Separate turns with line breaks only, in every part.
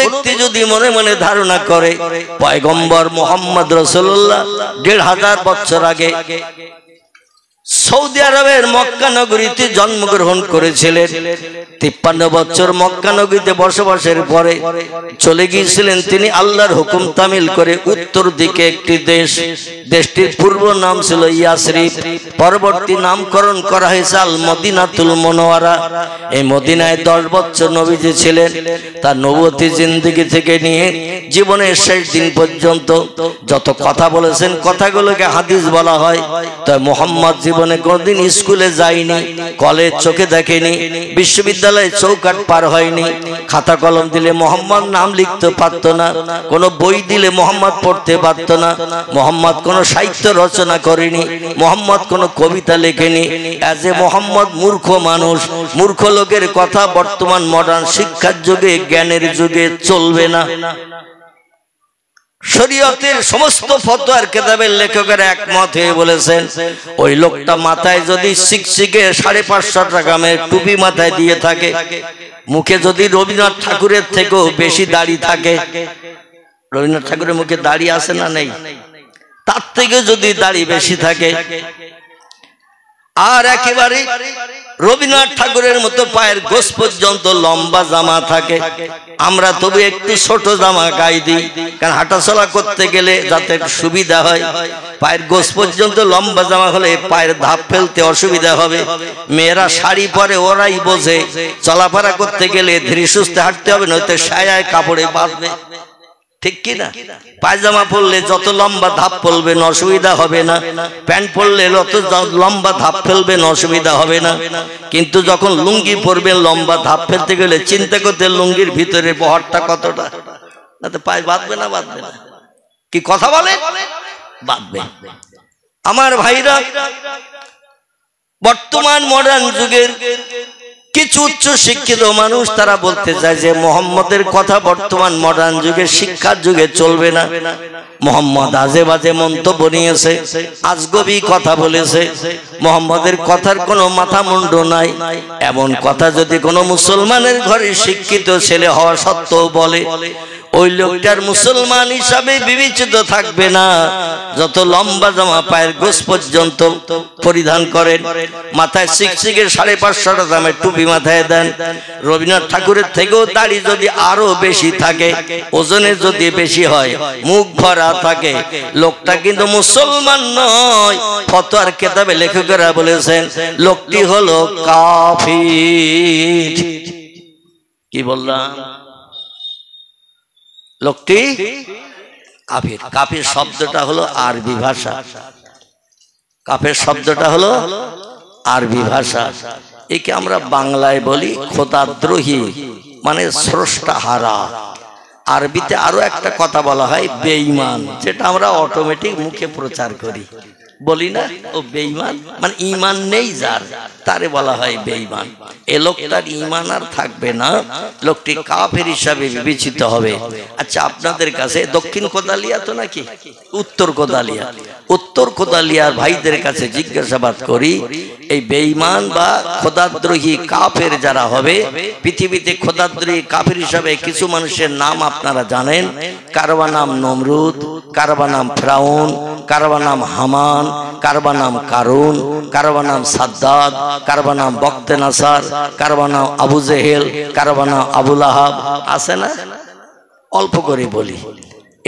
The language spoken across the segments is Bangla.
ব্যক্তি যদি মনে মনে ধারণা করে পয়গম্বর মুহাম্মদ রাসূলুল্লাহ ১৫০০ বছর আগে সৌদি আরবের মক্কা নগরীতে জন্মগ্রহণ করেছিলেন, ৫৩ বছর মক্কা নগরীতে বসবাসের পরে চলে গিয়েছিলেন তিনি আল্লাহর হুকুম তামিল করে উত্তর দিকে একটি দেশ। দেশটির পূর্ব নাম ছিল ইয়াসরিব, পরবর্তী নামকরণ করা হয়েছে আল মদিনাতুল মুনাওয়ারা। এই মদিনায় ১০ বছর নবীজি ছিলেন। তার নবুয়তি জিন্দেগি থেকে নিয়ে জীবনের শেষ দিন পর্যন্ত যত কথা বলেছেন কথাগুলোকে হাদিস বলা হয়। তাই মুহাম্মদ জীবনে কোনদিন স্কুলে যায়নি, কলেজ চোখে দেখেনি, বিশ্ববিদ্যালয়ে চৌকাঠ পার হয়নি, খাতা কলম দিলে মোহাম্মদ নাম লিখতে পারত না, কোনো বই দিলে মোহাম্মদ পড়তে পারত না, মোহাম্মদ কোনো সাহিত্য রচনা করেনি, মোহাম্মদ কোনো কবিতা লেখেনি। অ্যাজ এ মোহাম্মদ মূর্খ মানুষ, মূর্খ লোকের কথা বর্তমান মডার্ন শিক্ষার যুগে জ্ঞানের যুগে চলবে না। শরীয়তের সমস্ত ফতোয়ার কিতাবের লেখকেরা একমত হয়ে বলেছেন ওই লোকটা মাথায় যদি শিকশিকে ৫৫০ টাকামের টুপি মাথায় দিয়ে থাকে, মুখে যদি রবীন্দ্রনাথ ঠাকুরের থেকেও বেশি দাড়ি থাকে, রবীন্দ্রনাথ ঠাকুরের মুখে দাড়ি আছে না নেই, তার থেকে যদি দাড়ি বেশি থাকে, আর একেবারে রবীন্দ্রনাথ ঠাকুরের মতো পায়ের গোছ পর্যন্ত লম্বা জামা থাকে, আমরা তবু একটু ছোট জামা গায়ে দিই, কারণ হাঁটাচলা করতে গেলে যাতে সুবিধা হয়। পায়ের গোছ পর্যন্ত লম্বা জামা হলে পায়ের ধাপ ফেলতে অসুবিধা হবে। মেয়েরা শাড়ি পরে, ওরাই বোঝে চলাফেরা করতে গেলে ধীরে সুস্থে হাঁটতে হবে, নয়তো সায়ায় কাপড়ে বাঁধবে, ঠিক কিনা? পায়জামা পরলে যত লম্বা ধাপ ফেলবেন অসুবিধা হবে না, প্যান্ট পরলে যত লম্বা ধাপ ফেলবেন অসুবিধা হবে না। কিন্তু যখন লুঙ্গি পরবেন লম্বা ধাপ ফেলতে গেলে চিন্তা করতে লুঙ্গির ভিতরে বহরটা কতটা, না তো পায়ে বাঁধবে না, বাঁধবে না, কি কথা বলে, বাঁধবে। আমার ভাইরা, বর্তমান মডার্ন যুগের কিছু উচ্চ শিক্ষিত মানুষ তারা বলতে চায় যে মোহাম্মদের কথা বর্তমান মডার্ন যুগে শিক্ষার যুগে চলবে না। মোহাম্মদ আজে বাজে মন্তব্য নিয়েছে, আজগবি কথা বলেছে, মোহাম্মদের কথার কোনো মাথা মুন্ড নাই। এমন কথা যদি কোনো মুসলমানের ঘরে শিক্ষিত ছেলে হওয়া সত্ত্বেও বলে, ওই লোকটার মুসলমান হিসাবে বিবেচিত থাকবে না। যত লম্বা জামা পায়ের গোছ পর্যন্ত পরিধান করেন, মাথায় শিকশিকে ৫৫০ দামের টুপি মাথায় দেন, রবীন্দ্রনাথ ঠাকুরের থেকেও দাড়ি যদি আরো বেশি থাকে, ওজনে যদি বেশি হয়, মুখ ভরা থাকে, লোকটা কিন্তু মুসলমান নয়। ফতোয়ার কিতাবে লেখকেরা বলেছেন লোকটি হলো কাফির। কি বললাম? লোকটি কাফির। কাফির শব্দটা হলো আরবি ভাষা, কাফের শব্দটা হলো আরবি ভাষা। একে আমরা বাংলায় বলি খোদাদ্রোহী, মানে স্রষ্টা হারা। আরবিতে আরো একটা কথা বলা হয় বেঈমান, যেটা আমরা অটোমেটিক মুখে প্রচার করি, বলি না ও বেঈমান, মানে ঈমান নেই যার, তারে বলা হয় বেঈমান। এ লোকটার ঈমান আর থাকবে না, লোকটি কাফের হিসাবে বিবেচিত হবে। আচ্ছা, আপনাদের কাছে দক্ষিণ কোদালিয়া তো নাকি উত্তর কোদালিয়া, উত্তর কোদালিয়ার ভাইদের কাছে জিজ্ঞাসাবাদ করি, এই বেঈমান বা খোদাদ্রোহী কাফের যারা হবে, পৃথিবীতে খোদাদ্রোহী কাফের হিসাবে কিছু মানুষের নাম আপনারা জানেন? কারবা নাম নমরুদ, কারবা নাম ফিরাউন, কারবা নাম হামান, কারবা নাম কারুন, কারবা নাম সাদ্দাদ, কারবা নাম বক্তে নাসার, কারবা নাম আবু জেহেল, কারবা নাম আবু লাহাব। আছে না? অল্প করে বলি,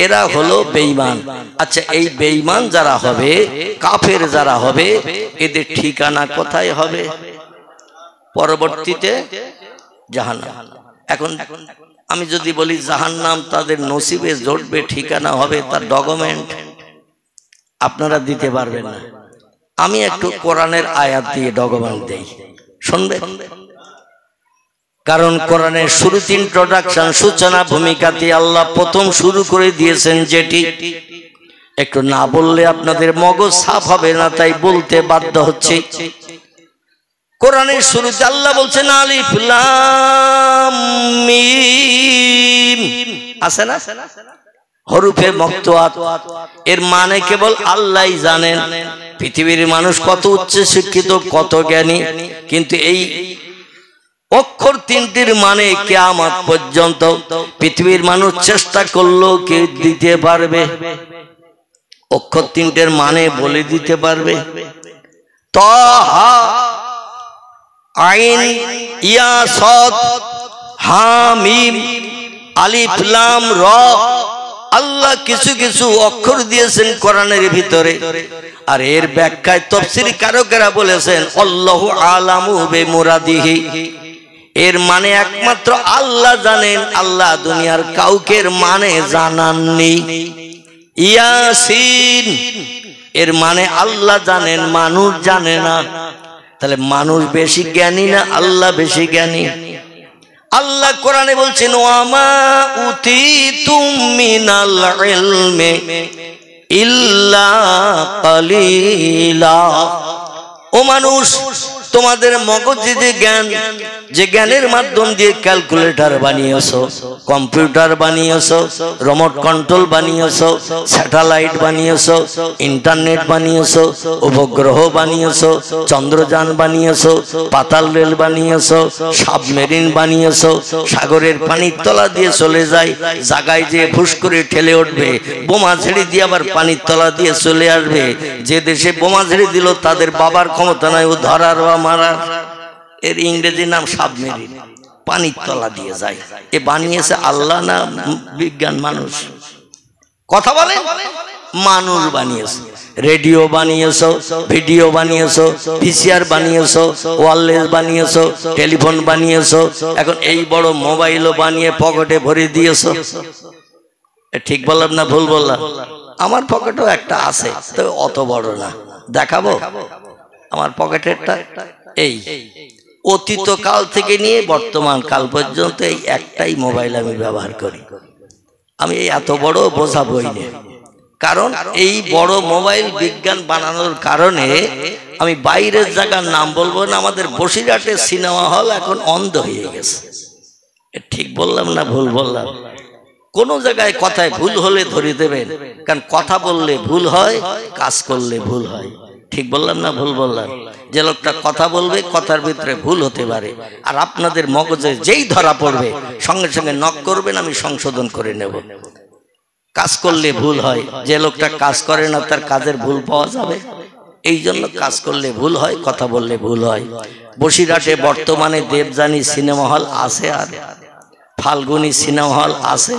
এরা হলো বেঈমান। আচ্ছা, এই বেঈমান যারা হবে, কাফের যারা হবে, এদের ঠিকানা কোথায় হবে? পরবর্তীতে জাহান্নাম। এখন আমি যদি বলি জাহান্নাম তাদের নসিবে জড়বে, ঠিকানা হবে, তার ডকুমেন্ট আপনারা দিতে পারবেন না। আমি একটু কোরআনের আয়াত দিয়ে ডকুমেন্ট দেই, শুনবেন? কারণ কোরআনের শুরুতে ইন্ট্রোডাকশন, সূচনা ভূমিকাতে আল্লাহ প্রথম শুরু করে দিয়েছেন যেটি, একটু না বললে আপনাদের মগজ সাফ হবে না, তাই বলতে বাধ্য হচ্ছে। কোরআনের শুরুতে আল্লাহ বলছেন আলিফ লাম মিম, আছে না? হরুফে মকতুয়াত, এর মানে কেবল আল্লাহই জানেন। পৃথিবীর মানুষ কত উচ্চ শিক্ষিত, কত জ্ঞানী, কিন্তু এই অক্ষর তিনটির মানে কিয়ামত পর্যন্ত পৃথিবীর মানুষ চেষ্টা করলেও কেউ দিতে পারবে? অক্ষর তিনটের মানে বলে দিতে পারবে? তাহা, আইন, ইয়া, সাদ, হা, মিম, আলিফ, লাম, র। আল্লাহ কিছু কিছু অক্ষর দিয়েছেন কোরআনের ভিতরে, আর এর ব্যাখ্যায় তাফসীরি কারকেরা বলেছেন আল্লাহু আলামু বিমুরাদিহি, এর মানে একমাত্র আল্লাহ জানেন, আল্লাহ দুনিয়ার কাউকে মানে জানাননি। ইয়াসিন, এর মানে আল্লাহ জানেন, মানুষ জানে না। তাহলে মানুষ বেশি জ্ঞানী না আল্লাহ বেশি জ্ঞানী? আল্লাহ কোরআনে বলছেন ওয়ামা উতিতুম মিনাল ইলমি ইল্লা কালিলা। ও মানুষ, তোমাদের মগজে যে জ্ঞান, যে জ্ঞানের মাধ্যম দিয়ে ক্যালকুলেটর বানিয়েছো, কম্পিউটার বানিয়েছো, রিমোট কন্ট্রোল বানিয়েছো, স্যাটেলাইট বানিয়েছো, ইন্টারনেট বানিয়েছো, উপগ্রহ বানিয়েছো, চন্দ্রযান বানিয়েছো, পাতাল রেল বানিয়েছো, সাবমেরিন বানিয়েছো, সাগরের পানির তলা দিয়ে চলে যায়, জায়গায় যে ফুস করে ঠেলে উঠবে, বোমা ছেড়ে দিয়ে আবার পানির তলা দিয়ে চলে আসবে। যে দেশে বোমা ছেড়ে দিল তাদের বাবার ক্ষমতা নাই ও ধরার বা মারার। এর ইংরেজি নাম সাবমেরিন, পানির তলা দিয়ে যায়। এ বানিয়েছে আল্লাহ না বিজ্ঞান? মানুষ। কথা বলে মানুষ বানিয়েছে। রেডিও বানিয়েছো, ভিডিও বানিয়েছো, ভিসিআর বানিয়েছো, ওয়্যারলেস বানিয়েছো, টেলিফোন বানিয়েছো, এখন এই বড় মোবাইলও বানিয়ে পকেটে ভরে দিয়েছো। ঠিক বললাম না ভুল বললাম? আমার পকেটেও একটা আছে, তবে অত বড় না। দেখাবো আমার পকেটেরটা? এই অতীত কাল থেকে নিয়ে বর্তমান কাল পর্যন্ত এই একটাই মোবাইল আমি ব্যবহার করি। আমি এই এত বড় বোঝা বই নেই, কারণ এই বড় মোবাইল বিজ্ঞান বানানোর কারণে আমি বাইরের জায়গার নাম বলবো না। আমাদের বসিরহাটে সিনেমা হল এখন অন্ধ হয়ে গেছে। ঠিক বললাম না ভুল বললাম? কোন জায়গায় কথায় ভুল হলে ধরে দেবেন, কারণ কথা বললে ভুল হয়, কাজ করলে ভুল হয়। ঠিক বললাম না ভুল বললাম? যে লোকটা কথা বলবে কথার ভিতরে ভুল হতে পারে, আর আপনাদের মগজে যেই ধরা পড়বে সঙ্গে সঙ্গে নক করবেন, আমি সংশোধন করে নেব। কাজ করলে ভুল হয়, যে লোকটা কাজ করে না তার কাজের ভুল পাওয়া যাবে। এই জন্য কাজ করলে ভুল হয়, কথা বললে ভুল হয়। বসিরহাটে বর্তমানে দেবযানী সিনেমা হল আছে, আর ফাল্গুনী সিনেমা হল আছে,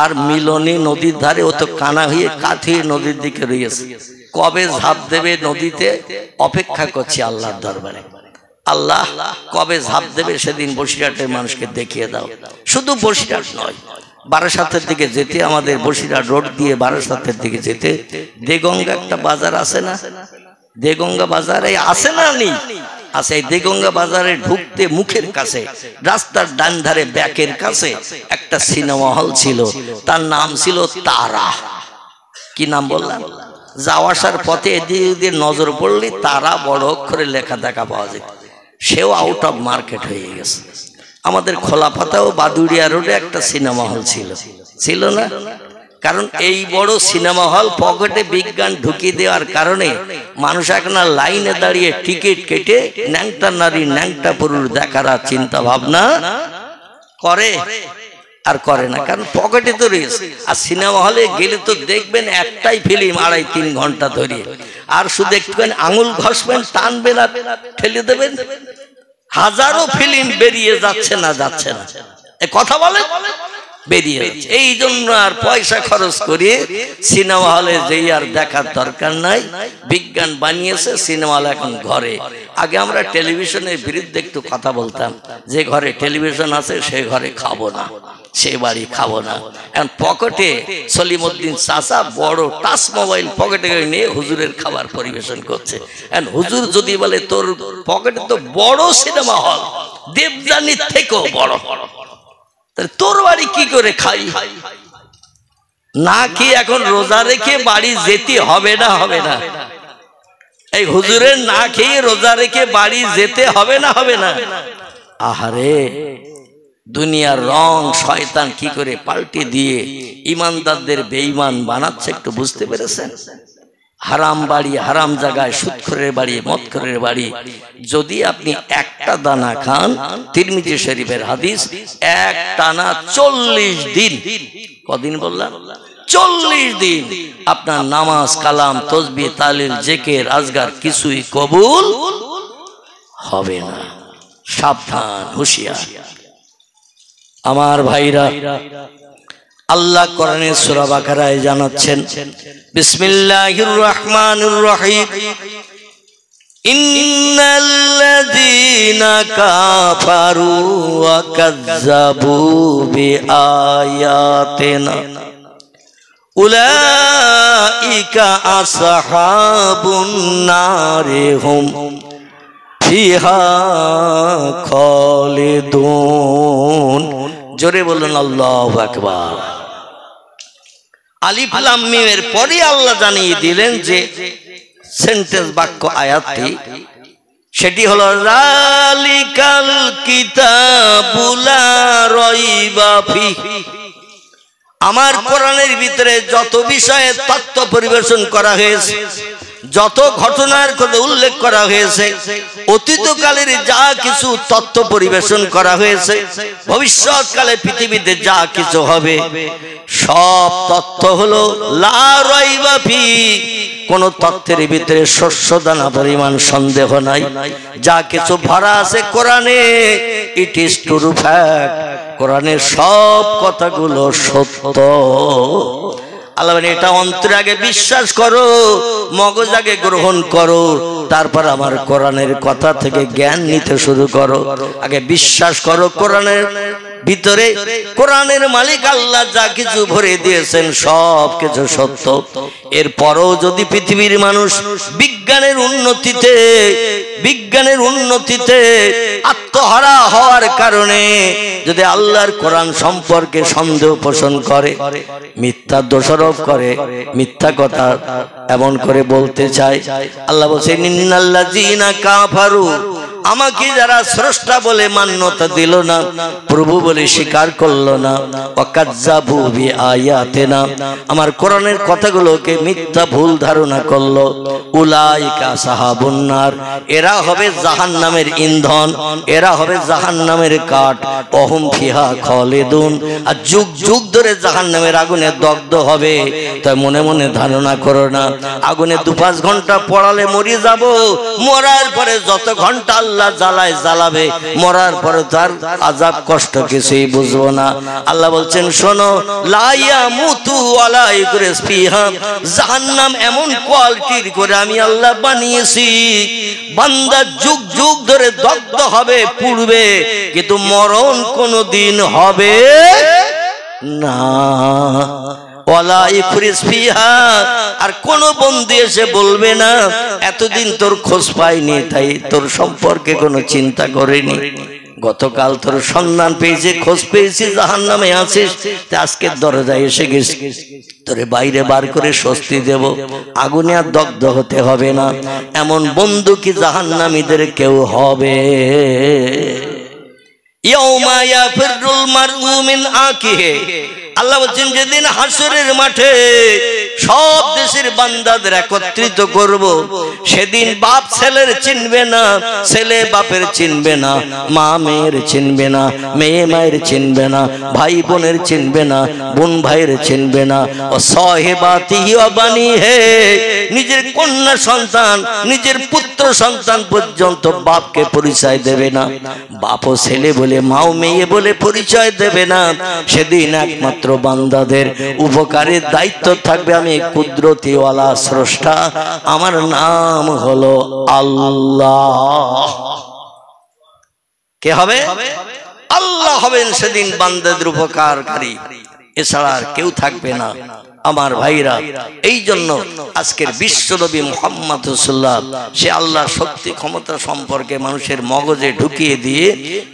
আর মিলনী নদীর ধারে ও তো কানা হয়ে কাঠি নদীর দিকে রয়েছে। কবে ঝাঁপ দেবে নদীতে অপেক্ষা করছি আল্লাহর দরবারে। আল্লাহ কবে ঝাঁপ দেবে সেদিন বসিরহাটের মানুষকে দেখিয়ে দাও। শুধু বসিরহাট নয়, বারাসাতের দিকে যেতে, আমাদের বসিরহাট রোড দিয়ে বারাসাতের দিকে যেতে দেগঙ্গা একটা বাজার আছে না? দেগঙ্গা বাজারে আছে না? নেই আছে। এই দেগঙ্গা বাজারে ঢুকতে মুখের কাছে, রাস্তার ডান ধারে ব্যাকের কাছে একটা সিনেমা হল ছিল, তার নাম ছিল তারা। কি নাম বললাম? যাওয়া আসার পথে এদিকে নজর পড়লে তারা বড় অক্ষরে লেখা দেখা পাওয়া যায়। সেও আউট অফ মার্কেট হয়ে গেছে। আমাদের খোলাপাতা ও বাদুড়িয়া রোডে একটা সিনেমা হল ছিল, ছিল না? কারণ এই বড় সিনেমা হল পকেটে বিজ্ঞান ঢুকিয়ে দেওয়ার কারণে মানুষ এখন লাইনে দাঁড়িয়ে টিকিট কেটে ন্যাংটা নারী ন্যাংটা পুরুষ দেখার চিন্তা ভাবনা করে আর করে না, কারণ পকেটে তো রয়েছে। আর সিনেমা হলে গেলে তো দেখবেন একটাই ফিল্ম 2.5-3 ঘন্টা ধরে, আর শুধু একটুখানি আঙুল ঘষবেন, টানবেন আর ঠেলে দেবেন, হাজারো ফিল্ম বেরিয়ে যাচ্ছে না এ কথা বলে বেরিয়ে যাচ্ছে। এই জন্য আর পয়সা খরচ করে সিনেমা হলে যেই আর দেখার দরকার নাই। বিজ্ঞান বানিয়েছে সিনেমা হল এখন ঘরে। আগে আমরা টেলিভিশনের বিরুদ্ধে একটু কথা বলতাম, যে ঘরে টেলিভিশন আছে সে ঘরে খাবো না, সে বাড়ি খাবো না। এখন পকেটে সলিমউদ্দিন চাচা বড় টাচ মোবাইল পকেটে নিয়ে হুজুরের খাবার পরিবেশন করছে। এখন হুজুর যদি বলে তোর পকেটে তো বড় সিনেমা হল, দেবযানীর থেকেও বড়, তোর বাড়ি কি করে খাই? না কি এখন রোজা রেখে বাড়ি যেতে হবে না? হবে না? এই হুজুরের না খেয়ে রোজা রেখে বাড়ি যেতে হবে না? হবে না? আহারে, দুনিয়ার রং শয়তান কি করে পাল্টে দিয়ে ইমানদারদের বেঈমান বানাচ্ছে, একটু বুঝতে পেরেছেন? হারাম বাড়ি, হারাম জায়গায়, সুদখোরের বাড়ি, মদখোরের বাড়ি, যদি আপনি একটা দানা খান, তিরমিজি শরীফের হাদিস, এক টানা 40 দিন, কদিন বললাম? 40 দিন আপনার নামাজ, কালাম, তসবিহ, তাহলিল, জিকির, আজগার কিছুই কবুল হবে না। সাবধান, হুঁশিয়ার। আমার ভাইরা, আল্লাহ কোরআনের সূরা বাকারায় জানাচ্ছেন, বিসমিল্লাহির রহমানির রহিম, ইন্নাল্লাযীনা কাফারু ওয়া কাযযাবু বিআয়াতিনা উলাইকা আসহাবুন নারি হুম ফিহা খালিদুন। জোরে বলুন আল্লাহু আকবার। আলিফ লাম মিমের পরে আল্লাহ জানিয়ে দিলেন যে সেন্টেন্স, বাক্য, আয়াতটি, সেটি হলো যালিকাল কিতাবু লা রাইবা ফিহি। আমার কোরআনের ভিতরে যত বিষয়ে তথ্য পরিবেশন করা হয়েছে, যত ঘটনার কথা উল্লেখ করা হয়েছে, অতীতকালের যা কিছু তথ্য পরিবেশন করা হয়েছে, ভবিষ্যৎকালে পৃথিবীতে যা কিছু হবে, সব তথ্য হলো লা রাইবা ফি। কোন তথ্যের ভিতরে শস্য দানা পরিমাণ সন্দেহ নাই। যা কিছু ভরা আছে কোরআনে, ইট ইজ ট্রু ফ্যাক্ট। কোরআনের সব কথাগুলো সত্য। আল্লাহ বলেন, এটা অন্তরে আগে বিশ্বাস করো, মগজ আগে গ্রহণ করো, তারপর আমার কোরআনের কথা থেকে জ্ঞান নিতে শুরু করো। আগে বিশ্বাস করো কোরআনের ভিতরে কোরআনের মালিক আল্লাহ যা কিছু ভরে দিয়েছেন সব কিছু সত্য। এরপরও যদি পৃথিবীর মানুষ বিজ্ঞানের উন্নতিতে আত্মহারা হওয়ার কারণে যদি আল্লাহর কোরআন সম্পর্কে সন্দেহ পোষণ করে, মিথ্যা দোষারোপ করে, মিথ্যা কথা এমন করে বলতে চায়, আল্লাহ বলছেন ইন্নাল্লাযীনা কাফারু, আমাকে যারা স্রষ্টা বলে মান্যতা দিল না, প্রভু বলে স্বীকার করলো না, ওয়াকাযযাবু বিআয়াতিনা, আমার কোরআনের কথাগুলোকে মিথ্যা ভুল ধারণা করলো, উলাইকা আসহাবুন নার, এরা হবে জাহান্নামের ইন্ধন, এরা হবে জাহান্নামের কাঠ, ওহুম ফিহা খালিদুন, আর যুগ যুগ ধরে জাহান্নামের আগুনে দগ্ধ হবে। তাই মনে মনে ধারণা করো না আগুনে 2-5 ঘন্টা পড়ালে মরে যাব, মরার পরে যত ঘন্টা আল্লাহ জ্বালায় জ্বালাবে, মরার পরে তার আযাব কষ্ট কিছুই বুঝবো না। আল্লাহ বলছেন, শোনো, লা ইয়ামুতু ওয়া লা ইউকরাস ফিহা, জাহান্নাম এমন কোয়ালিটির করে আমি আল্লাহ বানিয়েছি, বান্দা যুগ যুগ ধরে দগ্ধ হবে, পুড়বে, কিন্তু মরণ কোনদিন হবে না। ওয়ালা ইখরিস ফিহা, আর কোন বন্দী এসে বলবে না এতদিন তোর খোঁজ পাইনি, তাই তোর সম্পর্কে কোনো চিন্তা করিনি, গতকাল তোর সন্ধান পেয়েছি, খোঁজ পেয়েছি জাহান্নামে আছিস, আজকের দরজায় এসে গেছি, তোরে বাইরে বার করে স্বস্তি দেব, আগুনে আর দগ্ধ হতে হবে না। এমন বন্ধু কি জাহান্নামীদের কেউ হবে? ইয়াউমা ইয়াফিরুল মারউ মিন আখিহি, আল্লাহ বলছেন যেদিন হাসরের মাঠে সব দেশের বান্দাদের একত্রিত করব, সেদিন বাপ ছেলের চিনবে না, ছেলে বাপের চিনবে না, মা মেয়ের চিনবে না, মেয়ে মায়ের চিনবে না, ভাই বোনের চিনবে না, বোন ভাইয়ের চিনবে না। ও সাহেবাতিহি ওয়া বানিহি, নিজের কন্যা সন্তান, নিজের পুত্র সন্তান পর্যন্ত বাপকে পরিচয় দেবে না, বাপও ছেলে বলে, মাও মেয়ে বলে পরিচয় দেবে না। সেদিন একমাত্র বান্দাদের উপকারের দায়িত্ব থাকবে, আমি কুদরতিওয়ালা স্রষ্টা, আমার নাম হলো আল্লাহ। কে হবে? আল্লাহ হবেন সেদিন বান্দাদের উপকারকারী, এছাড়া আর কেউ থাকবে না। আমার ভাইরা, এই জন্য আজকের বিশ্বনবী মুহাম্মদ রাসূলুল্লাহ সে আল্লাহর শক্তি ক্ষমতা সম্পর্কে মানুষের মগজে ঢুকিয়ে দিয়ে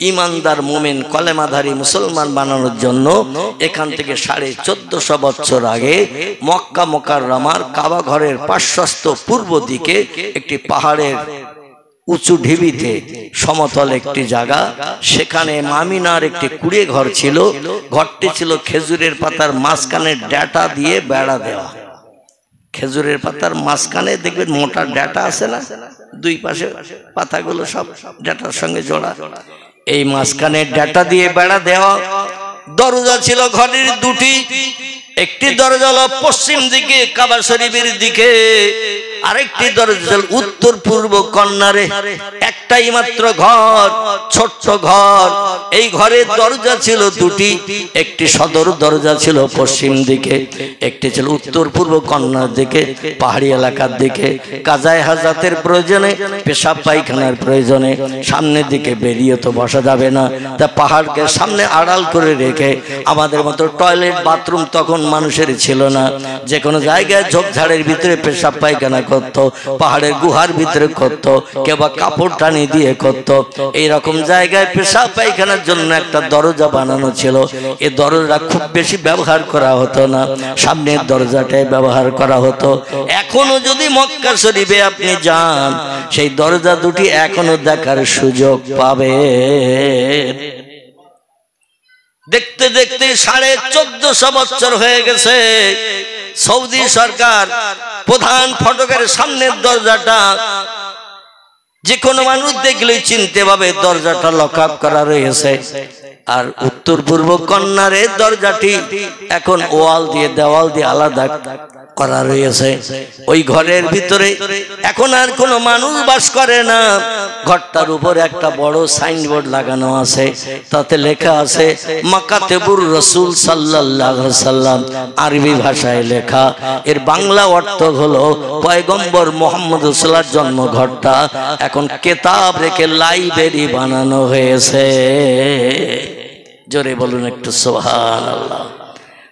ইমানদার মুমিন কলেমাধারী মুসলমান বানানোর জন্য এখান থেকে 1450 বছর আগে মক্কা মুকাররমার কাবা ঘরের পার্শ্বস্থ পূর্ব দিকে একটি পাহাড়ের উঁচু ঢিবিতে সমতল একটি জায়গা, সেখানে মামিনার একটি কুড়ে ঘর ছিল। ঘরটি ছিল খেজুরের পাতার মাঝখানে ডাটা দিয়ে বেড়া দেওয়া। খেজুরের পাতার মাঝখানে দেখবেন মোটা ডাটা আছে না, দুই পাশে পাতাগুলো সব ডাটার সঙ্গে জোড়া, এই মাঝখানে ডাটা দিয়ে বেড়া দেওয়া। দরজা ছিল ঘরের দুটি, একটি দরজা হলো পশ্চিম দিকে কাবা শরীফের দিকে, আরেকটি দরজা উত্তর পূর্ব কর্নারে। একটাই মাত্র ঘর, ছোট্ট ঘর। এই ঘরের দরজা ছিল দুটি, একটি সদর দরজা ছিল পশ্চিম দিকে, একটি ছিল উত্তর পূর্ব কর্নার দিকে, পাহাড়ি এলাকার দিকে। কাজায় হাজাতের প্রয়োজনে, পেশাব পায়খানার প্রয়োজনে সামনের দিকে বেরিয়ে তো বসা যাবে না, তা পাহাড়কে সামনে আড়াল করে রেখে, আমাদের মতো টয়লেট বাথরুম তখন মানুষের ছিল না, যে কোনো জায়গায় ঝোপঝাড়ের ভিতরে পেশাব পায়খানা করত, পাহাড়ের গুহার ভিতরে করত, কেউ বা কাপড় টানি দিয়ে করত। এইরকম জায়গায় পেশাব পায়খানার জন্য একটা দরজা বানানো ছিল। এই দরজা খুব বেশি ব্যবহার করা হতো না, সামনের দরজাটাই ব্যবহার করা হতো। এখনো যদি মক্কা শরীফে আপনি যান, সেই দরজা দুটি এখনো দেখার সুযোগ পাবে। দেখতে দেখতে 1450 বছর হয়ে গেছে, সৌদি সরকার প্রধান ফটকের সামনের দরজাটা যে কোনো মানুষ দেখলেই চিনতে পাবে দরজাটা লক আপ করা রয়েছে। আর উত্তর পূর্ব কর্নারের দরজাটি এখন ওয়াল দিয়ে, দেওয়াল দিয়ে আলাদা করা রয়েছে। ওই ঘরের ভিতরে এখন আর কোনো মানুষ বাস করে না। ঘরটার উপরে একটা বড় সাইনবোর্ড লাগানো আছে, তাতে লেখা আছে মাকাতেবুর রাসূল সাল্লাল্লাহু আলাইহি সাল্লাম, আরবি ভাষায় লেখা। এর বাংলা অর্থ হলো পয়গম্বর মুহাম্মদ রাসূলের জন্ম ঘরটা এখন কিতাব রেখে লাইব্রেরি বানানো হয়েছে। জোরে বলুন একটু সুবহানাল্লাহ।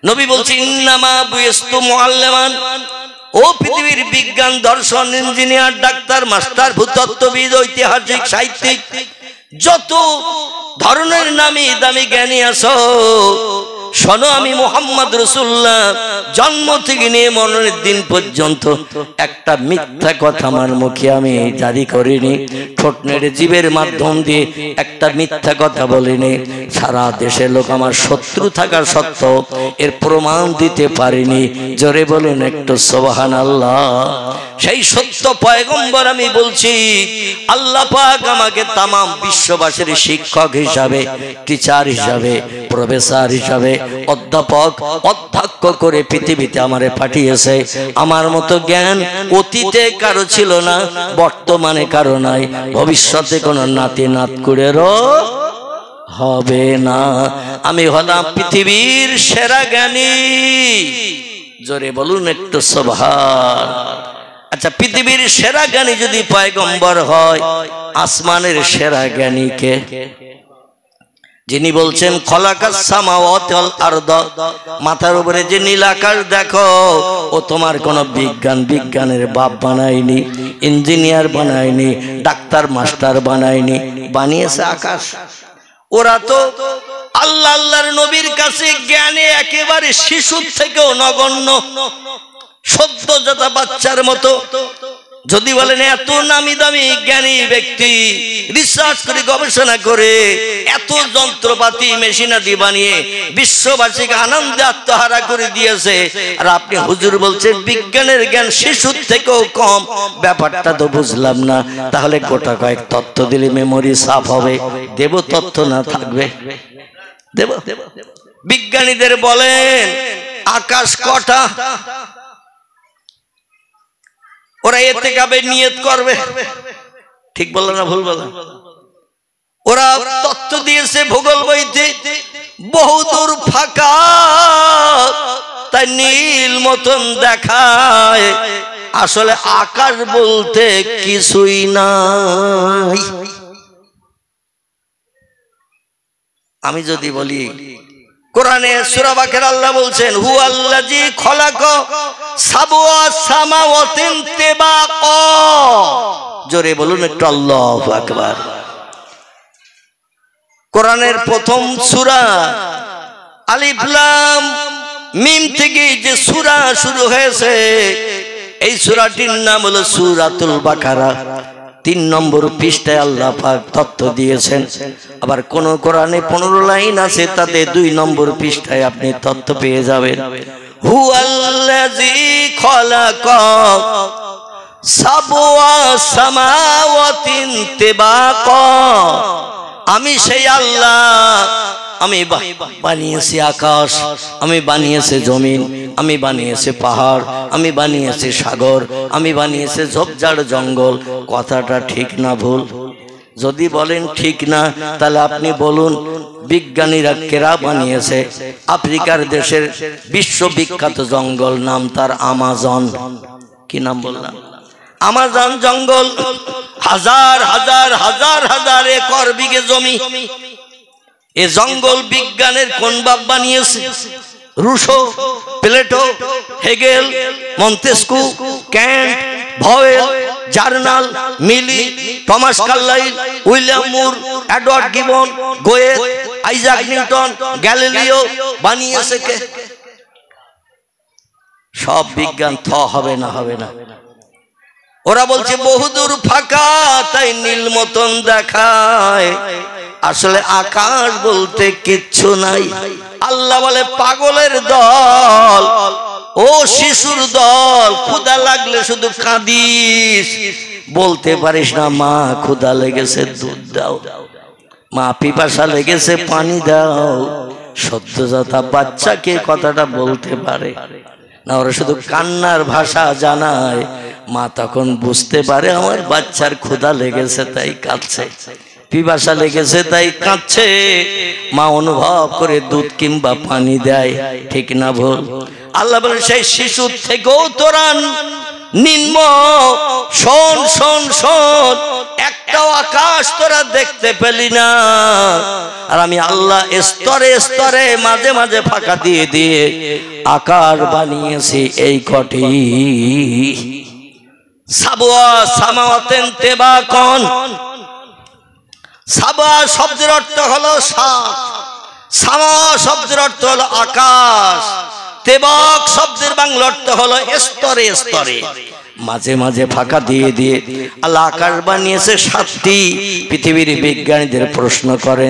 নবী বলছেন ইন্নামা বুইস্তু মুআল্লিমান, ও পৃথিবীর বিজ্ঞান, দর্শন, ইঞ্জিনিয়ার, ডাক্তার, মাস্টার, ভূতত্ত্ববিদ, ঐতিহাসিক, সাহিত্যিক, যত ধরনের নামি দামি জ্ঞানী আছো, শোনো, আমি মুহাম্মদ রাসূলুল্লাহ জন্ম থেকে নিয়ে মরণের দিন পর্যন্ত একটা মিথ্যা কথা আমার মুখে আমি জারি করিনি, ঠোঁট নেড়ে জিভের মাধ্যম দিয়ে একটা মিথ্যা কথা বলিনি। সারা দেশের লোক আমার শত্রু থাকা সত্ত্বেও এর প্রমাণ দিতে পারিনি। জোরে বলুন একটু সুবহানাল্লাহ। সেই সত্য পয়গম্বর আমি বলছি, আল্লাহ পাক আমাকে তাম বিশ্ববাসীর শিক্ষক হিসাবে, টিচার হিসাবে, প্রফেসর হিসাবে, অধ্যাপক, অধ্যক্ষ করে পৃথিবীতে আমারে পাঠিয়েছে। আমার মতো জ্ঞান অতীতে কারো ছিল না, বর্তমানে কারো নাই, ভবিষ্যতে কোনো নাতি নাতকুড়েরও হবে না। আমি হলাম পৃথিবীর সেরা জ্ঞানী। জোরে বলুন একটু সুবহান। আচ্ছা, পৃথিবীর সেরা জ্ঞানী যদি পয়গম্বর হয়, আসমানের সেরা জ্ঞানী কে? যিনি বলছেন খলাকাস সামাওয়াতি ওয়াল আরদ, মাথার উপরে যে নীল আকাশ দেখো, ও তোমার কোনো বিজ্ঞানের বাপ বানায়নি, ইঞ্জিনিয়ার বানায়নি, ডাক্তার মাস্টার বানায়নি, বানিয়েছে আকাশ। ওরা তো আল্লাহ আল্লাহর নবীর কাছে জ্ঞানে একেবারে শিশুর থেকেও নগণ্য, সদ্যজাত বাচ্চার মতো। যদি বলেন এত নামি দামি জ্ঞানী ব্যক্তি রিসার্চ করে, গবেষণা করে, এত যন্ত্রপাতি মেশিনারি বানিয়ে বিশ্ববাসীকে আনন্দে আত্মহারা করে দিয়েছে, আর আপনি হুজুর বলছেন বিজ্ঞানের জ্ঞান শিশুর থেকেও কম, ব্যাপারটা তো বুঝলাম না। তাহলে গোটা কয়েক তথ্য দিলে মেমোরি সাফ হবে, দেব তথ্য না থাকবে দেব। বিজ্ঞানীদের বলেন আকাশ কটা, ওরা এতে কাবে নিয়ত করবে, ঠিক বললাম না ভুল বললাম? ওরা তত্ত্ব দিয়েছে ভূগোল বইতে, বহুদূর ফাঁকা, তাই নীল মতন দেখায়, আসলে আকাশ বলতে কিছুই নাই। আমি যদি বলি কোরআনে সূরা বাকারা আল্লাহ বলছেন হুয়াল্লাযী খলাকা সাবআ সামাওয়াতিন তিবাকা। জোরে বলুন একটু আল্লাহু আকবার। কোরআনের প্রথম সূরা আলিফ লাম মিম থেকে যে সূরা শুরু হয়েছে, এই সূরাটির নাম হলো সূরাতুল বাকারা। 3 নম্বর পৃষ্ঠায় আল্লাহ পাক তথ্য দিয়েছেন। আবার কোন কোরআনে 15 লাইন আছে, তাতে 2 নম্বর পৃষ্ঠায় আপনি তথ্য পেয়ে যাবেন। হুয়াল্লাযী খালাকা সাবওয়া সামাওয়াতিন তিবাকা, আমি সেই আল্লাহ, আমি বানিয়েছি আকাশ, আমি বানিয়েছি জমিন, আমি বানিয়েছি পাহাড়, আমি বানিয়েছি সাগর, আমি বানিয়েছি ঝোপঝাড় জঙ্গল। কথাটা ঠিক না ভুল? যদি বলেন ঠিক না, তাহলে আপনি বলুন বিজ্ঞানীরা কেরা বানিয়েছে? আফ্রিকার দেশের বিশ্ববিখ্যাত জঙ্গল, নাম তার আমাজন। কি নাম বললাম? আমাজন জঙ্গল, হাজার হাজার হাজার হাজার একর বিঘে জমি। এ জঙ্গল বিজ্ঞানের কোন বাপ বানিয়েছে? Rousseau, Plato, Hegel, Montesquieu, Kant, ভাওয়েল, জার্নাল, মিলি, Thomas Carlyle, William Moore, Edward Gibbon, Goethe, Isaac Newton, Galileo বানিয়েছে কে? সব বিজ্ঞান থ হবে না, হবে না। ওরা বলছে বহুদূর ফাঁকা, তাই নীল মতন দেখায়, আসলে আকাশ বলতে কিচ্ছু নাই। আল্লাহ বলে পাগলের দল, ও শিশুর দল, ক্ষুধা লাগলে শুধু কাঁদিস, বলতে পারিস না মা ক্ষুধা লেগেছে দুধ দাও, মা পিপাসা লেগেছে পানি দাও। সদ্যজাতা বাচ্চাকে কথাটা বলতে পারে না, ওরা শুধু কান্নার ভাষা জানায়। মা তখন বুঝতে পারে আমার বাচ্চার ক্ষুধা লেগেছে তাই কাঁদছে, পিপাসা লেগেছে তাই কাঁদছে। মা অনুভব করে দুধ কিংবা পানি দেয়। ঠিক না ভুল? আল্লাহ বলে সেই শিশুর থেকেও তোরা নিম্ন। শোন শোন শোন, একটাও আকাশ তোরা দেখতে পেলি না, আর আমি আল্লাহ স্তরে স্তরে মাঝে মাঝে ফাঁকা দিয়ে দিয়ে আকার বানিয়েছি এই কটি। সাবওয়া সামাওয়াতিন তিবাকান, সাবা শব্দের অর্থ হলো সাত, সামা শব্দের অর্থ হলো আকাশ, তেবাক শব্দের বাংলা অর্থ হলো স্তরে স্তরে, মাঝে মাঝে ফাঁকা দিয়ে দিয়ে আল্লাহ আকাশ বানিয়েছে 7টি। পৃথিবীর বিজ্ঞানীদের প্রশ্ন করে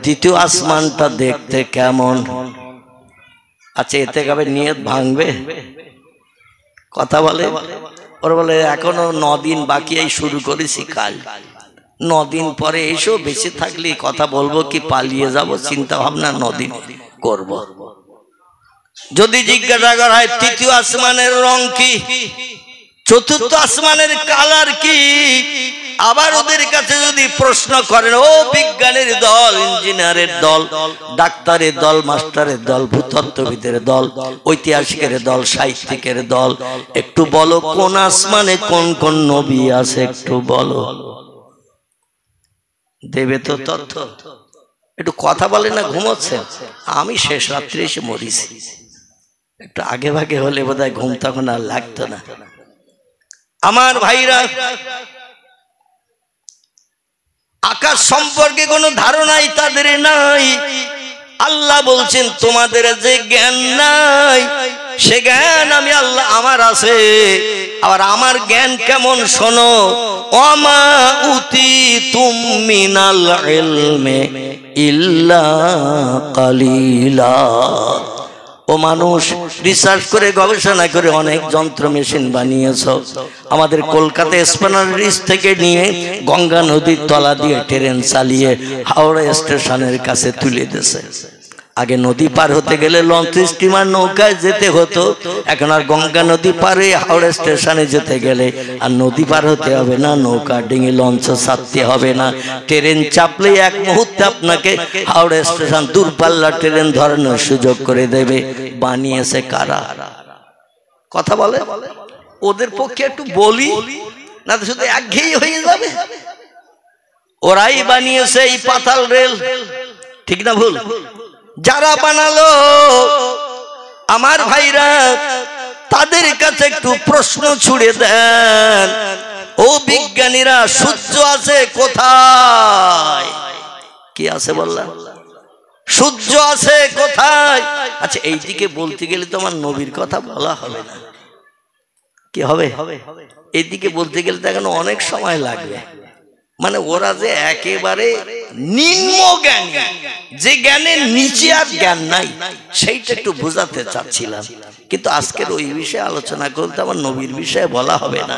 দ্বিতীয় আসমানটা দেখতে কেমন? আচ্ছা, এতে কবে নিয়ত ভাঙবে? কথা বলে, ওরা বলে এখনো 9 দিন বাকি, এই শুরু করেছি কাল, 9 দিন পরে এসো, বেঁচে থাকলে কথা বলবো কি পালিয়ে যাব, চিন্তা ভাবনা 9 দিন করব। যদি জিজ্ঞাসা করা হয় তৃতীয় আসমানের রং কি, চতুর্থ আসমানের কালার কি, আবার ওদের কাছে যদি প্রশ্ন করেন ও বিজ্ঞানের দল, ইঞ্জিনিয়ারের দল, ডাক্তারের দল, মাস্টারের দল, ভূতত্ত্ববিদের দল, ঐতিহাসিকের দল, সাহিত্যিকের দল, একটু বলো কোন আসমানে কোন কোন নবী আছে, একটু বলো, দেবে তো তথ্য? একটু কথা বলে না, ঘুমোচ্ছে। আমি শেষ রাত্রে এসে মরিছি, একটু আগে ভাগে হলে বোধহয় ঘুম তখন আর লাগতো না। আমার ভাইরা, আকাশ সম্পর্কে কোনো ধারণাই তাদের নাই। আল্লাহ বলছেন তোমাদের যে জ্ঞান নাই, সে জ্ঞান আমি আল্লাহ আমার আছে। আবার আমার জ্ঞান কেমন শোনো, ওমা উতিতুম মিনাল ইলমি ইল্লা কালিলা। ও মানুষ, রিসার্চ করে গবেষণা করে অনেক যন্ত্র মেশিন বানিয়েছ। আমাদের কলকাতা স্প্যানার ব্রিজ থেকে নিয়ে গঙ্গা নদীর তলা দিয়ে ট্রেন চালিয়ে হাওড়া স্টেশনের কাছে তুলে দিয়েছে। আগে নদী পার হতে গেলে লঞ্চ, স্টিমার, নৌকায় যেতে হতো। এখন আর গঙ্গা নদী পারে হাওড়া স্টেশনে যেতে গেলে আর নদী পার হতে হবে না, নৌকা ডিঙে লঞ্চ ছাড়তে হবে না। ট্রেন চাপলে এক মুহূর্তে আপনাকে হাওড়া স্টেশন দূরপাল্লা ট্রেন ধরানোর সুযোগ করে দেবে। বানিয়েছে কারা? কথা বলে, ওদের পক্ষে একটু বলি না তো শুধু একঘেয়েই হয়ে যাবে। ওরাই বানিয়েছে এই পাতাল রেল। ঠিক না ভুল? যারা বানালো আমার ভাইরা, তাদের কাছে একটু প্রশ্ন ছুড়ে দেন, ও বিজ্ঞানীরা সূর্য আছে কোথায়? কি আছে বললাম? সূর্য আছে কোথায়? আচ্ছা, এইদিকে বলতে গেলে তো আমার নবীর কথা বলা হবে না। কি হবে? এইদিকে বলতে গেলে তো এখন অনেক সময় লাগবে। মানে ওরা যে একেবারে নিম্ন জ্ঞান, যে জ্ঞানের নিচে আর জ্ঞান নাই, সেইটা একটু বোঝাতে চাচ্ছিলাম। কিন্তু আজকের ওই বিষয়ে আলোচনা করতে আমার নবীর বিষয়ে বলা হবে না।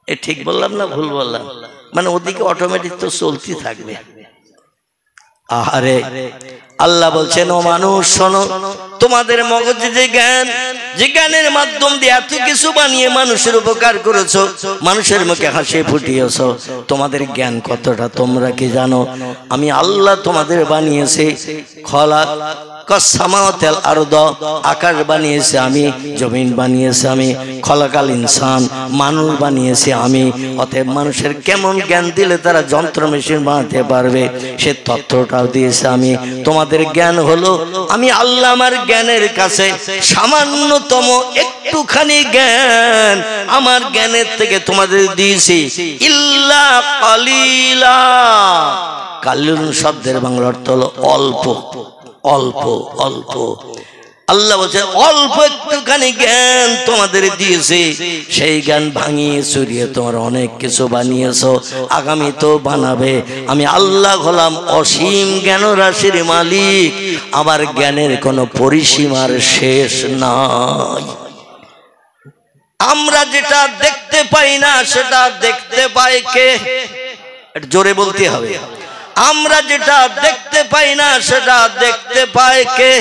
এ ঠিক বললাম না ভুল বললাম? মানে ওদিকে অটোমেটিক তো চলতে থাকবে। আহারে, আল্লাহ বলছেন, ও মানুষ শোনো, তোমাদের মগজে যে জ্ঞান, যে জ্ঞানের মাধ্যম দিয়ে এত কিছু বানিয়ে মানুষের উপকার করেছো, মানুষের মুখে হাসি ফুটিয়েছো, তোমাদের জ্ঞান কতটা তোমরা কি জানো? আমি আল্লাহ তোমাদের বানিয়েছি, খলাক কাসসামাওয়াতিল আরদ, আকাশ বানিয়েছি আমি, জমিন বানিয়েছি আমি, খলাকাল ইনসান, মানুষ বানিয়েছি আমি। অতএব মানুষের কেমন জ্ঞান দিলে তারা যন্ত্র মেশিন বানাতে পারবে, সে তথ্যটাও দিয়েছে আমি। তোমাদের জ্ঞান হলো, আমি আল্লাহ আমার জ্ঞানের কাছে সামান্যতম একটুখানি জ্ঞান আমার জ্ঞানের থেকে তোমাদের দিয়েছি। ইল্লা কালিলা, কালিলুন শব্দের বাংলা অর্থ হলো অল্প, অল্প অল্প। আল্লাহ বলছেন অল্প একটুখানি জ্ঞান তোমাদের দিয়েছে, সেই জ্ঞান ভাঙিয়ে চুরিয়ে তোমরা অনেক কিছু বানিয়েছো, আগামী তো বানাবে। আমি আল্লাহ হলাম অসীম জ্ঞান রাশির মালিক, আমার জ্ঞানের কোনো পরিসীমার শেষ নাই। আমরা যেটা দেখতে পাই না সেটা দেখতে পায় কে? জোরে বলতে হবে। আমরা যেটা দেখতে পাই না সেটা দেখতে পায় কে?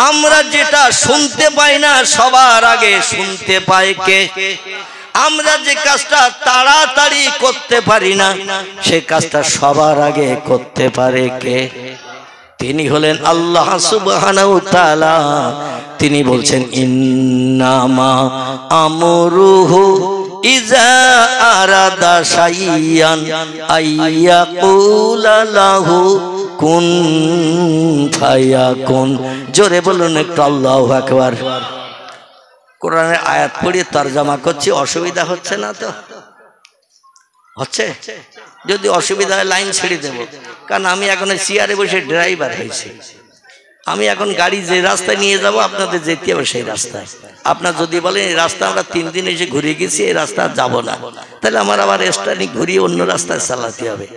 আমরা যেটা শুনতে পাই না সবার আগে শুনতে পায় কে? আমরা যে কাজটা তাড়াতাড়ি করতে পারি না সে কাজটা সবার আগে করতে পারে কে? তিনি হলেন আল্লাহ সুবহানাহু ওয়া তাআলা। তিনি বলছেন, ইন্নামা আমরুহু ইজা আরাদা শাইয়ান আইয়াকুলা লাহু কুন ফায়াকুন। জোরে বলুন একটু আল্লাহু আকবার। কোরআনের আয়াত পড়ে তরজমা করছি, অসুবিধা হচ্ছে না তো? হচ্ছে? যদি অসুবিধা হয় লাইন ছেড়ে দেব, কারণ আমি এখন চেয়ারে বসে ড্রাইভার হয়েছি। আমি এখন গাড়ি যে রাস্তায় নিয়ে যাব আপনাদের যেতে হবে সেই রাস্তায়। আপনার যদি বলেন এই রাস্তা আমরা 3 দিন এসে ঘুরে গেছি, এই রাস্তা যাব না, তাহলে আমার আবার স্টার্টিং ঘুরিয়ে অন্য রাস্তায় চালাতে হবে।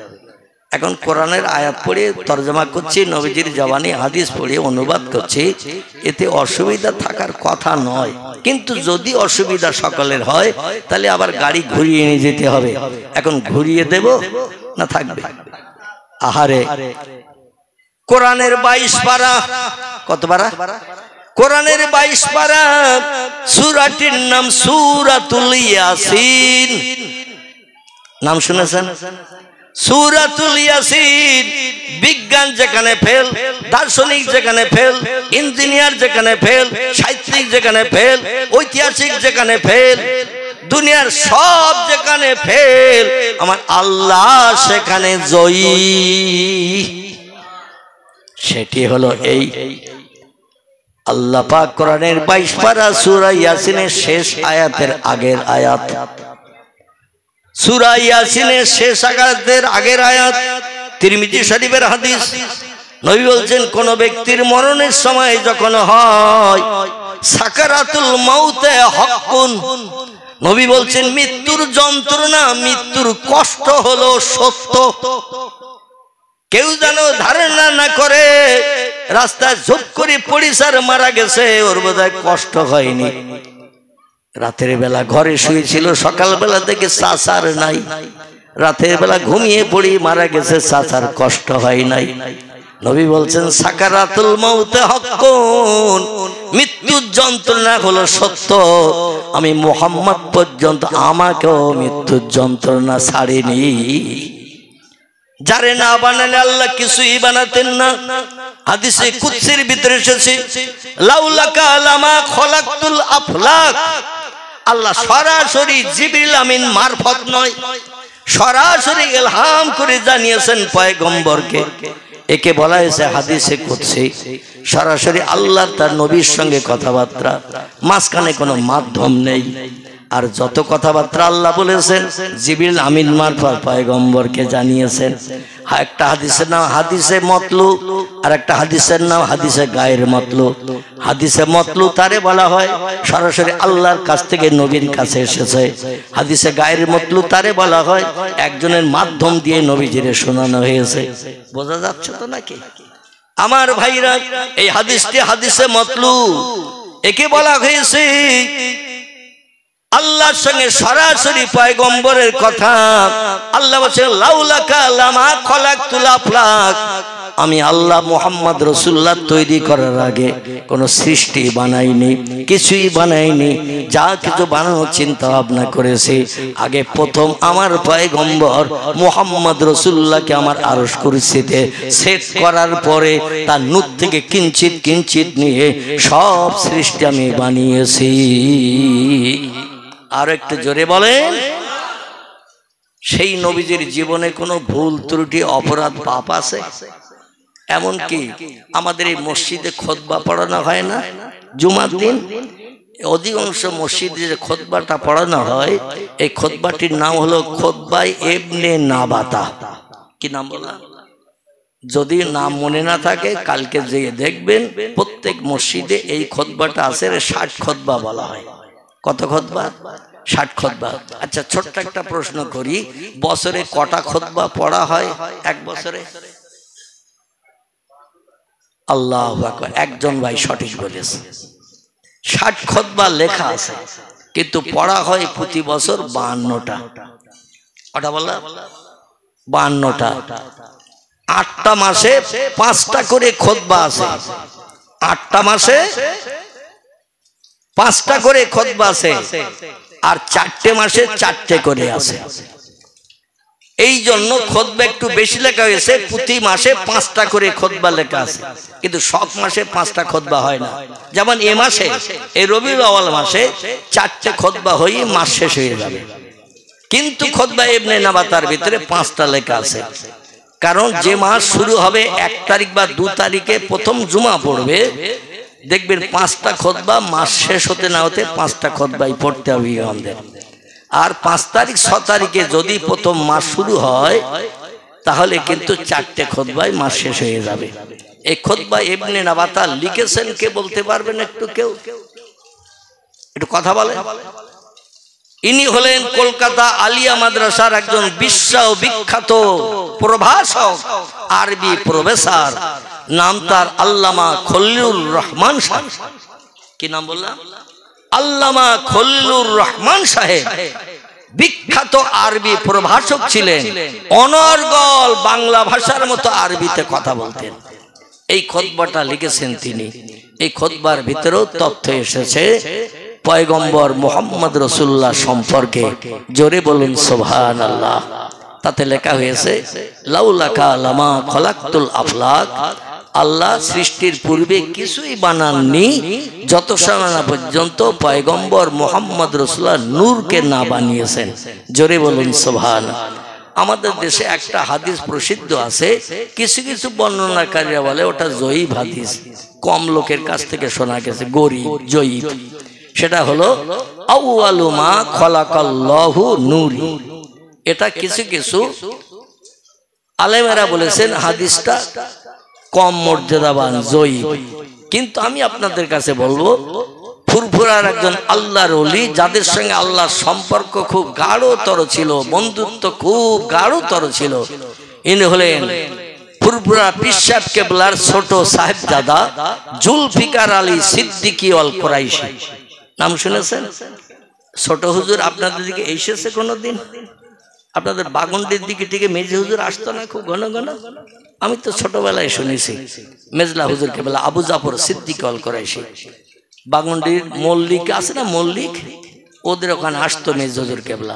এখন কোরআনের আয়াত পড়ে তরজমা করছি, নবীজির জবানি হাদিস পড়ে অনুবাদ করছি, এতে অসুবিধা থাকার কথা নয়। কিন্তু যদি অসুবিধা সকলের হয় তাহলে আবার গাড়ি ঘুরিয়ে নিয়ে যেতে হবে। এখন ঘুরিয়ে দেব না থাকবে? আহারে, কোরআনের 22 পারা, কত পারা? কোরআনের 22 পারা, সূরাটির নাম সূরাতুল ইয়াসিন। নাম শুনেছেন? সূরাতুল ইয়াসিন। বিজ্ঞান যেখানে ফেল, দার্শনিক যেখানে ফেল, ইঞ্জিনিয়ার যেখানে ফেল, সাহিত্যিক যেখানে ফেল, ঐতিহাসিক যেখানে ফেল, দুনিয়ার সব যেখানে ফেল, আমার আল্লাহ সেখানে জয়ী। সেটি হলো এই আল্লাহ পাক কোরআনের 22 পারা সূরা ইয়াসিনের শেষ আয়াতের আগের আয়াত। সূরা ইয়াসিনের শেষ আয়াতের আগের আয়াত তিরমিজি শরীফের হাদিস। নবী বলছেন, কোন ব্যক্তির মরণের সময় যখন হয়, সাকারাতুল মাউতে হাক্কুন। নবী বলছেন মৃত্যুর যন্ত্রণা, মৃত্যুর কষ্ট হলো সত্য। কেউ যেন ধারণা না করে রাস্তায় ঝুপ করে পড়িসার মারা গেছে, ওর বোধহয় কষ্ট হয়নি। রাতের বেলা ঘরে শুয়েছিল, সকালবেলা থেকে চাচার নাই, রাতের বেলা ঘুমিয়ে পড়ি মারা গেছে, চাচার কষ্ট হয় নাই। নবী বলছেন সাকারাতুল মাউতে হাক্কুন, মৃত্যুর যন্ত্রণা হলো সত্য। আমি মুহাম্মদ পর্যন্ত আমাকেও মৃত্যুর যন্ত্রণা ছাড়েনি। যারে না বানালে আল্লাহ কিছুই বানাতেন না। হাদিসে কুদসির ভিতরে এসেছে, লাউলাকা লামা খলাকতুল আফলাক। আল্লাহ সরাসরি জিবরিল আমিন মারফত নয়, সরাসরি ইলহাম করে জানিয়েছেন পয়গম্বরকে। একে বলা হয়েছে হাদিসে কুদসি। সরাসরি আল্লাহ তার নবীর সঙ্গে কথাবার্তা, মাঝখানে কোনো মাধ্যম নেই। আর যত কথাবার্তা আল্লাহ বলেছেন জিবরিল আমিন মারফত পয়গম্বরকে জানিয়েছেন। একটা হাদিসের নাম হাদিসে মতলুব, আর একটা হাদিসের নাম হাদিসে গায়ের মতলুব। হাদিসে মতলুব তারে বলা হয় সরাসরি আল্লাহর কাছ থেকে নবীর কাছে এসেছে। হাদিসে গায়ের মতলুব তারে বলা হয় একজনের মাধ্যম দিয়ে নবীজিরে শোনানো হয়েছে। বোঝা যাচ্ছে তো নাকি আমার ভাইরা? এই হাদিসটি হাদিসে মতলুব, একে বলা হয়েছে আল্লাহর সঙ্গে সরাসরি পয়গম্বরের কথা। আল্লাহ বলেছেন লাউলাকা লামা খলাকতুল আফলাক, আমি আল্লাহ মুহাম্মদ রাসূলুল্লাহ তৈরি করার আগে কোনো সৃষ্টি বানাইনি, কিছুই বানাইনি। যা কিছু বানানোর চিন্তা ভাবনা করেছি আগে প্রথম আমার পয়গম্বর মুহাম্মদ রাসূলুল্লাহকে আমার আরশ কুরসিতে সেট করার পরে তার নূর থেকে কিঞ্চিত কিঞ্চিত নিয়ে সব সৃষ্টি আমি বানিয়েছি। আর একটু জোরে বলেন। সেই নবীজির জীবনে কোনো ভুল ত্রুটি অপরাধ পাপ আছে? এমনকি আমাদের এই মসজিদে খুতবা পড়ানো হয় না জুমার দিন? অধিকাংশ মসজিদে যে খুতবাটা পড়ানো হয় এই খুতবাটির নাম হলো খুতবায়ে ইবনে নাবাতা। কি নাম বললাম? যদি নাম মনে না থাকে কালকে যেয়ে দেখবেন প্রত্যেক মসজিদে এই খুতবাটা আছে। 60 খুতবা বলা হয়। কত খুতবা? 60 খুতবা। আচ্ছা ছোট্ট একটা প্রশ্ন করি, বছরে কটা খুতবা পড়া হয় এক বছরে? আল্লাহু আকবার, একজন ভাই সঠিক বলেছে। 60 খুতবা লেখা আছে, কিন্তু পড়া হয় প্রতি বছর 52টা। কটা বললাম? 52টা। 8টা মাসে 5টা করে খুতবা আছে। 8টা মাসে 5টা করে খুতবা আছে, আর 4টে মাসে 4টে করে আছে। এই জন্য খুতবা একটু বেশি লেখা হয়েছে। প্রতি মাসে 5টা করে খুতবা লেখা আছে, কিন্তু সব মাসে 5টা খুতবা হয় না। যেমন এ মাসে এই রবিউল আউয়াল মাসে 4টে খুতবা হয়ে মাস শেষ হয়ে যাবে, কিন্তু খুতবা ইবনে নাবাতার ভিতরে 5টা লেখা আছে। কারণ যে মাস শুরু হবে 1 তারিখ বা 2 তারিখে প্রথম জুমা পড়বে, দেখবেন 5টা খুতবা মাস শেষ হতে না হতে 5টা খুতবাই পড়তে হবে আমাদের। আর 5 তারিখ 6 তারিখে যদি প্রথম মাস শুরু হয় তাহলে কিন্তু 4টে খুতবাই মাস শেষ হয়ে যাবে। এই খুতবা ইবনে নাবাতা লিখেছেন কে বলতে পারবেন একটু? কেউ একটু কথা বলেন। ইনি হলেন কলকাতা আলিয়া মাদ্রাসার একজন বিশ্ববিখ্যাত প্রভাষক, আরবি প্রফেসর। নাম তার আল্লামা খলিলুর রহমান সাহেব। কি নাম বললাম? আল্লামা খলিলুর রহমান সাহেব বিখ্যাত আরবি প্রভাষক ছিলেন। অনর্গল বাংলা ভাষার মতো আরবিতে কথা বলতেন। এই খুতবাটা লিখেছেন তিনি। এই খুতবার ভিতরেও তথ্য এসেছে পয়গম্বর মুহাম্মদ রাসূলুল্লাহ সম্পর্কে। জোরে বলুন সুবহানাল্লাহ। তাতে লেখা হয়েছে লাউলাকা লামা খলাকতুল আফলাক, আল্লাহ সৃষ্টির পূর্বে কিছুই বানাননি যতক্ষণ না পর্যন্ত পয়গম্বর মুহাম্মদ রাসূলুল্লাহ নূরকে না বানিয়েছেন। জোরে বলুন সুবহানাল্লাহ। আমাদের দেশে একটা হাদিস প্রসিদ্ধ আছে, কিছু কিছু বর্ণনাকারীরা বলে ওটা জয়ীফ হাদিস, কম লোকের কাছ থেকে শোনা গেছে, গরীব জয়ীফ। সেটা হলো আউয়ালু মা খলাকাল্লাহু নূরি। এটা কিছু কিছু আলেমেরা বলেছেন হাদিসটা কম মর্যাদাবান, জয়ীফ। কিন্তু আমি আপনাদের কাছে বলবো ফুরফুরার একজন আল্লাহর ওলি, যাদের সঙ্গে আল্লাহর সম্পর্ক খুব গাঢ়তর ছিল, বন্ধুত্ব খুব গাঢ়তর ছিল, ইনি হলেন ফুরফুরা পীর সাহেব কেবলার ছোট সাহেবজাদা জুলফিকার আলী সিদ্দিকী আল কুরাইশি। নাম শুনেছেন? ছোট হুজুর আপনাদের দিকে এসেছে কোনোদিন? আপনাদের বাগুন্ডির দিকে থেকে মেজে হুজুর আসতো না খুব ঘন ঘন? আমি তো ছোটবেলায় শুনেছি মেজলা হুজুর কেবলা আবু জাফর সিদ্দিকী আল কুরাইশি। বাগুন্ডির মল্লিক আছে না, মল্লিক, ওদের ওখানে আসতো মেজ হুজুর কেবলা।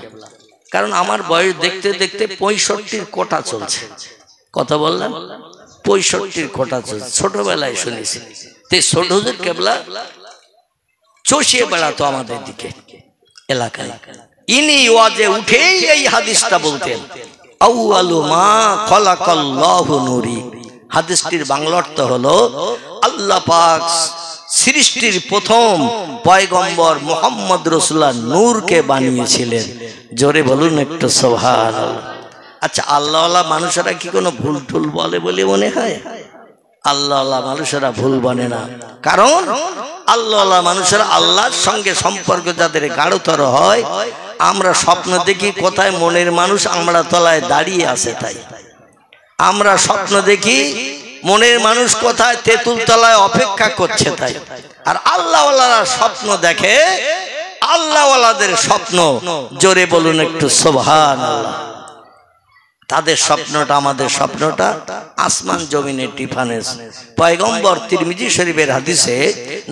কারণ আমার বয়স দেখতে দেখতে 65-র কোটা চলছে। কথা বললাম 65-র কোটা চলছে, ছোটবেলায় শুনেছি। তে ছোট হুজুর কেবলা চষিয়ে বেড়াতো আমাদের দিকে এলাকায়। ইনি ওয়াজে উঠেই এই হাদিসটা বলতেন, আউয়ালু মা খলাকাল্লাহু নূরি। হাদিসটির বাংলা অর্থ হলো আল্লাহ পাক সৃষ্টির প্রথম পয়গম্বর মুহাম্মদ রাসূলুল্লাহ নূরকে বানিয়েছিলেন। জোরে বলুন একটু সুবহানাল্লাহ। আচ্ছা, আল্লাহওয়ালা মানুষেরা কি কোনো ভুল টুল বলে বলে মনে হয়? আল্লাহওয়ালা মানুষেরা ভুল বলে না, কারণ আল্লাহওয়ালা মানুষেরা আল্লাহর সঙ্গে সম্পর্ক যাদের গাঢ়তর হয়। আমরা স্বপ্ন দেখি কোথায় মনের মানুষ আমরা তলায় দাঁড়িয়ে আছে, তাই আমরা স্বপ্ন দেখি মনের মানুষ কোথায় তেঁতুল তলায় অপেক্ষা করছে, তাই। আর আল্লাহওয়ালারা স্বপ্ন দেখে, আল্লাহওয়ালাদের স্বপ্ন, জোরে বলুন একটু সুবহানাল্লাহ। তাদের স্বপ্নটা আমাদের স্বপ্নটা আসমান জমিনের ডিফারেন্স। পয়গম্বর তিরমিজি শরীফের হাদিসে,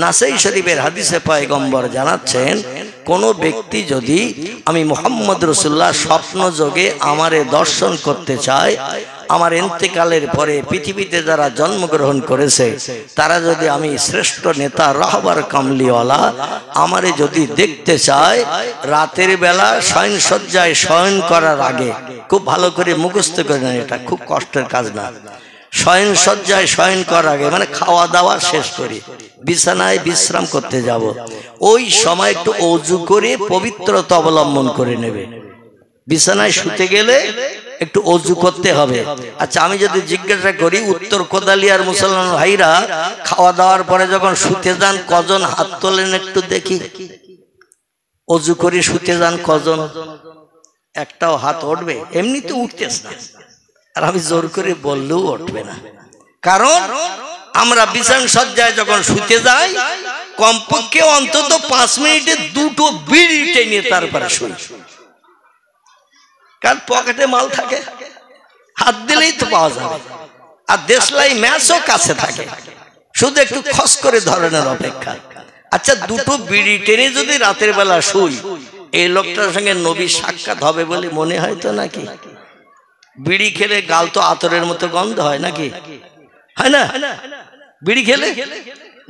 নাসাই শরীফের হাদিসে পয়গম্বর জানাচ্ছেন, কোন ব্যক্তি যদি আমি মুহাম্মদ রাসূলুল্লাহ স্বপ্ন যোগে আমারে দর্শন করতে চায়, আমার ইন্তেকালের পরে পৃথিবীতে যারা জন্মগ্রহণ করেছে তারা যদি আমি শ্রেষ্ঠ নেতা রাহবার কামলিওয়ালা আমারে যদি দেখতে চায়, রাতের বেলা শয়নসজ্জায় শয়ন করার আগে, খুব ভালো করে মুখস্থ করে নেন, এটা খুব কষ্টের কাজ না। শয়নসজ্জায় শয়ন করার আগে মানে খাওয়া দাওয়া শেষ করে বিছানায় বিশ্রাম করতে যাব, ওই সময় একটু ওযু করে পবিত্রতা অবলম্বন করে নেবে। বিছানায় শুতে গেলে একটু ওযু করতে হবে। আচ্ছা, আমি যদি জিজ্ঞাসা করি উত্তর কোদালিয়ার মুসলমান ভাইরা খাওয়া দাওয়ার পরে যখন শুতে যান কজন হাত তোলেন একটু দেখি? ওযু করে শুতে যান কজন? একটাও হাত উঠবে? এমনি তো উঠতেছ না, আর আমি জোর করে বললেও উঠবে না, কারণ আমরা বিছানা সজ্জায় যখন শুতে যাই কমপক্ষে অন্তত 5 মিনিটে দুটো বিড়ি টেনে তারপরে শুই, কারণ পকেটে মাল থাকে, হাত দিলেই তো পাওয়া যাবে, আর দেশলাই ম্যাচও কাছে থাকে, শুধু একটু খস করে ধরনের অপেক্ষা। আচ্ছা, দুটো বিড়ি টেনে যদি রাতের বেলা শুই, এই লোকটার সঙ্গে নবী সাক্ষাৎ হবে বলে মনে হয় তো নাকি? বিড়ি খেলে গাল তো আতরের মতো গন্ধ হয় নাকি, হয় না? বিড়ি খেলে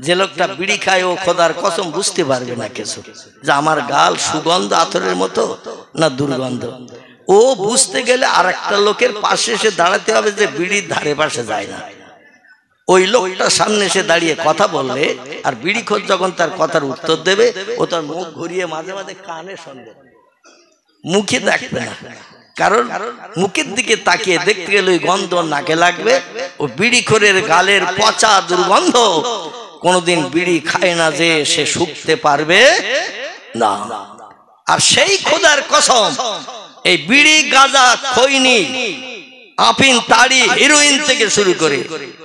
যে লোকটা বিড়ি খায় ও খোদার কসম বুঝতে পারবে না কিছু যে আমার গাল সুগন্ধ আতরের মতো না দুর্গন্ধ। ও বুঝতে গেলে আর একটা লোকের পাশে এসে দাঁড়াতে হবে যে বিড়ির ধারে পাশে যায় না। ওই লোকটা সামনে এসে দাঁড়িয়ে কথা বললে আর বিড়িখোর যখন তার কথার উত্তর দেবে, ও তার মুখ ঘুরিয়ে মাঝে মাঝে কানে শুনবে, মুখে দেখবে না, কারণ মুখের দিকে তাকিয়ে দেখতে গেলে ওই গন্ধ নাকে লাগবে। ও বিড়িখোরের গালের পচা দুর্গন্ধ কোনোদিন বিড়ি খায় না যে সে শুকতে পারবে না। আর সেই খোদার কসম, এই বিড়ি, গাঁজা, খৈনি, আফিন, তাড়ি, হিরোইন থেকে শুরু করে,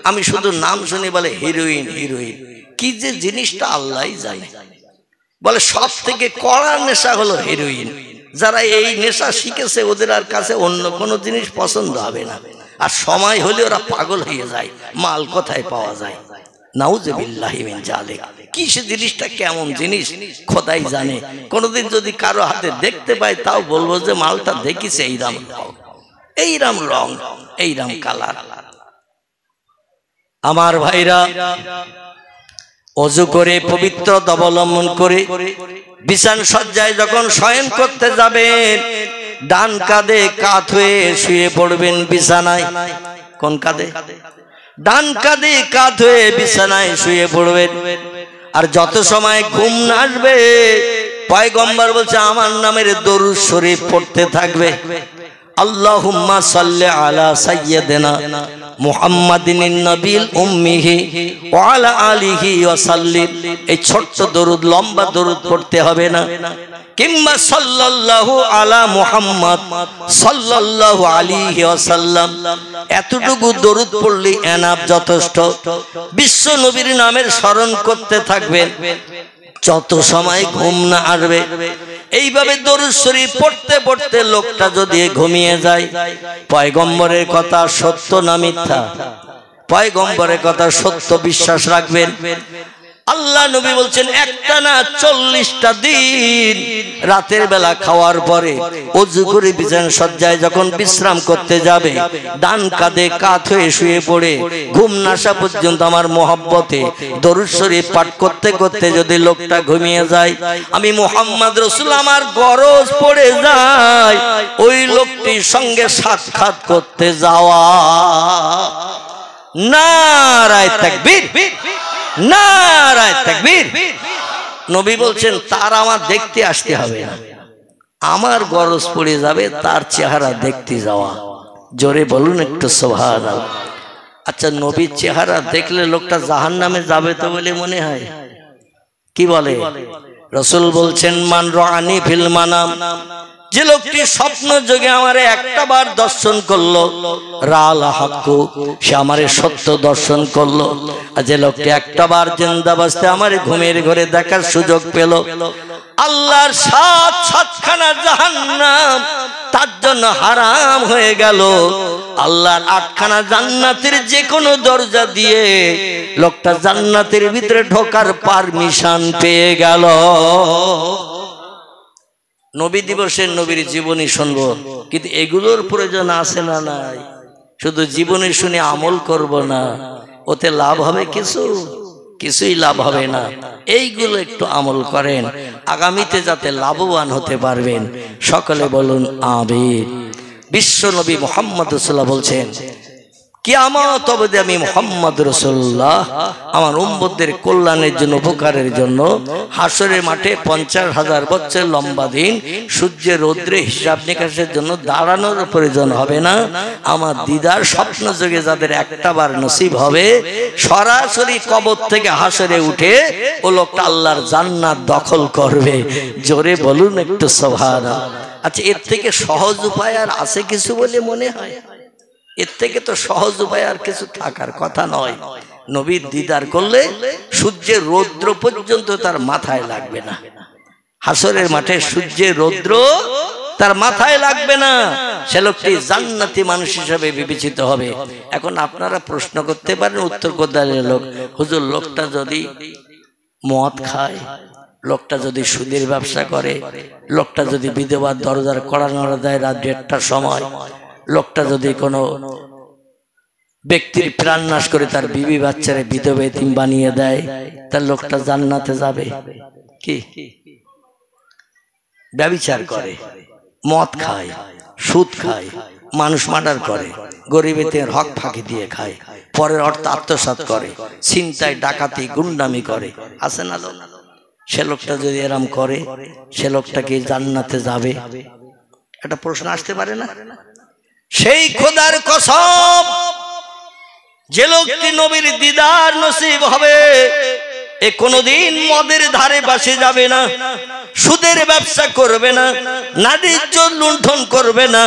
আমি শুধু নাম শুনি বলে হিরোইন হিরোইন, কি যে জিনিসটা আল্লাহই জানে। বলে সব থেকে কড়া নেশা হলো হিরোইন। যারা এই নেশা শিখেছে ওদের আর কাছে অন্য কোনো জিনিস পছন্দ হবে না, আর সময় হলে ওরা পাগল হয়ে যায়, মাল কোথায় পাওয়া যায়। নাউজুবিল্লাহি মিন জালিক। কি সে জিনিসটা কেমন জিনিস খোদাই জানে। কোনোদিন যদি কারো হাতে দেখতে পাই তাও বলবো যে মালটা দেখিছে এইরাম এইরাম রং, এইরাম কালার। আমার ভাইরা, ওযু করে পবিত্রতা অবলম্বন করে বিছানা সজ্জায় যখন শয়ন করতে যাবেন, ডান কাঁধে কাত হয়ে শুয়ে পড়বেন বিছানায়। কোন কাঁধে? ডান কাঁধে কাত হয়ে বিছানায় শুয়ে পড়বেন। আর যত সময় ঘুম না আসবে পয়গম্বর বলছে আমার নামের দরুদ শরীফ পড়তে থাকবে। আল্লাহুম্মা সাল্লি আলা সাইয়্যিদিনা মুহাম্মাদিন নবিল উম্মিহি ওয়া আলা আলিহি ওয়া সাল্লিম। এই ছোট্ট দরুদ, লম্বা দরুদ পড়তে হবে না। কিংবা সাল্লাল্লাহু আলা মুহাম্মদ সাল্লাল্লাহু আলাইহি ওয়াসাল্লাম, এতটুকু দরুদ পড়লে এনাফ, যথেষ্ট। বিশ্ব নবীর নামের স্মরণ করতে থাকবেন যত সময় ঘুম না আসবে। এইভাবে দরুদ শরীফ পড়তে পড়তে লোকটা যদি ঘুমিয়ে যায়, পয়গম্বরের কথা সত্য না মিথ্যা? পয়গম্বরের কথা সত্য বিশ্বাস রাখবেন। আল্লাহ নবী বলছেন একটানা 40টা দিন রাতের বেলা খাওয়ার পরে ওযু করে বিছানা সজ্জায় যখন বিশ্রাম করতে যাবে, ডান কাঁধে কাত হয়ে শুয়ে পড়ে ঘুম না আসা পর্যন্ত আমার মহব্বতে দরুদ শরীফ পাঠ করতে করতে যদি লোকটা ঘুমিয়ে যায়, আমি মুহাম্মদ রাসূল আমার গরজ পড়ে যায় ওই লোকটির সঙ্গে সাক্ষাৎ করতে যাওয়া। নারায়ে তাকবীর। নারায়ে তাকবীর। নবী বলছেন তার আমার দেখতে আসতে হবে না, আমার গরজ পড়ে যাবে তার চেহারা দেখতে যাওয়া। জোরে বলুন একটু সুবহানাল্লাহ। আচ্ছা, নবীর চেহারা দেখলে লোকটা জাহান্নামে যাবে তো বলে মনে হয়? কি বলে? রাসূল বলছেন মান রাআনি ফিল মানাম, যে লোকটি স্বপ্ন যোগে আমারে একটা বার দর্শন করলো, রাল হাক্কু, সে আমারে সত্য দর্শন করলো। আর যে লোকটি একটা বার জিন্দা অবস্থায় আমারে ঘুমের ঘরে দেখার সুযোগ পেল, আল্লাহর সাতখানা জাহান্নাম তার জন্য হারাম হয়ে গেল। আল্লাহর 8খানা জান্নাতের যে কোনো দরজা দিয়ে লোকটা জান্নাতের ভিতরে ঢোকার পারমিশন পেয়ে গেল। নবী দিবসের নবীর জীবনী শুনবো, কিন্তু এগুলোর প্রয়োজন আছে না নাই? শুধু জীবনী শুনে আমল করব না, ওতে লাভ হবে কিছু? কিছুই লাভ হবে না। এইগুলো একটু আমল করেন, আগামীতে যাতে লাভবান হতে পারবেন। সকলে বলুন আমিন। বিশ্ব নবী মুহাম্মদ রাসূলুল্লাহ বলছেন, কিয়ামত অবধি আমি মুহাম্মদ রাসূলুল্লাহ আমার উম্মতদের কল্যাণের জন্য, উপকারের জন্য হাসরের মাঠে 50,000 বছর লম্বা দিন সূর্যের রৌদ্রে হিসাব নিকাশের জন্য দাঁড়ানোর প্রয়োজন হবে না। আমার দিদার স্বপ্ন যোগে যাদের একটা বার নসিব হবে, সরাসরি কবর থেকে হাসরে উঠে ও লোকটা আল্লাহর জান্নাত দখল করবে। জোরে বলুন একটু সুবহানাল্লাহ। আচ্ছা, এর থেকে সহজ উপায় আর আছে কিছু বলে মনে হয়? এর থেকে তো সহজ উপায় আর কিছু থাকার কথা নয়। নবীর দিদার করলে সূর্যের রৌদ্র পর্যন্ত তার মাথায় লাগবে না। হাসরের মাঠে সূর্যের রৌদ্র তার মাথায় লাগবে না। সে লোকটি জান্নাতি মানুষ হিসেবে বিবেচিত হবে। এখন আপনারা প্রশ্ন করতে পারেন, উত্তর কোদালের লোক, হুজুর লোকটা যদি মদ খায়, লোকটা যদি সুদের ব্যবসা করে, লোকটা যদি বিধবার দরজার কড়া নাড়া দেয় রাত 1টার সময়, লোকটা যদি কোনো ব্যক্তির প্রাণ নাশ করে তার বিবি বাচ্চারে বিধবা এতিম বানিয়ে দেয়, তার লোকটা জান্নাতে যাবে? কি ব্যভিচার করে, মদ খায়, সুদ খায়, মানুষ মার্ডার করে, গরিবের হক ফাঁকি দিয়ে খায়, পরের অর্থ আত্মসাৎ করে, ছিনতাই ডাকাতি গুন্ডামি করে, আছে না? সে লোকটা যদি এরম করে, সে লোকটা কি জান্নাতে যাবে? একটা প্রশ্ন আসতে পারে না? সেই খোদার কসম, যে লোকটি নবীর দিদার নসিব হবে, এ কোনদিন মদের ধারে পাশে যাবে না, সুদের ব্যবসা করবে না, নারীর জন্য লুণ্ঠন করবে না,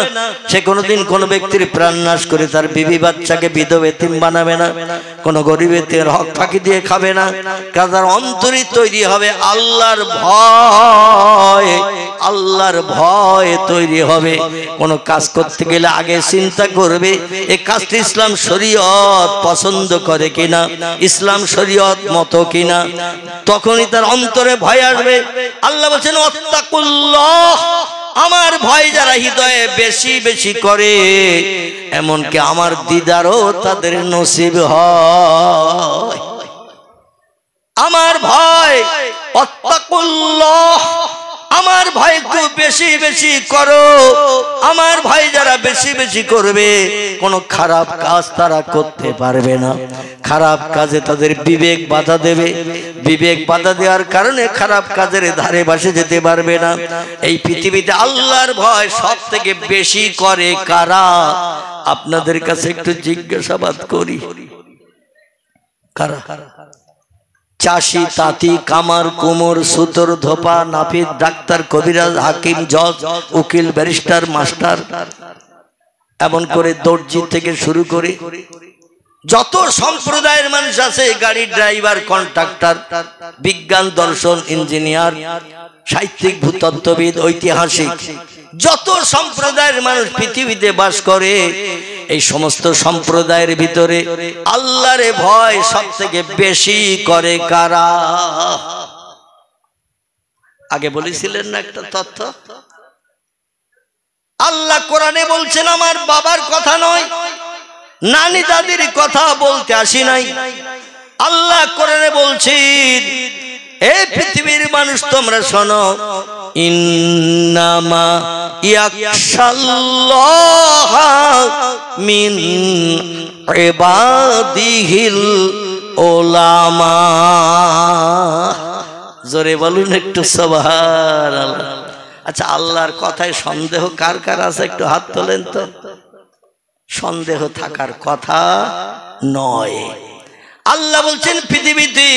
সে কোনদিন কোন ব্যক্তির প্রাণ নাশ করে তার বিবি বাচ্চাকে বিধবা এতিম বানাবে না, কোন গরিবের হক ফাঁকি দিয়ে খাবে না। কাজার অন্তরে তৈরি হবে আল্লাহর ভয়, আল্লাহর ভয় তৈরি হবে। কোন কাজ করতে গেলে আগে চিন্তা করবে এই কাজটি ইসলাম শরীয়ত পছন্দ করে কিনা, ইসলাম শরীয়ত মতো কিনা, তখনই তার অন্তরে ভয় আসবে। আল্লাহ বলেন ওয়াত্তাকুল্লাহ, আমার ভয় যারা হৃদয়ে বেশি বেশি করে, এমনকি আমার দিদারও তাদের নসিব হয়। আমার ভয়, ওয়াত্তাকুল্লাহ, আমার ভয় একটু বেশি বেশি করো। আমার ভয় যারা বেশি বেশি করবে, কোনো খারাপ কাজ তারা করতে পারবে না। খারাপ কাজে তাদের বিবেক বাধা দেবে, বিবেক বাধা দেওয়ার কারণে খারাপ কাজের ধারে বাসে যেতে পারবে না। এই পৃথিবীতে আল্লাহর ভয় সব থেকে বেশি করে কারা? আপনাদের কাছে একটু জিজ্ঞাসাবাদ করি, কারা? চাষি, তাঁতি, কামার, কুমোর, সুতোর, ধোপা, নাপিত, ডাক্তার, কবিরাজ, হাকিম, জজ, উকিল, ব্যারিস্টার, মাস্টার, এমন করে দর্জি থেকে শুরু করে যত সম্প্রদায়ের মানুষ আছে, গাড়ি ড্রাইভার, কন্ট্রাক্টর, বিজ্ঞান, দর্শন, ইঞ্জিনিয়ার, সাহিত্যিক, ভূতত্ত্ববিদ, ঐতিহাসিক, যত সম্প্রদায়ের মানুষ পৃথিবীতে বাস করে, এই সমস্ত সম্প্রদায়ের ভিতরে আল্লাহরে ভয় সব থেকে বেশি করে কারা? আগে বলেছিলেন না একটা তথ্য? আল্লাহ কোরআনে বলছেন, আমার বাবার কথা নয়, নানি দাদির কথা বলতে আসি নাই। আল্লাহ কোরআনে বলছেন, এই পৃথিবীর মানুষ তোমরা শোনো, ইন্নামা ইয়াখশাল্লাহ মিন ইবাদিহিল ওলামা। জোরে বলুন একটু সুবহানাল্লাহ। আচ্ছা, আল্লাহর কথায় সন্দেহ কার কার আছে একটু হাত তোলেন তো। সন্দেহ থাকার কথা নয়। আল্লাহ বলছেন পৃথিবীতে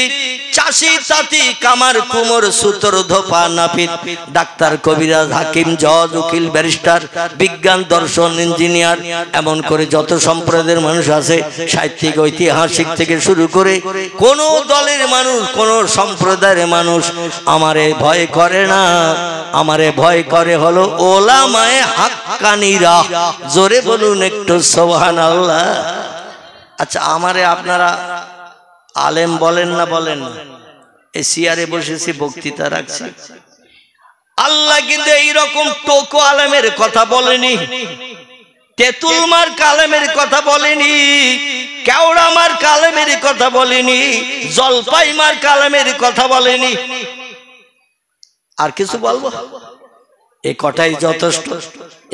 চাষি তাঁতি কামার কুমোর সুতোর ধোপা নাপিত ডাক্তার কবিরাজ হাকিম জজ উকিল ব্যারিস্টার বিজ্ঞান দর্শন ইঞ্জিনিয়ার এমন করে যত সম্প্রদায়ের মানুষ আছে, সাহিত্যিক ঐতিহাসিক থেকে শুরু করে কোন দলের মানুষ কোন সম্প্রদায়ের মানুষ আমারে ভয় করে না। আমারে ভয় করে হলো ওলামায়ে হাক্কানীরা। জোরে বলুন একটু সুবহানাল্লাহ। আচ্ছা, আমারে আপনারা আলেম বলেন না বলেন না? এই চেয়ারে বসেছি, বক্তৃতা রাখছি। আল্লাহ কিন্তু এইরকম টোকো আলেমের কথা বলেনি, তেতুল মার কালেমের কথা বলেনি, কেওড়া মার কালেমের কথা বলেনি, জলপাই মার কালেমের কথা বলেনি। আর কিছু বলবো? এই কটাই যথেষ্ট।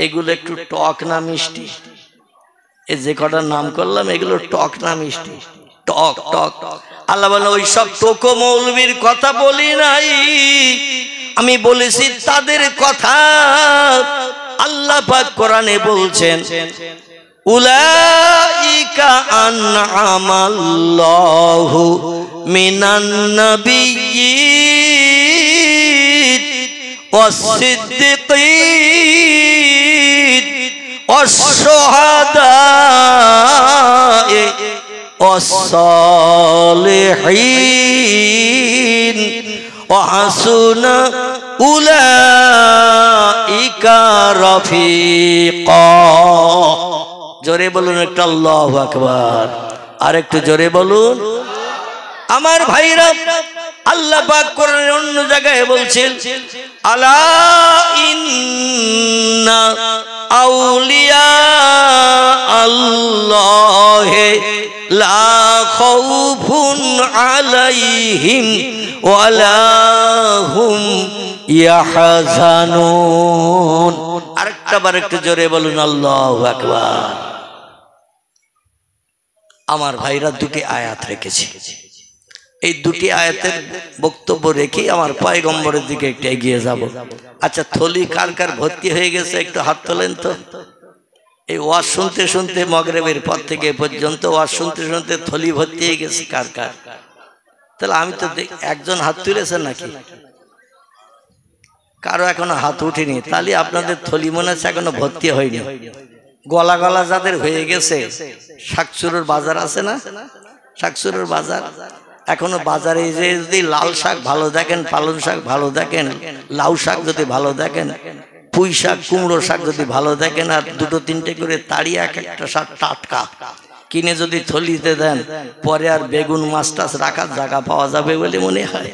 এগুলো একটু টক না মিষ্টি? এই যে কটার নাম করলাম এগুলো টক না মিষ্টি? টক টক। আল্লাহ বলে ওই সব টোকো মৌলবীর কথা বলি নাই, আমি বলেছি তাদের কথা। আল্লাহ পাক কোরআনে বলছেন উলাইকা আনআমাল্লাহু মিনান নাবিয়্যিন ওয়াস-সিদ্দীকিন ওয়াস-শুহাদায়ে ওয়াস-সালিহিন ওয়া হাসুনা উলাইকা রাফিকা। জোরে বলুন একটু আল্লাহু আকবার। আর একটু জোরে বলুন। আমার ভাইরা, আল্লাহ পাক কোরআনের অন্য জায়গায় বলছেন আলা ইন্না আউলিয়া আল্লাহি লা খাউফুন আলাইহিম ওয়ালা হুম ইয়াহজানুন। আরেকটাবার একটু জোরে বলুন আল্লাহু আকবার। আমার ভাইরা দুটি আয়াত রেখেছি, এই দুটি আয়াতের বক্তব্য রেখে আমার পয়গম্বরের দিকে একটু এগিয়ে যাব। আচ্ছা, থলি কার কার ভর্তি হয়ে গেছে একটু হাত তোলেন তো। এই ওয়াজ শুনতে শুনতে মাগরিবের পর থেকে পর্যন্ত ওয়াজ শুনতে শুনতে থলি ভর্তি হয়ে গেছে কার কার? তাহলে আমি তো একজন হাত তুলেছেন নাকি? কারো এখনো হাত উঠেনি, তাহলে আপনাদের থলি মনে হচ্ছে এখনো ভর্তি হয়নি। গলা গলা যাদের হয়ে গেছে, শাকচুরুর বাজার আছে না? শাকচুরুর বাজার এখনো বাজারে যে যদি লাল শাক ভালো দেখেন, পালং শাক ভালো দেখেন, লাউ শাক যদি ভালো দেখেন, পুঁই শাক কুমড়ো শাক যদি ভালো দেখেন, আর দুটো তিনটে করে তাড়িয়ে এক একটা শাক টাটকা কিনে যদি থলিতে দেন, পরে আর বেগুন মাছ টাছ রাখার জায়গা পাওয়া যাবে বলে মনে হয়।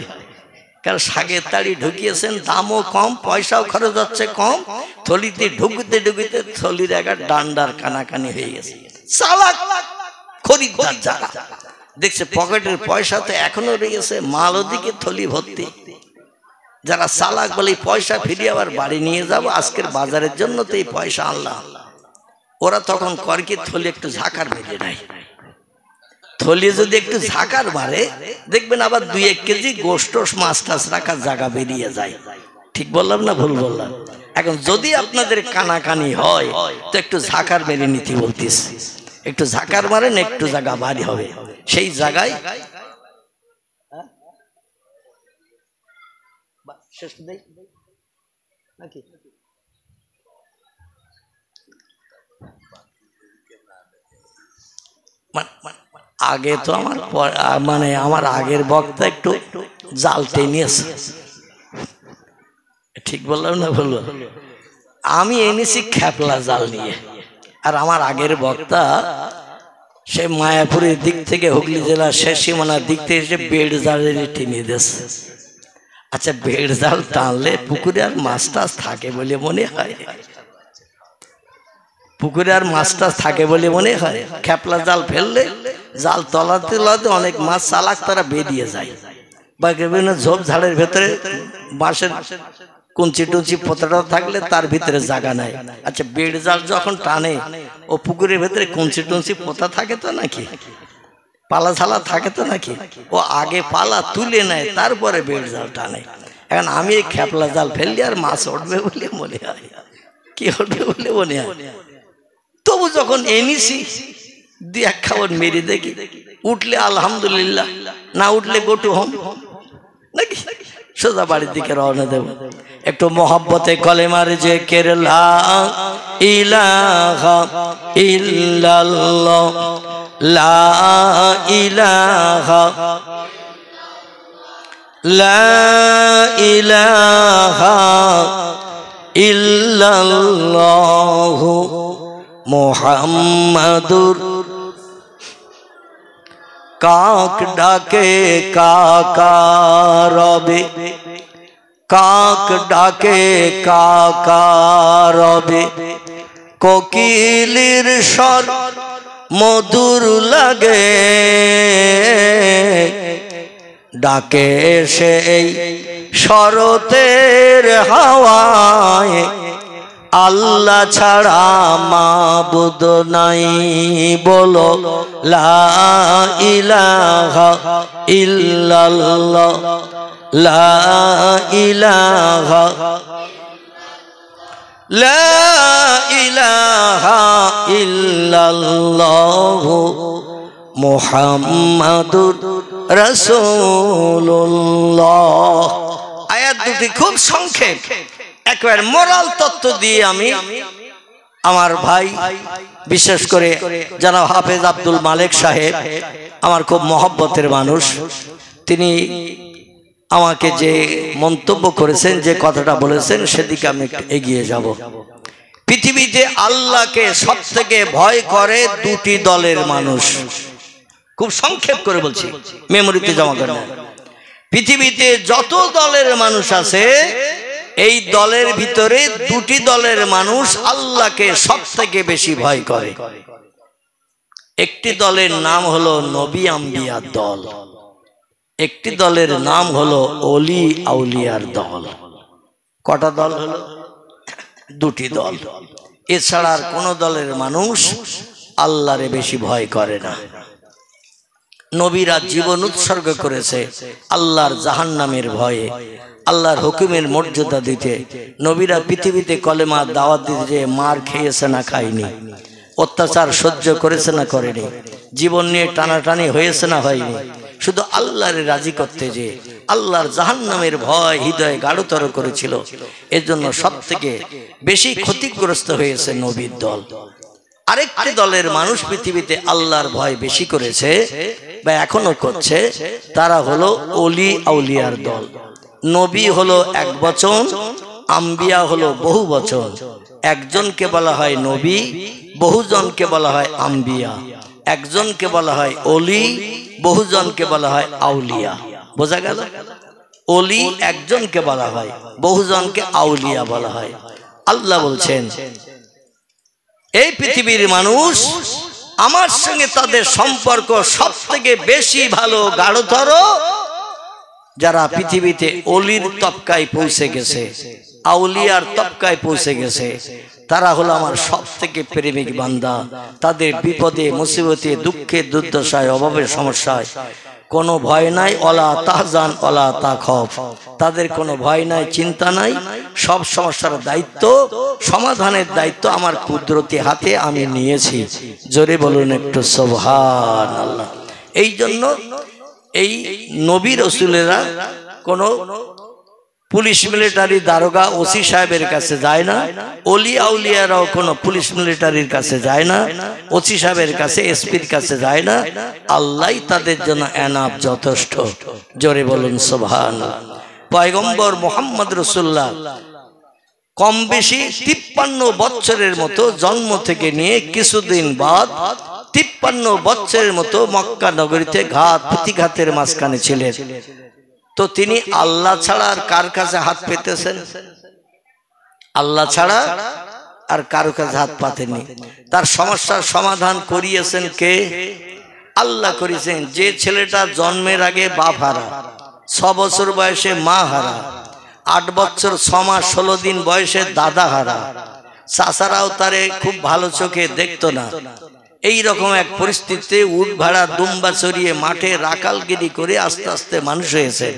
কারণ শাকের তাড়ি ঢুকিয়েছেন, দামও কম, পয়সাও খরচ হচ্ছে কম, থলিতে ঢুকতে ঢুকতে থলির একটা ডান্ডার কানাকানি হয়ে গেছে। চালাক খরিদ্দার যারা দেখছে পকেটের পয়সা তো এখনো রয়েছে, মাল ওদিকে থলি ভর্তি। যারা চালাক বলে পয়সা ফিরিয়ে আবার বাড়ি নিয়ে যাব, আজকের বাজারের জন্য তো এই পয়সা আনলাম, ওরা তখন করে কি থলি একটু ঝাঁকার মেরে নেয়। থলি যদি একটু ঝাঁকার মারে দেখবেন আবার 2-1 কেজি গোশত মাছ টাছ রাখার জায়গা বেরিয়ে যায়। ঠিক বললাম না ভুল বললাম? এখন যদি আপনাদের কানাকানি হয় তো একটু ঝাঁকার মেরে নিতে বলতেছি, একটু ঝাঁকার মারেন, একটু জায়গা বাড়ি হবে, সেই জায়গায় নাকি আগে তো আমার মানে আমার আগের বক্তা একটু জাল টেনিয়েছে। ঠিক বললাম না ভুল? আমি এনেছি খ্যাপলা জাল নিয়ে, আর আমার আগের বক্তা সে মায়াপুরের দিক থেকে হুগলি জেলার শেষ সীমানার দিক থেকে এসে বেড় জালের টেনে দিয়েছে। আচ্ছা, বেড় জাল টানলে পুকুরে আর মাছ টাছ থাকে বলে মনে হয়? পুকুরে আর মাছ টাছ থাকে বলে মনে হয়? খ্যাপলা জাল ফেললে জাল তলাতে তলাতে অনেক মাছ চালাক তারা বেরিয়ে যায়, বা বিভিন্ন ঝোপ ঝাড়ের ভেতরে বাঁশের কুঞ্চি টুঞ্চি পোতাটা থাকলে তার ভিতরে জায়গা নাই। আচ্ছা, বেড় জাল যখন টানে ও পুকুরের ভেতরে কুঞ্চি টুঞ্চি পোতা থাকে তো নাকি? পালা ছালা থাকে তো নাকি, ও আগে পালা তুলে নেয় তারপরে বেড় জাল টানে। এখন আমি এই খেপলা জাল ফেললি আর মাছ উঠবে বলে মনে হয়, কি উঠবে বলে মনে হয়। তবু যখন এনেছি দুই এক খাবার মেরে দেখি, উঠলে আলহামদুলিল্লাহ, না উঠলে গোটু হম নাকি, সোজা বাড়ির দিকে রওনা দেব। একটু মোহাব্বতে কলেমার যে কেরলা ইলাহা ইল্লাল্লাহ লা ইলাহা লা ইলাহা ইল্লাল্লাহ মুহাম্মাদুর। কাক ডাকে কাকা রবে, কাক ডাকে কাকা রবে, কোকিলের স্বর মধুর লাগে, ডাকে সেই শরতের হাওয়ায়, আল্লাহ ছাড়া মাবুদ নাই বলো লা ইলাহা ইল্লাল্লাহ লা ইলাহা লা ইলাহা ইল্লাল্লাহ মুহাম্মাদুর রাসূলুল্লাহ। আয়াত দুটি খুব সংক্ষেপ, একবার মোরাল তত্ত্ব দিয়ে আমি আমার ভাই বিশেষ করে জনাব হাফেজ আব্দুল মালেক সাহেব, আমার খুব মহব্বতের মানুষ, তিনি আমাকে যে মন্তব্য করেছেন, যে কথাটা বলেছেন, সেদিকে আমি একটু এগিয়ে যাব। পৃথিবীতে আল্লাহকে সব থেকে ভয় করে দুটি দলের মানুষ, খুব সংক্ষেপ করে বলছি, মেমোরিতে জমা করে। পৃথিবীতে যত দলের মানুষ আছে, এই দলের ভিতরে দুটি দলের মানুষ আল্লাহকে সব থেকে বেশি ভয় করে। একটি দলের নাম হলো নবী আম্বিয়ার দল, একটি দলের নাম হলো অলি আউলিয়ার দল। কটা দল হলো? দুটি দল। এছাড়া আর কোন দলের মানুষ আল্লাহরে বেশি ভয় করে না। নবীরা জীবন উৎসর্গ করেছে আল্লাহর জাহান্নামের ভয়ে, আল্লাহর হুকুমের মর্যাদা দিতে। নবীরা পৃথিবীতে কলেমা দাওয়াত দিতে যে মার খেয়েছে না খায়নি, অত্যাচার সহ্য করেছে না করেনি, জীবন নিয়ে টানাটানি হয়েছে না হয়নি, শুধু আল্লাহরে রাজি করতে যে আল্লাহর জাহান্নামের ভয় হৃদয়ে গাঢ়তর করেছিল। এজন্য সব থেকে বেশি ক্ষতিগ্রস্ত হয়েছে নবীর দল। আরেকটি দলের মানুষ পৃথিবীতে আল্লাহর ভয় বেশি করেছে বা এখনো করছে, তারা হলো অলি আউলিয়ার দল। নবী হলো এক বচন, আম্বিয়া হলো বহু বচন। একজনকে বলা হয় নবী, বহুজনকে বলা হয় আম্বিয়া। একজনকে বলা হয় অলি, বহুজনকে বলা হয় আউলিয়া। বোঝা গেল? অলি একজনকে বলা হয়, বহুজনকে আউলিয়া বলা হয়। আল্লাহ বলছেন, এই পৃথিবীর মানুষ আমার সঙ্গে তাদের সম্পর্ক সব থেকে বেশি ভালো গাঢ়তর যারা পৃথিবীতে অলির তবকায় পৌঁছে গেছে, আউলিয়ার তবকায় পৌঁছে গেছে, তারা হলো আমার সব থেকে প্রেমিক বান্দা। তাদের বিপদে মুসিবতে দুঃখে দুর্দশায় অভাবের সমস্যায় কোনো ভয় নাই, অলা তাহজান অলা তাখফ। তাদের কোনো ভয় নাই, চিন্তা নাই। সব সমস্যার দায়িত্ব, সমাধানের দায়িত্ব আমার কুদরতি হাতে আমি নিয়েছি। জোরে বলুন একটু সুবহানাল্লাহ। এই জন্য এই নবী রাসূলেরা কোনো পুলিশ মিলিটারি দারোগা ওসি সাহেবের কাছে যায় না, অলি আউলিয়ারাও কোনো পুলিশ মিলিটারির কাছে যায় না, ওসি সাহেবের কাছে, এসপির কাছে যায় না। আল্লাহই তাদের জন্য এনাফ, যথেষ্ট। জোরে বলুন সুবহানাল্লাহ। পয়গম্বর মুহাম্মদ রাসূলুল্লাহ কম বেশি 53 বছরের মতো জন্ম থেকে নিয়ে কিছুদিন বাদ 53 বছরের মতো মক্কা নগরীতে ঘাত প্রতিঘাতের মাঝখানে ছিলেন। তো তিনি আল্লাহ ছাড়া আর কার কাছে হাত পেতেছেন? আল্লাহ ছাড়া আর কারো কাছে হাত পাতেননি। তার সমস্যার সমাধান করিয়েছেন কে? আল্লাহ করিয়েছেন। যে ছেলেটা জন্মের আগে বাপ হারা, 6 বছর বয়সে মা হারা, 8 বছর 6 মাস 16 দিন বয়সে দাদা হারা, চাচারাও তারে খুব ভালো চোখে দেখতো না, এই রকম এক পরিস্থিতিতে উট ভাড়া দুম্বা চড়িয়ে মাঠে রাখালগিরি করে আস্তে আস্তে মানুষ হয়েছে।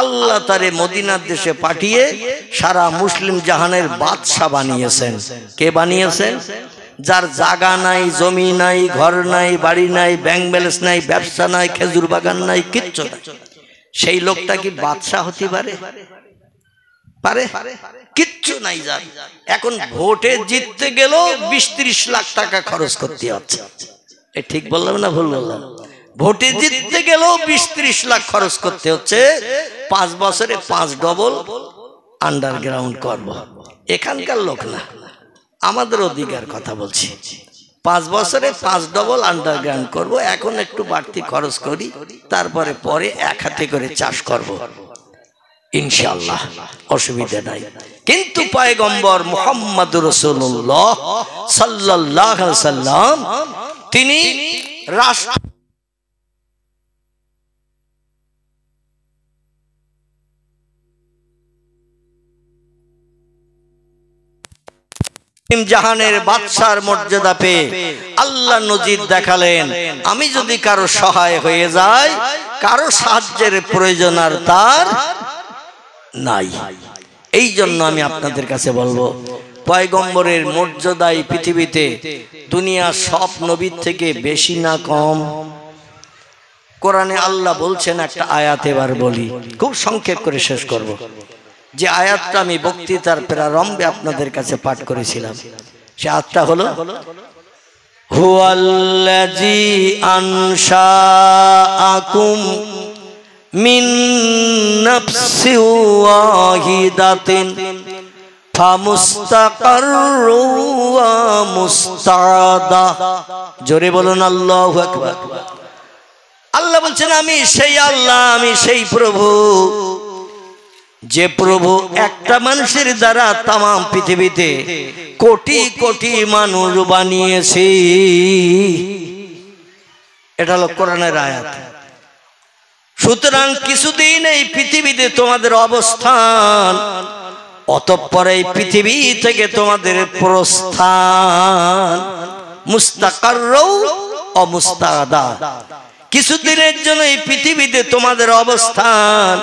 আল্লাহ তারে মদিনার দেশে পাঠিয়ে সারা মুসলিম জাহানের বাদশা বানিয়েছেন। কে বানিয়েছেন? যার জায়গা নাই, জমি নাই, ঘর নাই, বাড়ি নাই, ব্যাংক ব্যালেন্স নাই, ব্যবসা নাই, খেজুর বাগান নাই, কিচ্ছু নাই, সেই লোকটা কি বাদশা হতে পারে? পারে? কিচ্ছু নাই যার। এখন ভোটে জিততে গেলেও 20-30 লাখ টাকা খরচ করতে হচ্ছে। এ ঠিক বললাম না ভুল বললাম? ভোটে জিততে গেলেও 20-30 লাখ খরচ করতে হচ্ছে। 5 বছরে 5 ডবল আন্ডারগ্রাউন্ড করব। এখানকার লোক না, আমাদের অধিকার কথা বলছি। 5 বছরে 5 ডবল আন্ডারগ্রাউন্ড করব। এখন একটু বাড়তি খরচ করি, তারপরে পরে এক হাতে করে চাষ করব ইনশাআল্লাহ, অসুবিধা নাই। কিন্তু পয়গম্বর মুহাম্মদুর রাসূলুল্লাহ সাল্লাল্লাহু আলাইহি ওয়াসাল্লাম তিনি রাষ্ট্র জাহানের বাদশার মর্যাদা পেয়ে আল্লাহ নজির দেখালেন, আমি যদি কারো সহায় হয়ে যাই, কারো সাহায্যের প্রয়োজন আর তার নাই। এই জন্য আমি আপনাদের কাছে বলবো, পয়গম্বরের মর্যাদায় পৃথিবীতে দুনিয়ার সব নবীর থেকে বেশি না কম? কোরআনে আল্লাহ বলছেন একটা আয়াত, এবার বলি, খুব সংক্ষেপ করে শেষ করব। যে আয়াতটা আমি বক্তৃতার প্রারম্ভে আপনাদের কাছে পাঠ করেছিলাম, সে আয়াতটা হলো হুয়াল্লাযী আনশাআকুম মিন নাফসিন ওয়াহিদাতিন ফামুস্তাকাররু ওয়া মুস্তাদা। জোরে বলুন আল্লাহু আকবার। আল্লাহ বলছেন, আমি সেই আল্লাহ, আমি সেই প্রভু, যে প্রভু একটা মানুষের দ্বারা তাম পৃথিবীতে কোটি কোটি মানুষ বানিয়েছে। এটা হলো কোরআনের আয়াত। সুতরাং কিছুদিন এই পৃথিবীতে তোমাদের অবস্থান, অতঃপর এই পৃথিবী থেকে তোমাদের প্রস্থান। মুস্তাকাররু ও মুস্তাদা, কিছুদিনের জন্য এই পৃথিবীতে তোমাদের অবস্থান,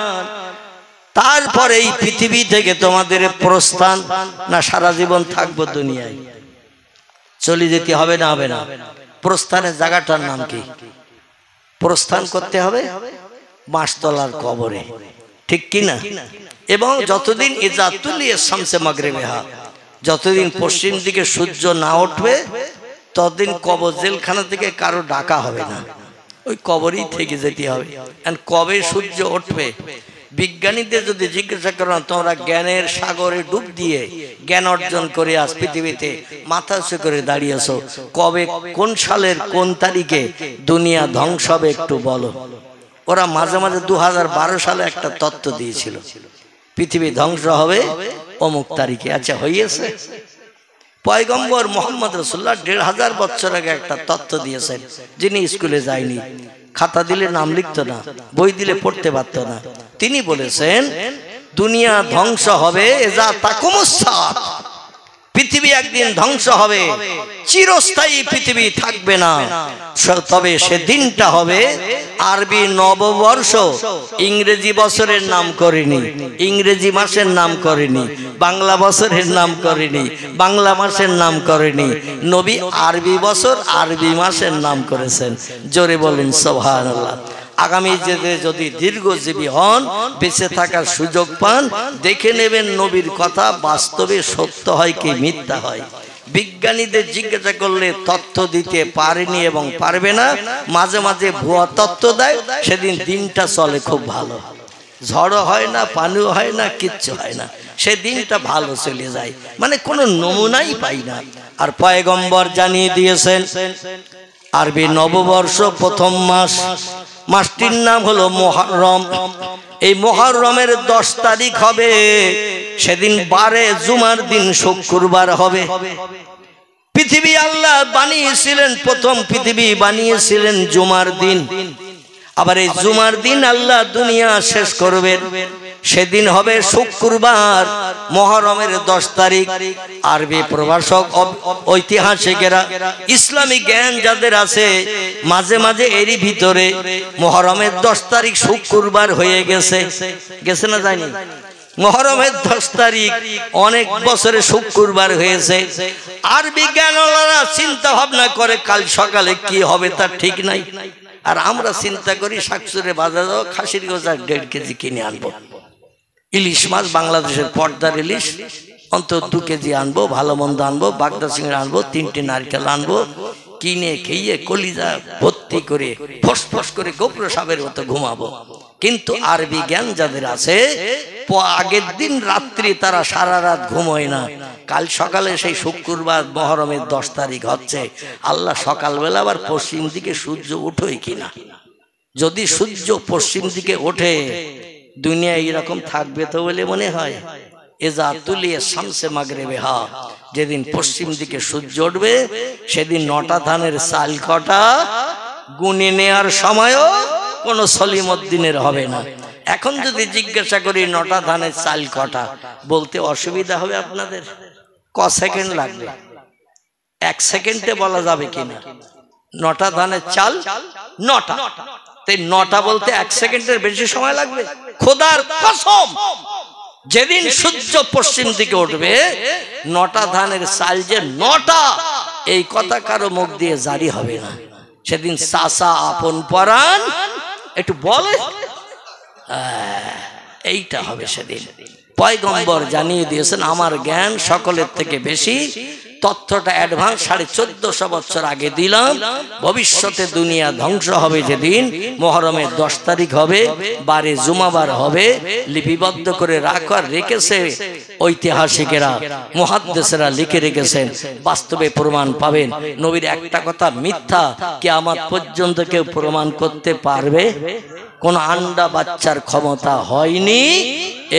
তারপরে এই পৃথিবী থেকে তোমাদের প্রস্থান। না সারা জীবন থাকবো দুনিয়ায়? চলে যেতে হবে না? হবে না? প্রস্থানের জায়গাটার নাম কি? প্রস্থান করতে হবে বাঁশতলার কবরে, ঠিক কি না? এবং যতদিন ইজাতুলিয়ে শামসে মাগরিবিহা, যতদিন পশ্চিম দিকে সূর্য না উঠবে ততদিন কবর জেলখানা থেকে কারো ডাকা হবে না, ওই কবরেই থেকে যেতে হবে। কবে সূর্য উঠবে বিজ্ঞানীদের যদি জিজ্ঞাসা করো, তোমরা জ্ঞানের সাগরে ডুব দিয়ে জ্ঞান অর্জন করে আজ পৃথিবীতে মাথা উঁচু করে দাঁড়িয়েছো, কবে কোন সালের কোন তারিখে দুনিয়া ধ্বংস হবে একটু বলো। ওরা মাঝে মাঝে 2012 সালে একটা তত্ত্ব দিয়েছিল, পৃথিবী ধ্বংস হবে অমুক তারিখে। আচ্ছা, হইয়েছে? পয়গম্বর মুহাম্মদ রাসূলুল্লাহ 1500 বছর আগে একটা তত্ত্ব দিয়েছেন। যিনি স্কুলে যায়নি, খাতা দিলে নাম লিখতো না, বই দিলে পড়তে পারত না, তিনি বলেছেন দুনিয়া ধ্বংস হবে, যা তাকুমুস সাআত, পৃথিবী একদিন ধ্বংস হবে, চিরস্থায়ী পৃথিবী থাকবে না। তবে সেদিনটা হবে আরবি নববর্ষ, ইংরেজি বছরের নাম করেনি, ইংরেজি মাসের নাম করেনি, বাংলা বছরের নাম করেনি, বাংলা মাসের নাম করেনি, নবী আরবি বছর আরবি মাসের নাম করেছেন। জোরে বলেন সুবহানাল্লাহ। আগামী যদি দীর্ঘজীবী হন, বেঁচে থাকার সুযোগ পান, দেখে নেবেন নবীর কথা বাস্তবে সত্য হয় কি মিথ্যা হয়। বিজ্ঞানীদের জিজ্ঞাসা করলে তথ্য দিতে পারেনি এবং পারবে না, মাঝে মাঝে ভুয়া তথ্য দেয়, সেদিন দিনটা চলে খুব ভালো, ঝড়ও হয় না, পানিও হয় না, কিচ্ছু হয় না, সে দিনটা ভালো চলে যায়, মানে কোনো নমুনাই পাই না। আর পয়গম্বর জানিয়ে দিয়েছেন আরবি নববর্ষ প্রথম মাস, মাসটির নাম হলো মুহররম। এই মুহররমের 10 তারিখ হবে, সেদিন 12 জুমার দিন, শুক্রবার হবে। পৃথিবী আল্লাহ বানিয়েছিলেন, প্রথম পৃথিবী বানিয়েছিলেন জুমার দিন। আবার এই জুমার দিন আল্লাহ দুনিয়া শেষ করবেন, সেদিন হবে শুক্রবার, মুহররমের 10 তারিখ। আরবি প্রভাষক ঐতিহাসিকেরা ইসলামী জ্ঞান যাদের আছে মাঝে মাঝে এরই ভিতরে মুহররমের 10 তারিখ শুক্রবার হয়ে গেছে, গেছে না যায়নি? মুহররমের 10 তারিখ অনেক বছরে শুক্রবার হয়েছে। আর বিজ্ঞানীরা চিন্তা ভাবনা করে কাল সকালে কি হবে তার ঠিক নাই। আর আমরা চিন্তা করি শাকসুরে বাজার যাবো, খাসির গোজা 1.5 কেজি কিনে আনবো, ইলিশ মাছ বাংলাদেশের পর্দার ইলিশ অন্তত 2 কেজি আনবো, ভালো মন্দ আনবো, বাগদা চিংড়ি আনবো, 3টে নারকেল আনবো, কিনে খেয়ে কলিজা ভর্তি করে ফসফস করে গোপ্র সাপের মতো ঘুমাবো। কিন্তু আরবি জ্ঞান যাদের আছে আগের দিন রাত্রি তারা সারা রাত ঘুমোয় না, কাল সকালে সেই শুক্রবার মুহররমের 10 তারিখ হচ্ছে, আল্লাহ সকালবেলা আবার পশ্চিম দিকে সূর্য উঠোয় কিনা। যদি সূর্য পশ্চিম দিকে ওঠে দুনিয়া এরকম থাকবে তো বলে মনে হয়? এজা তুলিয়ে শামসে মাগরিবে হা, যেদিন পশ্চিম দিকে সূর্য উঠবে সেদিন 9টা ধানের চাল কটা গুনে নেওয়ার সময়ও কোনো সলিমউদ্দিনের হবে না। এখন যদি জিজ্ঞাসা করি 9টা ধানের চাল কটা, বলতে অসুবিধা হবে আপনাদের? ক সেকেন্ড লাগবে? 1 সেকেন্ডে বলা যাবে কিনা 9টা ধানের চাল 9টা? তাই 9টা বলতে 1 সেকেন্ডের বেশি সময় লাগবে? খোদার কসম, যেদিন সূর্য পশ্চিম দিকে উঠবে 9টা ধানের চাল যে 9টা, এই কথা কারো মুখ দিয়ে জারি হবে না। সেদিন চাচা আপন পরাণ একটু বলে, এইটা হবে সেদিন। পয়গম্বর জানিয়ে দিয়েছেন আমার জ্ঞান সকলের থেকে বেশি, তথ্যটা অ্যাডভান্স 1450 বছর আগে দিলাম। ভবিষ্যতে দুনিয়া ধ্বংস হবে যেদিন মুহররমের 10 তারিখ হবে, বারে জুমাবার হবে, লিপিবদ্ধ করে রাখার রেখেছে ঐতিহাসিকেরা, মুহাদ্দিসেরা লিখে রেখেছেন। বাস্তবে প্রমাণ পাবেন নবীর একটা কথা মিথ্যা কিয়ামত পর্যন্ত কেউ প্রমাণ করতে পারবে? কোন আন্ডা বাচ্চার ক্ষমতা হয়নি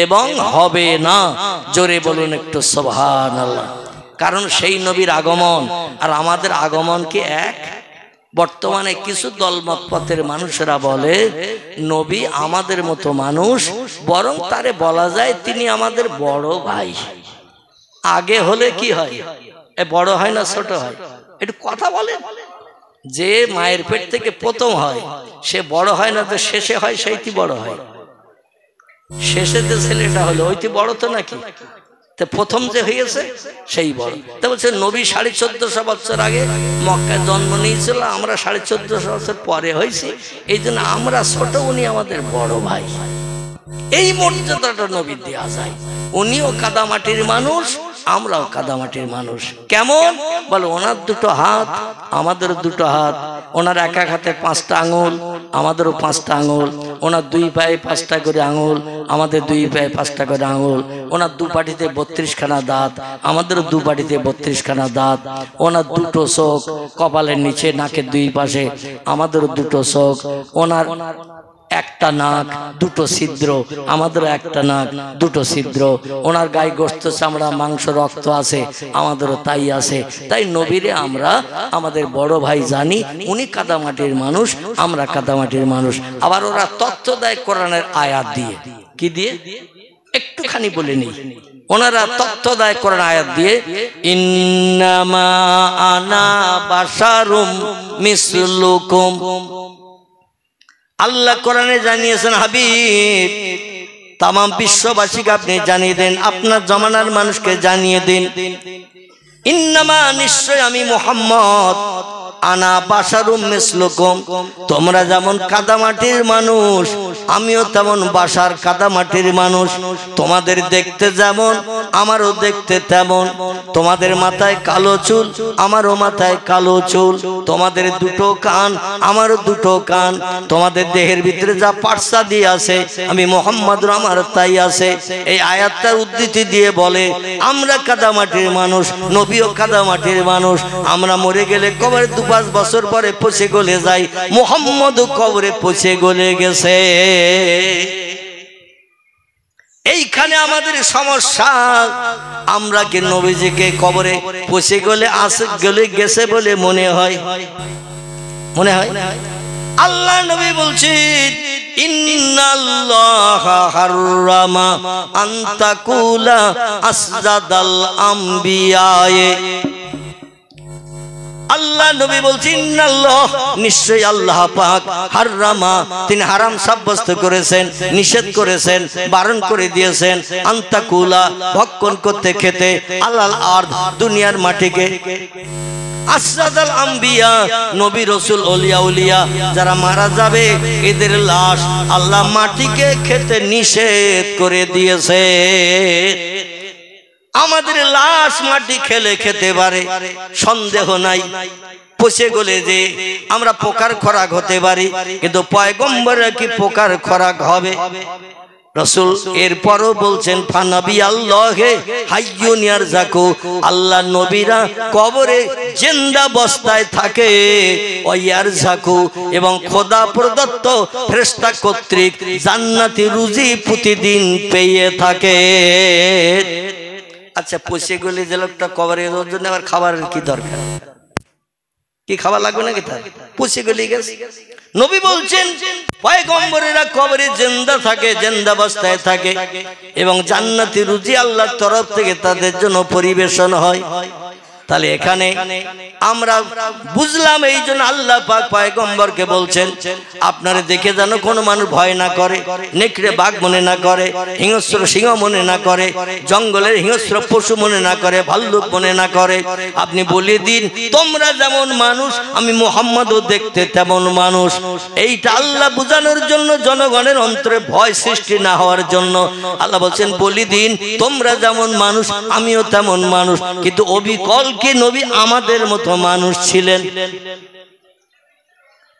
এবং হবে না। জোরে বলুন একটু সুবহানাল্লাহ। কারণ সেই নবীর আগমন আর আমাদের আগমন কি এক? বর্তমানে কিছু দলমত পথের মানুষেরা বলে নবী আমাদের মতো মানুষ, বরং তারে বলা যায় তিনি আমাদের বড় ভাই। আগে হলে কি হয়, এ বড় হয় না ছোট হয়? একটু কথা বলে। যে মায়ের পেট থেকে প্রথম হয় সে বড় হয় না, তো শেষে হয় সেইটি বড় হয়। শেষে যে ছেলেটা হলো ওইটি বড় তো নাকি? প্রথম যে হয়েছে সেই বড়। তা বলছে নবী 1450 বছর আগে মক্কায় জন্ম নিয়েছিল, আমরা 1450 বছর পরে হয়েছি, এই জন্য আমরা ছোট, উনি আমাদের বড় ভাই। এই মর্যাদাটা নবীর দেওয়া যায়। উনিও কাদামাটির মানুষ, আমরাও কাদামাটির মানুষ। কেমন বলো? ওনার 2টো হাত, আমাদের 2টো হাত। ওনার এক হাতে 5টা আঙুল, আমাদেরও 5টা আঙুল। ওনার 2 পায়ে 5টা করে আঙুল, আমাদের 2 পায়ে 5টা করে আঙুল। ওনার 2 পাটিতে 32খানা দাঁত, আমাদেরও 2 পাটিতে 32খানা দাঁত। ওনার 2টো চোখ কপালের নিচে, নাকের 2 পাশে, আমাদেরও 2টো চোখ। ওনার একটা নাক, 2টো ছিদ্র, আমাদের একটা নাক, 2টো ছিদ্র। ওনার গায়ে গোশত, চামড়া, মাংস, রক্ত আছে, আমাদেরও তাই আছে। তাই নবীরে আমরা আমাদের বড় ভাই জানি। উনি কাদামাটির মানুষ, আমরা কাদামাটির মানুষ। আবার ওরা তথ্য দেয় কোরআনের আয়াত দিয়ে। কি দিয়ে? একটুখানি বলে নেই। ওনারা তথ্য দেয় কোরআন আয়াত দিয়ে, ইন্নামা আনা বাশারুম মিসলুকুম। আল্লাহ কোরআনে জানিয়েছেন হাবিব তামাম বিশ্ববাসীকে আপনি জানিয়ে দেন, আপনার জমানার মানুষকে জানিয়ে দিন, ইন্নামা নিশ্চয় আমি মুহাম্মদ আনা বাশারুম মিসলুকুম, তোমরা যেমন কাদামাটির মানুষ আমিও তেমন বাসার কাদামাটির মানুষ। তোমাদের দেখতে যেমন আমারও দেখতে তেমন। তোমাদের মাথায় কালো চুল আমারও মাথায় কালো চুল। তোমাদের 2টো কান আমারও 2টো কান। তোমাদের দেহের ভিতরে যা পার্সা দিয়ে আছে আমি মুহাম্মদুর আমার তাই আছে। এই আয়াতটার উদ্ধৃতি দিয়ে বলে আমরা কাদামাটির মানুষ, নবীও কাদামাটির মানুষ। আমরা মরে গেলে কবরে 2-5 বছর পরে পচে গলে যাই, মুহাম্মদও কবরে পচে গলে গেছে। এইখানে আমাদের সমস্যা। আমরা কি নবীজিকে কবরে পচে গলে গেছে বলে মনে হয়? মনে হয়? আল্লাহ নবী বলছেন ইন্নাল্লাহা হাররামা আন তাকুলা আসজাদাল আমবিয়ায়ে। আল্লাহ নবী বলছেন ইন্নাল্লাহ, নিশ্চয়ই আল্লাহ পাক, হাররামা, তিনি হারাম সাব্যস্ত করেছেন, নিষেধ করেছেন, বারণ করে দিয়েছেন, আন্তাকুলা, ভক্ষণ করতে, খেতে, আলাল আরদ, দুনিয়ার মাটিকে, আসজাদাল আম্বিয়া, নবী রাসূল ওলিয়া উলিয়া যারা মারা যাবে এদের লাশ আল্লাহ মাটিকে খেতে নিষেধ করে দিয়েছে। আমাদের লাশ মাটি খেলে খেতে পারে, সন্দেহ নাই, পচে গলে যে আমরা পোকার খোরাক হতে পারি, কিন্তু পয়গম্বররা কি পোকার খোরাক হবে? রাসূল এরপরও বলছেন ফানাবি আল্লাহে হাইয়ুন ইয়ারজাকু, আল্লাহ নবীরা কবরে জিন্দা অবস্থায় থাকে, ওয়ারজাকু, এবং খোদা প্রদত্ত ফেরেশতা কর্তৃক জান্নাতি রুজি প্রতিদিন পেয়ে থাকে। আচ্ছা, পচে গলে যে লোকটা কবরে, ওর জন্য আবার খাবারের কি দরকার? কি খাবার লাগবে নাকি? তার পচে গলে গেছে। নবী বলছেন পয়গম্বরেরা কবরে জিন্দা থাকে, জিন্দা অবস্থায় থাকে, এবং জান্নাতি রুজি আল্লাহর তরফ থেকে তাদের জন্য পরিবেশন হয়। তাহলে এখানে আমরা বুঝলাম এই জন্য আল্লাহ পাক পয়গম্বরকে বলছেন আপনারা দেখে যেন কোনো মানুষ ভয় না করে, নেকড়ে বাঘ মনে না করে, হিংস্র সিংহ মনে না করে, জঙ্গলের হিংস্র পশু মনে না করে, ভাল্লুক মনে না করে। আপনি বলে দিন তোমরা যেমন মানুষ, আমি মুহাম্মদও দেখতে তেমন মানুষ। এইটা আল্লাহ বোঝানোর জন্য, জনগণের অন্তরে ভয় সৃষ্টি না হওয়ার জন্য আল্লাহ বলছেন বলি দিন তোমরা যেমন মানুষ আমিও তেমন মানুষ। কিন্তু অবিকল কি নবী আমাদের মতো মানুষ ছিলেন?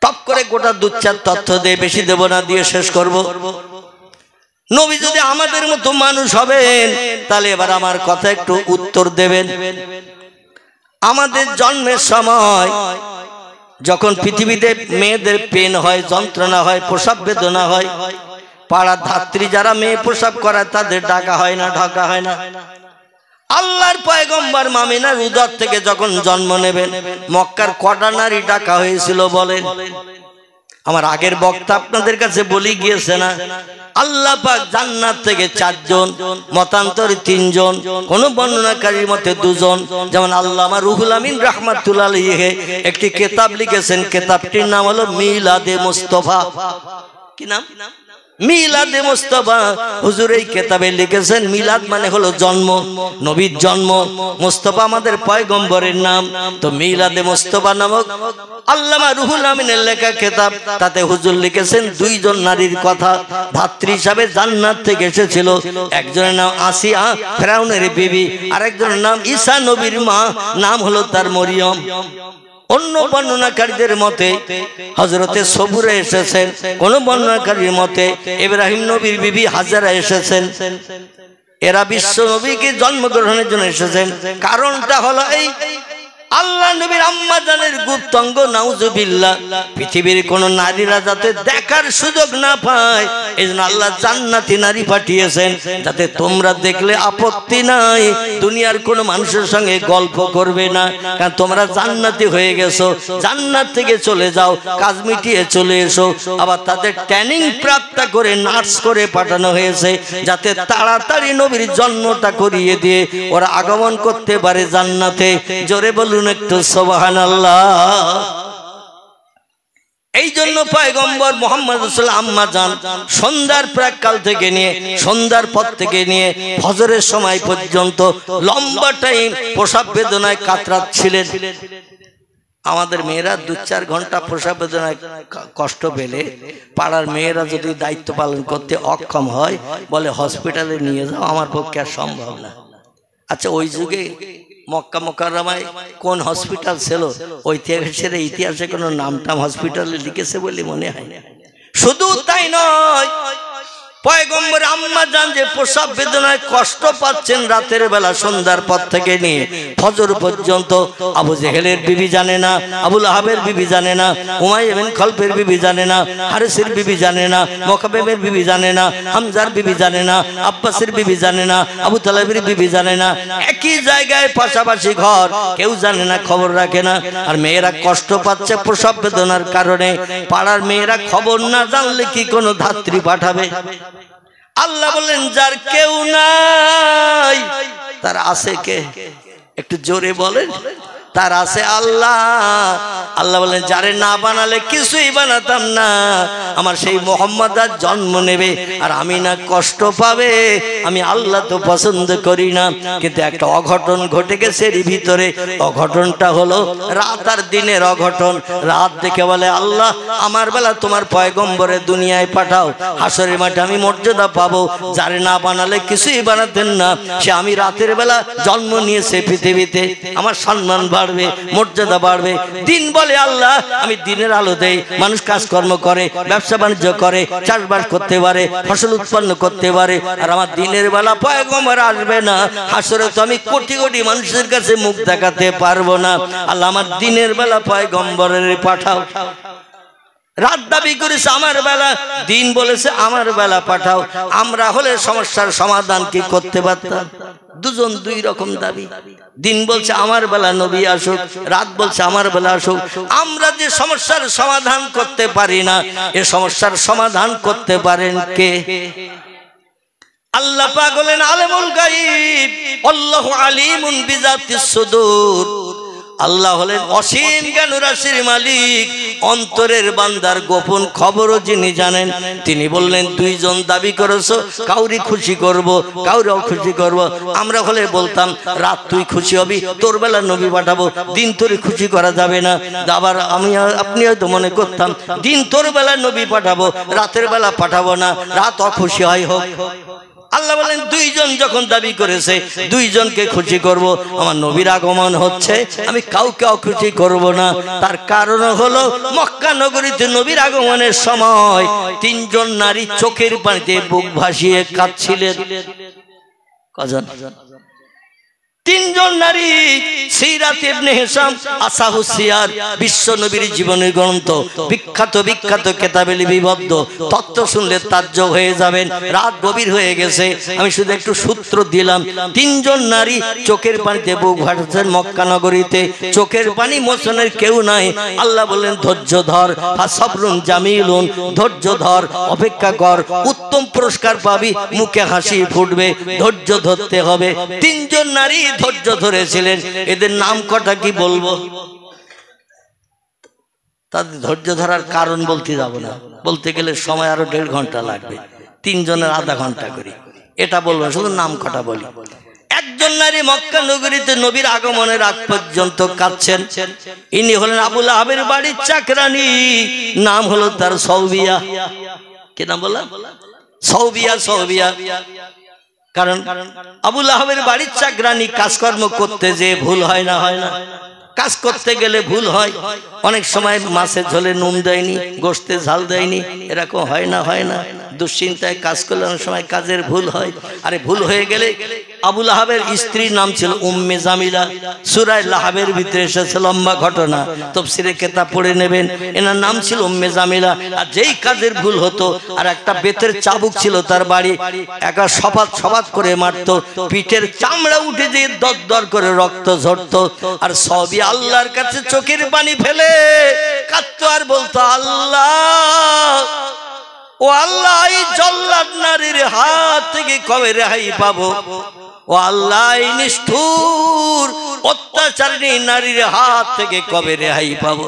টপ করে গোটা দু চার তথ্য দিয়ে, বেশি দেব না, দিয়ে শেষ করব। নবী যদি আমাদের মতো মানুষ হবেন তাহলে এবার আমার কথা একটু উত্তর দেবেন। আমাদের জন্মের সময় যখন পৃথিবীতে মেয়েদের পেন হয়, যন্ত্রণা হয়, প্রসব বেদনা হয়, পাড়ার ধাত্রী যারা মেয়ে প্রসব করায় তাদের ডাকা হয় না, ঢাকা হয় না। আল্লাহর পয়গম্বর মামিনার উদর থেকে যখন জন্ম নেবেন মক্কার কটা নারী ডাকা হয়েছিল বলেন? আমার আগের বক্তা আপনাদের কাছে বলি গিয়েছে না, আল্লাহ পাক জান্নাত থেকে 4 জন, মতান্তরে 3 জন, কোন বর্ণনাকারীর মতে 2 জন। যেমন আল্লামা রুহুল আমিন রাহমাতুল্লাহ আলাইহি একটি কিতাব লিখেছেন, কিতাবটির নাম হলো মিলাদে মুস্তাফা। কি নাম? মিলাদে মুস্তাফা। হুজুর এই কিতাবে লিখেছেন মিলাদ মানে হলো জন্ম, নবীর জন্ম, মুস্তাফা আমাদের পয়গম্বরের নাম। তো মিলাদে মুস্তাফা নামক আল্লামা রুহুল আমিনের লেখা কিতাব, তাতে হুজুর লিখেছেন 2 জন নারীর কথা ধাত্রী হিসাবে জান্নাত থেকে এসেছিল। একজনের নাম আসিয়া, ফেরাউনের বিবি, আর একজনের নাম ঈসা নবীর মা, নাম হলো তার মরিয়ম। অন্য বর্ণনাকারীদের মতে হযরতে সবুরে এসেছেন, কোন বর্ণনাকারীর মতে ইব্রাহিম নবীর বিবি হাজারা এসেছেন। এরা বিশ্ব নবীকে জন্মগ্রহণের জন্য এসেছেন। কারণটা হলো এই, আল্লাহ নবীর আম্মা জানের গুপ্তাঙ্গ নাউজুবিল্লাহ পৃথিবীর কোন নারীরা যাতে দেখার সুযোগ না পায়, এজন্য আল্লাহ জান্নাতি নারী পাঠিয়েছেন, যাতে তোমরা দেখলে আপত্তি নাই, দুনিয়ার কোন মানুষের সঙ্গে গল্প করবে না, কারণ তোমরা জান্নাতি হয়ে গেছো, জান্নাত থেকে চলে যাও, কাজ মিটিয়ে চলে এসো। আবার তাদের ট্রেনিং প্রাপ্ত করে নার্স করে পাঠানো হয়েছে, যাতে তাড়াতাড়ি নবীর জন্মটা করিয়ে দিয়ে ওরা আগমন করতে পারে জান্নাতে। জোরে বলুন একটু সুবহানাল্লাহ। এই জন্য পয়গম্বর মুহাম্মদ রাসূলুল্লাহ আম্মা জান সন্ধ্যার প্রাককাল থেকে নিয়ে, সন্ধ্যার পর থেকে নিয়ে ফজরের সময় পর্যন্ত লম্বা টাইম প্রসব বেদনায় কাতরাচ্ছিলেন। আমাদের মেয়েরা 2-4 ঘন্টা প্রসব বেদনায় কষ্ট পেলে পাড়ার মেয়েরা যদি দায়িত্ব পালন করতে অক্ষম হয়, বলে হসপিটালে নিয়ে যাও, আমার পক্ষে আর সম্ভব না। আচ্ছা, ওই যুগে মক্কা মুকাররমায় কোন হসপিটাল ছিল? ঐতিহাসিকের ইতিহাসে কোনো নামটাম হসপিটালে লিখেছে বলে মনে হয় না। শুধু তাই নয়, পয়গম্বর আম্মা জান যে প্রসব বেদনায় কষ্ট পাচ্ছেন রাতের বেলা সন্ধ্যার পর থেকে নিয়ে ফজর পর্যন্ত, আবু জেহেলের বিবি জানে না, আবু লাহাবের বিবি জানে না, উমাইয়া বিন খালফের বিবি জানে না, হারিসের বিবি জানে না, মুকাব্বিবের বিবি জানে না, হামজার বিবি জানে না, আব্বাসের বিবি জানে না, আবু তালেবের বিবি জানে না। একই জায়গায় পাশাপাশি ঘর, কেউ জানে না, খবর রাখে না। আর মেয়েরা কষ্ট পাচ্ছে প্রসব বেদনার কারণে। পাড়ার মেয়েরা খবর না জানলে কি কোনো ধাত্রী পাঠাবে? আল্লাহ বলেন যার কেউ নাই তার আছে কে? একটু জোরে বলেন, তার আছে আল্লাহ। আল্লাহ বলেন যারে না বানালে কিছুই বানাতাম না, আমার সেই মোহাম্মদ আর জন্ম নেবে আর আমি না কষ্ট পাবে, আমি আল্লাহ তো পছন্দ করি না। কিন্তু একটা অঘটন ঘটে গেছে এর ভিতরে। অঘটনটা হলো রাত আর দিনের অঘটন। রাত দেখে বলে আল্লাহ আমার বেলা তোমার পয়গম্বরে দুনিয়ায় পাঠাও, হাসরের মাঠে আমি মর্যাদা পাবো। যারে না বানালে কিছুই বানাতেন না, সে আমি রাতের বেলা জন্ম নিয়েছে পৃথিবীতে, আমার সম্মান বাড়বে, মর্যাদা বাড়বে। দিন বলে আল্লাহ আমি দিনের আলো দেই, মানুষ কাজকর্ম করে, ব্যবসা বাণিজ্য করে, চাষবাস করতে পারে, ফসল উৎপন্ন করতে পারে। আর আমার দিনের বেলা পয়গম্বর আসবে না, হাসরে তো আমি কোটি কোটি মানুষের কাছে মুখ দেখাতে পারবো না। আল্লাহ আমার দিনের বেলা পয়গম্বরের পাঠাও। রাত দাবি করেছে আমার বেলা, দিন বলেছে আমার বেলা পাঠাও। আমরা হলে সমস্যার সমাধান কি করতে পারতাম? দুজন দুই রকম দাবি। দিন বলছে আমার বেলা নবী আসুক, রাত বলছে আমার বেলা আসুক। আমরা যে সমস্যার সমাধান করতে পারি না, এ সমস্যার সমাধান করতে পারেন কে? আল্লাহ পাক বলেন আলিমুল গায়ব, আল্লাহু আলিমুন বিযাতিস সুদূর। আল্লাহ হলেন অসীম জ্ঞান রাশির মালিক, অন্তরের বান্দার গোপন খবরও যিনি জানেন। তিনি বললেন দুইজন দাবি করেছো, কাউরি খুশি করব, কাউরিও খুশি করব। আমরা হলে বলতাম রাত তুই খুশি হবি, তোর বেলা নবী পাঠাবো, দিন তোরে খুশি করা যাবে না। আবার আপনি হয়তো মনে করতাম দিন তোর বেলা নবী পাঠাবো, রাতের বেলা পাঠাবো না, রাত অখুশি হয় হোক। আল্লাহ বলেন দুইজন যখন দাবি করেছে দুইজনকে খুশি করব। আমার নবীর আগমন হচ্ছে, আমি কাউকে অখুশি করব না। তার কারণ হলো মক্কা নগরীতে নবীর আগমনের সময় তিনজন নারী চোখের পানিতে বুক ভাসিয়ে কাঁদছিলেন। কজন? তিনজন নারী। সিরাত ইবনে হিশাম আসাহুস সিয়ার, বিশ্ব নবীর জীবনের গ্রন্থ, বিখ্যাত বিখ্যাত কিতাবে লিপিবদ্ধ। তত্ত্ব শুনলে তাজ্জব হয়ে যাবেন। রাত গভীর হয়ে গেছে, আমি শুধু একটু সূত্র দিলাম। তিনজন নারী চোখের পানিতে বুক ভাসাচ্ছেন মক্কা নগরীতে। চোখের পানি মোচনের কেউ নাই। আল্লাহ বললেন ধৈর্য ধর, ফাসবরুন জামিলুন, ধৈর্য ধর, অপেক্ষা কর, উত্তম পুরস্কার পাবি, মুখে হাসি ফুটবে। ধৈর্য ধরতে হবে। তিনজন নারী ধৈর্য ধরেছিলেন। এদের নাম কটা কি বলবো? তাদের ধৈর্য ধরার কারণ বলতে যাব না, বলতে গেলে সময় আরো 1.5 ঘন্টা লাগবে। তিনজনের আধা ঘন্টা করি, এটা বলবো, শুধু নাম কটা বলি। একজন নারী মক্কা নগরীতে নবীর আগমনের আগ পর্যন্ত কাঁদছেন। ইনি হলেন আবু লাহাবের বাড়ির চাকরানী, নাম হলো তার সৌবিয়া। কি নাম বললাম? সৌবিয়া। সৌবিয়া কারণ আবু লাহাবের বাড়ির চাকরানী কাজকর্ম করতে যে ভুল হয় না? হয় না? কাজ করতে গেলে ভুল হয়। অনেক সময় মাছের ঝোলে নুন দেয়নি, গোশতে ঝাল দেয়নি, এরকম হয় না? হয় না? দুশ্চিন্তায় কাজ করলে অনেক সময় কাজের ভুল হয়। আরে ভুল হয়ে গেলে, আবু লাহাবের স্ত্রীর নাম ছিল উম্মে জামিলা। সূরা লাহাবের ভিতরে এসেছে, লম্বা ঘটনা, তাফসীরে কিতাব পড়ে নেবেন। এনার নাম ছিল উম্মে জামিলা। আর যেই কাজের ভুল হতো, আর একটা বেতের চাবুক ছিল তার বাড়ি, একা সপাত করে মারতো, পিঠের চামড়া উঠে যেয়ে দরদর করে রক্ত ঝরতো। আর সবই আল্লাহর কাছে চোখের পানি ফেলে কাঁদতো আর বলতো আল্লাহ, ও আল্লাহ, এই জল্লাদ নারীর হাত থেকে কবে রেহাই পাবো? ও আল্লাহ, এই নিষ্ঠুর অত্যাচারিণী নারীর হাত থেকে কবে রেহাই পাবো?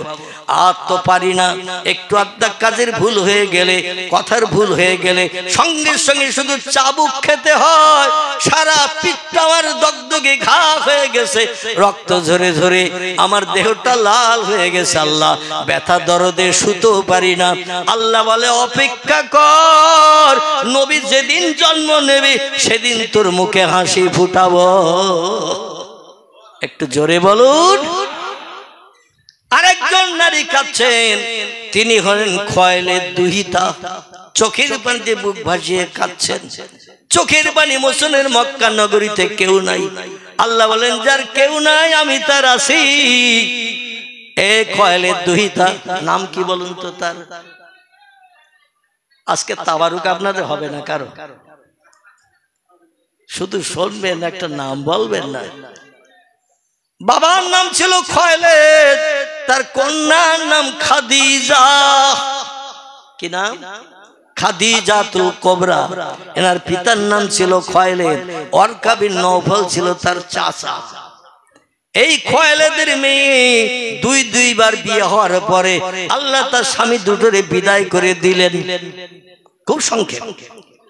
আর তো পারি না। একটু আধা কাজের ভুল হয়ে গেলে, কথার ভুল হয়ে গেলে সঙ্গে সঙ্গে শুধু চাবুক খেতে হয়। সারা পিঠটা আমার দগদগে ঘা হয়ে গেছে, রক্ত ঝরে ঝরে আমার দেহটা লাল হয়ে গেছে। আল্লাহ, ব্যথা দরদে শুতেও পারি না। আল্লাহ বলে অপেক্ষা কর, নবী যেদিন জন্ম নেবে সেদিন তোর মুখে হাসি ফুটাবো। একটু জোরে বলুন। আরেকজন নারী কাঁদছেন, তিনি হলেন খোয়াইলেদ দুহিতা। চোখের পানিতে বুক ভাসিয়ে কাঁদছেন। চোখের পানি মোচনের মক্কা নগরীতে কেউ নাই। আল্লাহ বলেন যার কেউ নাই আমি তার আছি। এ খয়ালের দুহিতা, নাম কি বলুন তো তার? আজকে তাবারুক আপনাদের হবে না কারো, শুধু শুনবেন, একটা নাম বলবেন না। বাবার নাম ছিল খয়ালেদ, তার কন্যার নাম খাদিজা। কি নাম? খাদিজাতুল কুবরা। এনার পিতার নাম ছিল খয়ালেদ, ওয়ারকা বিন নওফল ছিল তার চাচা। এই খয়ালেদের মেয়ে দুইবার বিয়ে হওয়ার পরে আল্লাহ তার স্বামী দুটোরে বিদায় করে দিলেন। খুব সংক্ষেপ,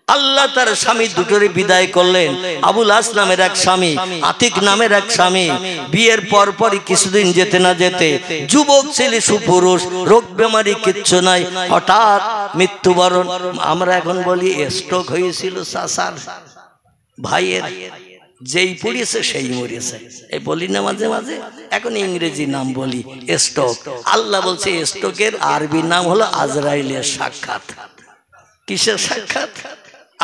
আল্লাহ তার স্বামী দুটোরে বিদায় করলেন। আবুল আস নামের এক স্বামী, আতিক নামের এক স্বামী। বিয়ের পরপরই কিছুদিন যেতে না যেতে যুবক ছেলে, সুপুরুষ, রোগ বেমারি কিচ্ছু নাই, হঠাৎ মৃত্যুবরণ। আমরা এখন বলি স্ট্রোক হয়েছিল চাচার ভাইয়ের, যেই পড়িয়েছে সেই মরিয়েছে, এই বলি না মাঝে মাঝে। এখন ইংরেজি নাম বলি স্ট্রোক। আল্লাহ বলছে স্ট্রোকের আরবি নাম হলো আজরাইলের সাক্ষাৎ। কিসের সাক্ষাৎ?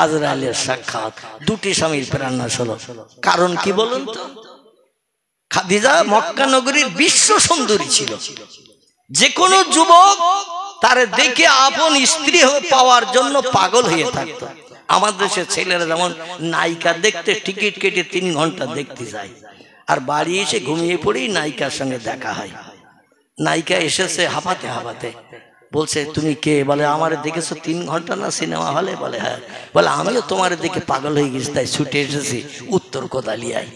আজরাইলের সাক্ষাৎ। দুটি স্বামীর প্রাণ নাশ হলো। কারণ কি বলুন তো? খাদিজা মক্কা নগরীর বিশ্ব সুন্দরী ছিল। যে কোনো যুবক তার দেখে আপন স্ত্রী পাওয়ার জন্য পাগল হয়ে থাকতো। আমাদের দেশের ছেলেরা যেমন নায়িকা দেখতে টিকিট কেটে 3 ঘন্টা দেখতে যায়, আর বাড়ি এসে ঘুমিয়ে পড়েই নায়িকার সঙ্গে দেখা হয়। নায়িকা এসেছে হাঁপাতে হাঁপাতে, বলছে তুমি কে? বলে আমার দেখেছো 3 ঘন্টা না সিনেমা হলে? বলে হ্যাঁ। বলে আমিও তোমার দেখে পাগল হয়ে গেছি, তাই ছুটে এসেছি উত্তর কোদালিয়ায়।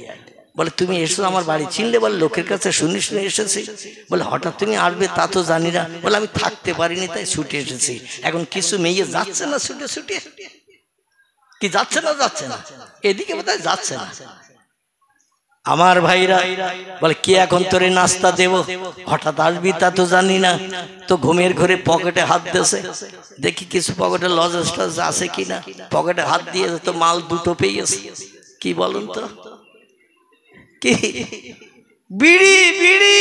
বলে তুমি এসেছো আমার বাড়ি চিনলে? বলে লোকের কাছে শুনে শুনে এসেছি। বলে হঠাৎ তুমি আসবে তা তো জানি না। বলে আমি থাকতে পারিনি তাই ছুটে এসেছি। এখন কিছু মেয়ে যাচ্ছে না ছুটে ছুটে? কি যাচ্ছে না? যাচ্ছে না, এদিকে বোধহয় যাচ্ছে না। আমার ভাইরা বলে কে এখন তোরে নাস্তা দেব? হঠাৎ আসবি তা তো জানি না। তো ঘুমের ঘরে পকেটে হাত দিয়েছে, দেখি কিছু পকেটে লজেন্স টজ আছে কিনা। পকেটে হাত দিয়েছে তো মাল দুটো পেয়েছে। কি বলুন তো? কি বিড়ি? বিড়ি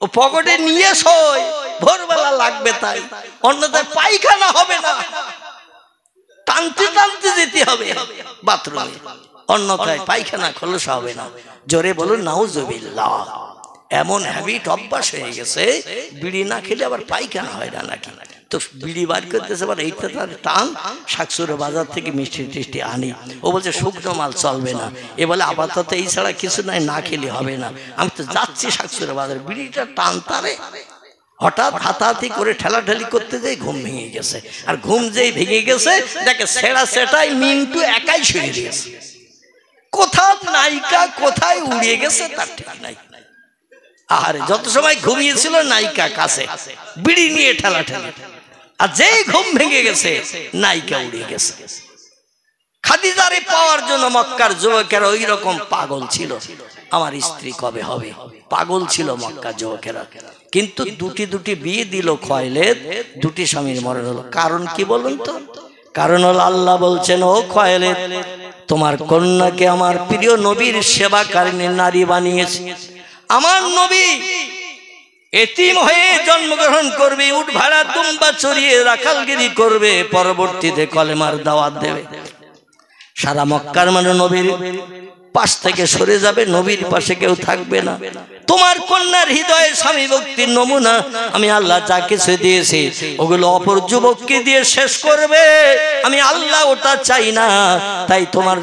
ও পকেটে নিয়ে শোয়, ভোরবেলা লাগবে তাই, অন্যথায় পায়খানা হবে না, টানতে টানতে যেতে হবে বাথরুমে, অন্যথায় পায়খানা খোলসা হবে না। জোরে বলুন নাউজুবিল্লাহ। এমন হ্যাবিট অভ্যাস হয়ে গেছে, বিড়ি না খেলে আবার পায়খানা হয় না নাকি। তো বিড়ি বার করতেছে, আবার এইটা তার টান। শাকসুরে বাজার থেকে মিষ্টি টিষ্টি আনি। ও বলছে শুকনো মাল চলবে না। এ বলে আপাতত এই ছাড়া কিছু নাই, না খেলে হবে না। আমি তো যাচ্ছি শাকসুরে বাজার, বিড়িটা টান তারে। হঠাৎ হাতাহাতি করে ঠেলাঠেলি করতে যাই ঘুম ভেঙে গেছে। আর ঘুম যেই ভেঙে গেছে দেখে সেরা সেটাই মিন্টু একাই শুয়ে দিয়েছে। কোথাও নায়িকা কোথায় উড়িয়ে গেছে তার ঠিক নাই। আরে যত সময় ঘুমিয়েছিল নায়িকা কাছে বিড়ি নিয়ে ঠেলাঠেলি, আর যেই ঘুম ভেঙে গেছে নায়িকা উড়িয়ে গেছে। খাদিজারে পাওয়ার জন্য মক্কার যুবকেরা ওই রকম পাগল ছিল। আমার স্ত্রী কবে হবে, পাগল ছিল মক্কা যুবকেরা। কিন্তু দুটি বিয়ে দিল খয়ালেদ, দুটি স্বামীর মরণ হলো। কারণ কি বলুন তো? কারণ হলো আল্লাহ বলছেন ও খয়ালেদ, তোমার কন্যাকে আমার প্রিয় নবীর সেবাকারিণী নারী বানিয়েছি। আমার নবী এতিম হয়ে জন্মগ্রহণ করবে, উট ভাড়া তুম্বা চড়িয়ে রাখালগিরি করবে, পরবর্তীতে কলেমার দাওয়াত দেবে। সারা মক্কার মানুষ নবীর পাশ থেকে সরে যাবে, নবীর পাশে কেউ থাকবে না। তোমার কন্যার হৃদয়ে স্বামী ভক্তির নমুনা আমি আল্লাহ যা কিছু দিয়েছি ওগুলো অপর যুবককে দিয়ে শেষ করবে। আমি আল্লাহ ওটা চাই না। তাই তোমার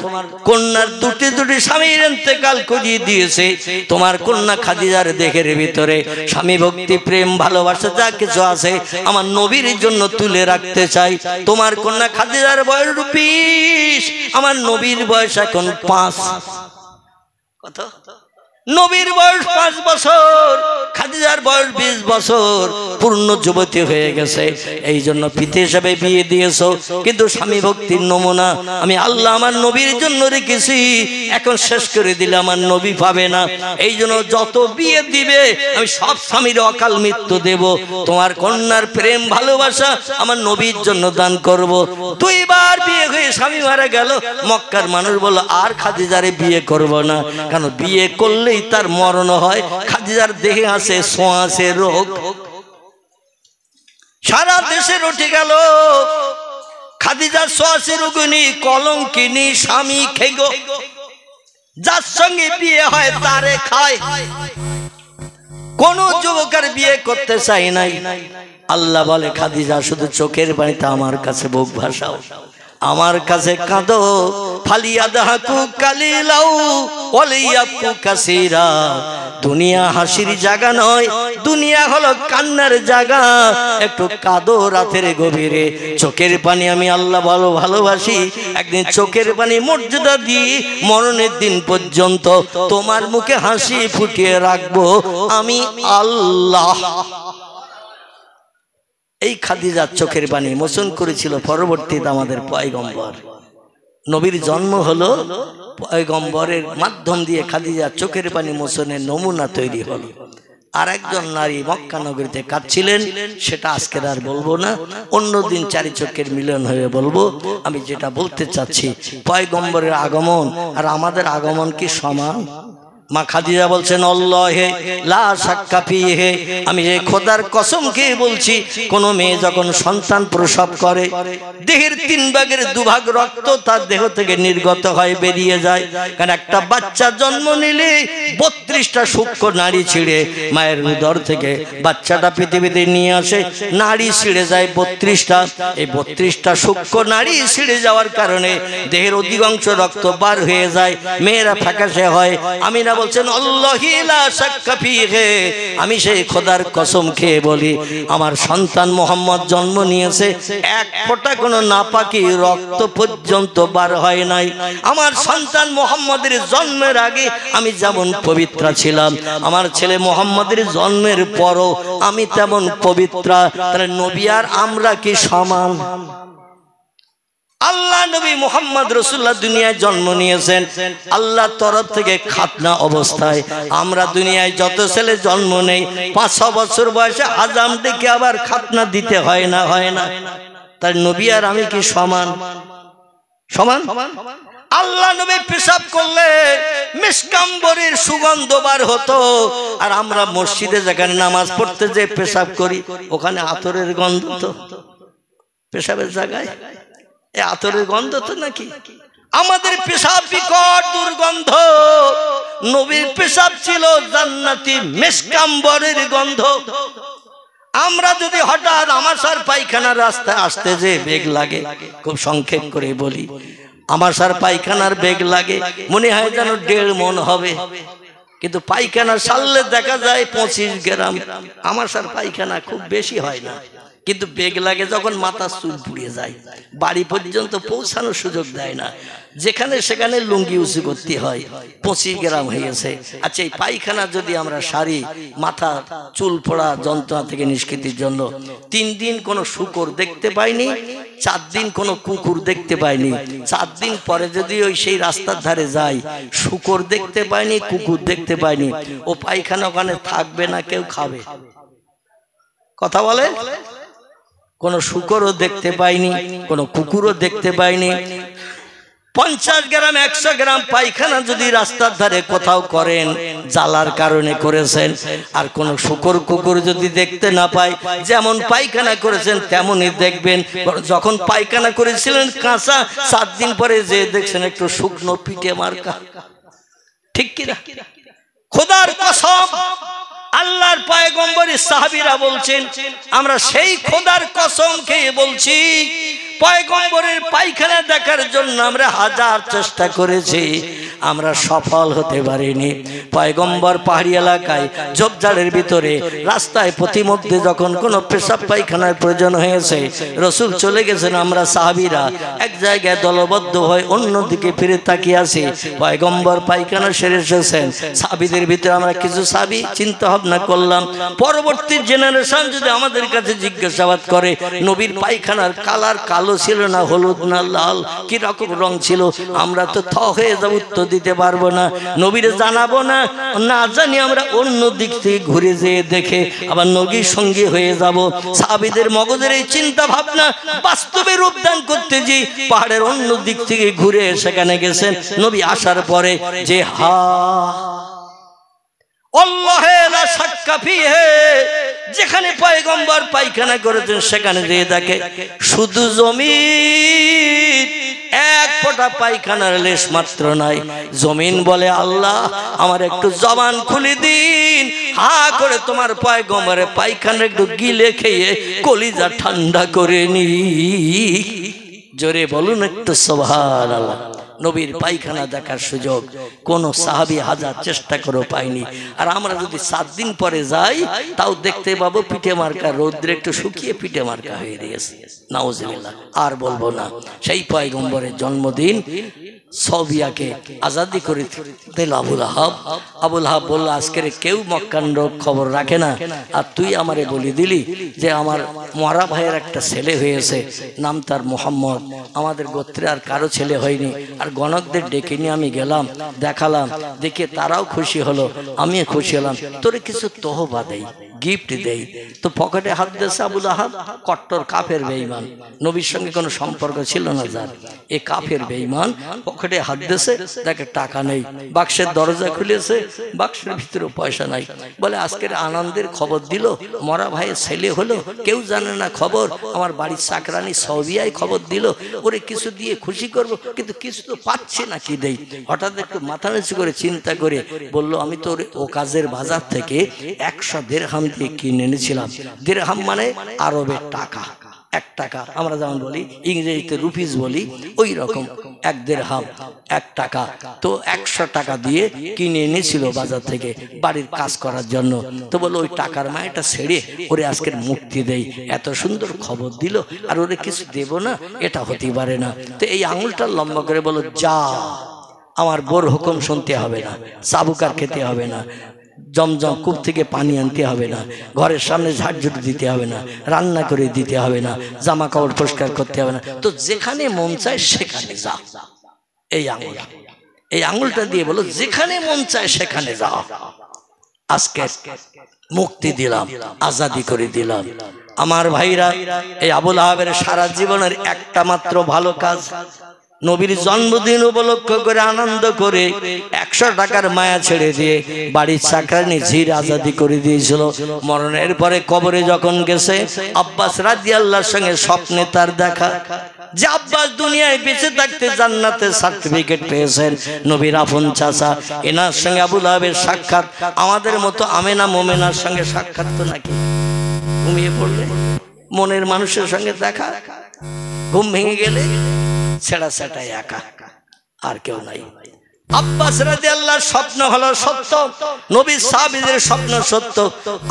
কন্যার দুটি স্বামীর ইন্তেকাল করিয়ে দিয়েছে। তোমার কন্যা খাদিজার দেহের ভিতরে স্বামী ভক্তি, প্রেম, ভালোবাসা যা কিছু আছে আমার নবীর জন্য তুলে রাখতে চাই। তোমার কন্যা খাদিজার বয়স 20, আমার নবীর বয়স এখন 5। কত? নবীর বয়স 5 বছর, খাদিজার বয়স 20 বছর, পূর্ণ যুবতী হয়ে গেছে। এই জন্য পিতা হিসাবে বিয়ে দিয়েছো, কিন্তু স্বামী ভক্তির নমুনা আমি আল্লাহ আমার নবীর জন্য রেখেছি। এখন শেষ করে দিলে আমার নবী পাবে না। এই জন্য যত বিয়ে দিবে আমি সব স্বামীর অকাল মৃত্যু দেব। তোমার কন্যার প্রেম ভালোবাসা আমার নবীর জন্য দান করব। 2 বার বিয়ে হয়ে স্বামী মারা গেল। মক্কার মানুষ বলল আর খাদিজারে বিয়ে করব না, কারণ বিয়ে করলে তার মরণ হয়। খাদিজার দেহে আছে ছোঁয়াচে রোগ। সারা দেশে রটে গেল খাদিজা সোয়াসের রুগুনি কলঙ্কিনী স্বামী খেগো, যার সঙ্গে বিয়ে হয় তারে খায়। কোন যুবকের বিয়ে করতে চাই নাই। আল্লাহ বলে খাদিজা শুধু চোখের পানিতে আমার কাছে বুক ভাসাও, আমার কাছে কাঁদো। ফালিয়াদহাকু কালিলাউ ওয়ালিয়াবকু কাসীরা। দুনিয়া হাসির জায়গা নয়, দুনিয়া হলো কান্নার জায়গা। একটু কাঁদো রাতের গভীরে। চোখের পানি আমি আল্লাহ ভালোবাসি। একদিন চোখের পানি মর্যাদা দিই মরণের দিন পর্যন্ত তোমার মুখে হাসি ফুটিয়ে রাখবো আমি আল্লাহ। এই খাদিজার চোখের পানি মোচন করেছিল পরবর্তীতে আমাদের পয়গম্বর। নবীর জন্ম হলো পয়গম্বরের মাধ্যম দিয়ে খাদিজার চোখের পানি মোচনের নমুনা তৈরি হলো। আর একজন নারী মক্কা নগরীতে কাঁদছিলেন, সেটা আজকে আর বলবো না, অন্যদিন চারি চোখের মিলন হয়ে বলবো। আমি যেটা বলতে চাচ্ছি, পয়গম্বরের আগমন আর আমাদের আগমন কি সমান? মা খাদিজা বলছেন আল্লাহে লা শাক্কা ফিহে, আমি এই খোদার কসম খেয়ে বলছি, কোন মেয়ে যখন সন্তান প্রসব করে দেহের 3 ভাগের 2 ভাগ রক্ত তার দেহ থেকে নির্গত হয়, বেরিয়ে যায়। কারণ একটা বাচ্চা জন্ম নিলে 32টা সূক্ষ্ম নাড়ি ছিঁড়ে মায়ের উদর থেকে বাচ্চাটা পৃথিবীতে নিয়ে আসে, নাড়ি ছিঁড়ে যায় 32টা। এই 32টা সূক্ষ্ম নাড়ি ছিঁড়ে যাওয়ার কারণে দেহের অধিকাংশ রক্ত বার হয়ে যায়, মেয়েরা ফ্যাকাশে হয়। আমি না বলছেন আল্লাহি লা শাক্কা ফিহে, আমি সেই খোদার কসম খেয়ে বলি, আমার সন্তান মোহাম্মদ জন্ম নিয়েছে, 1 ফোঁটা কোনো নাপাকি রক্ত পর্যন্ত বার হয় নাই। আমার সন্তান মোহাম্মদের জন্মের আগে আমি যেমন পবিত্র ছিলাম, আমার ছেলে মোহাম্মদের জন্মের পরও আমি তেমন পবিত্র। তাহলে নবী আর আমরা কি সমান? আল্লাহ নবী মুহাম্মদ রাসূলুল্লাহ দুনিয়ায় জন্ম নিয়েছেন আল্লাহর তরফ থেকে খাতনা অবস্থায়। আমরা দুনিয়ায় যত ছেলে জন্ম নেই 5-6 বছর বয়সে আজাম ডেকে আবার খাতনা দিতে হয় না? হয় না? তাই নবী আর আমি কি সমান? সমান? আল্লাহ নবী পেশাব করলে মিসকাম্বরের সুগন্ধ বার হতো, আর আমরা মসজিদে যেখানে নামাজ পড়তে যে পেশাব করি ওখানে আতরের গন্ধ। তো পেশাবের জায়গায় আতরের গন্ধ তো নাকি? আমাদের পেশাব বিকট দুর্গন্ধ, নবীর পেশাব ছিল জান্নাতি মিসকাম্বরের গন্ধ। আমরা যদি হঠাৎ আমাশার পায়খানার রাস্তায় আসতে যে বেগ লাগে, খুব সংক্ষেপ করে বলি, আমাশার পায়খানার বেগ লাগে, মনে হয় যেন 1.5 মণ হবে, কিন্তু পায়খানা সারলে দেখা যায় 25 গ্রাম। আমাশার পায়খানা খুব বেশি হয় না, কিন্তু বেগ লাগে যখন মাথা চুল পুড়িয়ে যায়, বাড়ি পর্যন্ত পৌঁছানোর সুযোগ দেয় না, যেখানে সেখানে লুঙ্গি উঁচু করতে হয়। 25 গ্রাম হয়েছে। আচ্ছা, এই পায়খানা যদি আমরা সারি মাথা চুল পড়া যন্ত্রণা থেকে নিষ্কৃতির জন্য, 3 দিন কোনো শূকর দেখতে পাইনি, 4 দিন কোনো কুকুর দেখতে পাইনি, 4 দিন পরে যদি ওই সেই রাস্তার ধারে যাই, শূকর দেখতে পাইনি, কুকুর দেখতে পাইনি, ও পায়খানা ওখানে থাকবে না, কেউ খাবে? কথা বলে? কোনো শূকরও দেখতে পাইনি, কোনো কুকুরও দেখতে পাইনি। 50 গ্রাম 100 গ্রাম পায়খানা যদি রাস্তার ধারে কোথাও করেন, জ্বালার কারণে করেছেন, আর কোন শূকর কুকুর যদি দেখতে না পাই, যেমন পায়খানা করেছেন তেমনই দেখবেন। যখন পায়খানা করেছিলেন কাঁচা, 7 দিন পরে যে দেখছেন একটু শুকনো পিঠে মার্কা। ঠিক কিনা? খোদার কসম, আল্লাহর পয়গম্বরের সাহাবীরা বলছেন, আমরা সেই খোদার কসম খেয়ে বলছি, পয়গম্বরের পায়খানা দেখার জন্য আমরা 1000 চেষ্টা করেছি, আমরা সফল হতে পারিনি। পয়গম্বর পাহাড়ি এলাকায় ঝোপঝাড়ের ভিতরে রাস্তায় প্রতিমধ্যে যখন কোনো পেশাব পায়খানার প্রয়োজন হয়েছে, রসুল চলে গেছেন, আমরা সাহাবীরা এক জায়গায় দলবদ্ধ হয়ে অন্যদিকে ফিরে তাকিয়ে আছি। পয়গম্বর পায়খানা সেরে এসেছেন, সাহাবীদের ভিতরে আমরা কিছু সাহাবী চিন্তা ভাবনা করলাম, পরবর্তী জেনারেশন যদি আমাদের কাছে জিজ্ঞাসাবাদ করে নবীর পায়খানার কালার কালো ছিল না হলুদ না লাল, কি রকম রং ছিল, আমরা তো থ হয়ে যাব, উত্তর দিতে পারবো না, নবীরে জানাবো না, না জানি আমরা অন্য দিক থেকে ঘুরে যেয়ে দেখে আবার নবীর সঙ্গী হয়ে যাব। সাহাবীদের মগজের এই চিন্তা ভাবনা বাস্তবে রূপদান করতে যে পাহাড়ের অন্য দিক থেকে ঘুরে সেখানে গেছেন। নবী আসার পরে যে আল্লাহে লা শাক্কা ফিহে, যেখানে পয়গম্বর পায়খানা করেছেন সেখানে যেয়ে দেখে শুধু জমিন, এক ফোঁটা পায়খানার লেশ মাত্র নাই। জমিন বলে আল্লাহ আমার একটু জবান খুলে দিন, হা করে তোমার পয়গম্বরের পায়খানা একটু গিলে খেয়ে কলিজা ঠান্ডা করে নি। জোরে বলুন একটু সুবহানাল্লাহ। নবীর পায়খানা দেখার সুযোগ কোন সাহাবী হাজার চেষ্টা করে পায়নি। আর আমরা যদি 7 দিন পরে যাই তাও দেখতে পাবো পিঠে মার্কা, রৌদ্রে একটু শুকিয়ে পিঠে মার্কা হয়ে গেছে। নাউজুবিল্লাহ। আর বলবো না। সেই পয়গম্বরের জন্মদিন সবিয়াকে আজাদি করে দিল আবুল আহাব। আবুল আহাব বলল আজকের কেউ মক্কার খবর রাখে না, আর তুই আমারে বলি দিলি যে আমার মরা ভাইয়ের একটা ছেলে হয়েছে, নাম তার মুহাম্মদ, আমাদের গোত্রে আর কারো ছেলে হয়নি। আর গণকদের ডেকে নিয়ে আমি গেলাম, দেখালাম, দেখে তারাও খুশি হলো, আমিও খুশি হলাম, তোরে কিছু তোহবা দেই, গিফট দেই। তো পকেটে হাত দিয়েছে আবুল আহাব, কট্টর কাফের বেঈমান, নবীর সঙ্গে কোনো সম্পর্ক ছিল না যার, এ কাফের বেঈমান পকেটে হাত দিয়েছে, দেখে টাকা নেই, বাক্সের দরজা খুলেছে, বাক্সের ভিতরে পয়সা নাই। বলে আজকের আনন্দের খবর দিল, মরা ভাইয়ের ছেলে হলো, কেউ জানে না খবর, আমার বাড়ির চাকরানি সবিয়ায় খবর দিল, ওরে কিছু দিয়ে খুশি করব, কিন্তু কিছু তো পাচ্ছে না, কি দেই। হঠাৎ একটু মাথা নিচু করে চিন্তা করে বলল আমি তো ও কাজের বাজার থেকে 100 দিরহাম দিয়ে কিনে এনেছিলাম। দিরহাম মানে আরবের টাকা, 1 টাকা, আমরা যেমন বলি ইংরেজিতে রুপিস বলি, ওই রকম 1 দিরহাম 1 টাকা। তো 100 টাকা দিয়ে কিনে এনেছিল বাজার থেকে বাড়ির কাজ করার জন্য। তো বলো ওই টাকার মায়াটা ছেড়ে ওরে আজকের মুক্তি দেই, এত সুন্দর খবর দিল আর ওরে কিছু দেব না, এটা হতে পারে না। তো এই আঙুলটা লম্বা করে বলো যা, আমার বোর হুকুম শুনতে হবে না, চাবুকার খেতে হবে না, জমজম কূপ থেকে পানি আনতে হবে না, ঘরের সামনে ঝাড়ঝুট দিতে হবে না, রান্না করে দিতে হবে না, জামা কাপড় পরিষ্কার করতে হবে না, তো যেখানে মন চায় সেখানে যা। এই আঙুলটা দিয়ে বলো যেখানে মন চায় সেখানে যা। আজকে মুক্তি দিলাম, আজাদি করে দিলাম। আমার ভাইরা, এই আবুল আহাবের সারা জীবনের একটা মাত্র ভালো কাজ, নবীর জন্মদিন উপলক্ষ করে আনন্দ করে 100 টাকার মায়া ছেড়ে দিয়ে বাড়ির চাকরানি ঝির আজাদি করে দিয়েছিল। মরণের পরে কবরে যখন গেছে, আব্বাস রাদিয়াল্লাহর সঙ্গে স্বপ্নে তার দেখা, যে আব্বাস দুনিয়ায় বেঁচে থাকতে জান্নাতের সার্টিফিকেট পেয়েছেন, নবীর আপন চাচা, এনার সঙ্গে আবুল আহাবের সাক্ষাৎ আমাদের মতো আমেনা মোমেনার সঙ্গে সাক্ষাৎ তো নাকি, ঘুমিয়ে পড়লে মনের মানুষের সঙ্গে দেখা, ঘুম ভেঙে গেলে ছেড়া ছেটাই একা, আর কেউ নাই। আব্বাস রাদিয়াল্লাহর স্বপ্ন হলো সত্য, নবী সাহাবীদের স্বপ্ন সত্য।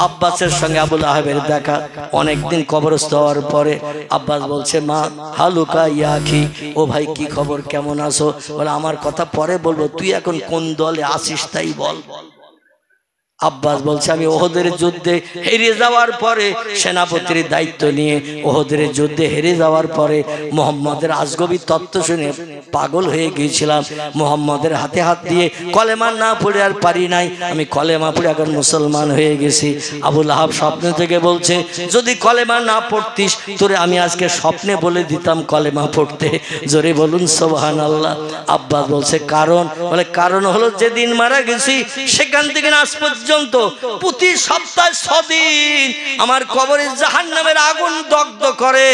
আব্বাসের সঙ্গে আবুল আহাবের দেখা। অনেকদিন কবরস্থ হওয়ার পরে আব্বাস বলছে মা হালুকা ইয়াখি, ও ভাই কি খবর, কেমন আছো? বলে আমার কথা পরে বলবো, তুই এখন কোন দলে আছিস তাই বল। আব্বাস বলছে আমি ওহদের যুদ্ধে হেরে যাওয়ার পরে সেনাপতির দায়িত্ব নিয়ে ওহদের যুদ্ধে হেরে যাওয়ার পরে মুহাম্মাদের আজগবি তত্ত্ব শুনে পাগল হয়ে গিয়েছিলাম। মুহাম্মাদের হাতে হাত দিয়ে কলেমা না পড়ে আর পারি নাই, আমি কলেমা পড়ে এখন মুসলমান হয়ে গেছি। আবুল আহাব স্বপ্ন থেকে বলছে যদি কলেমা না পড়তিস তোরে আমি আজকে স্বপ্নে বলে দিতাম কলেমা পড়তে। জোরে বলুন সুবহানাল্লাহ। আব্বাস বলছে কারণ? বলে কারণ হলো যেদিন মারা গেছি সেখান থেকে আজ পর্যন্ত প্রতি সপ্তাহে 6 দিন আমার কবরে জাহান্নামের আগুন দগ্ধ করে,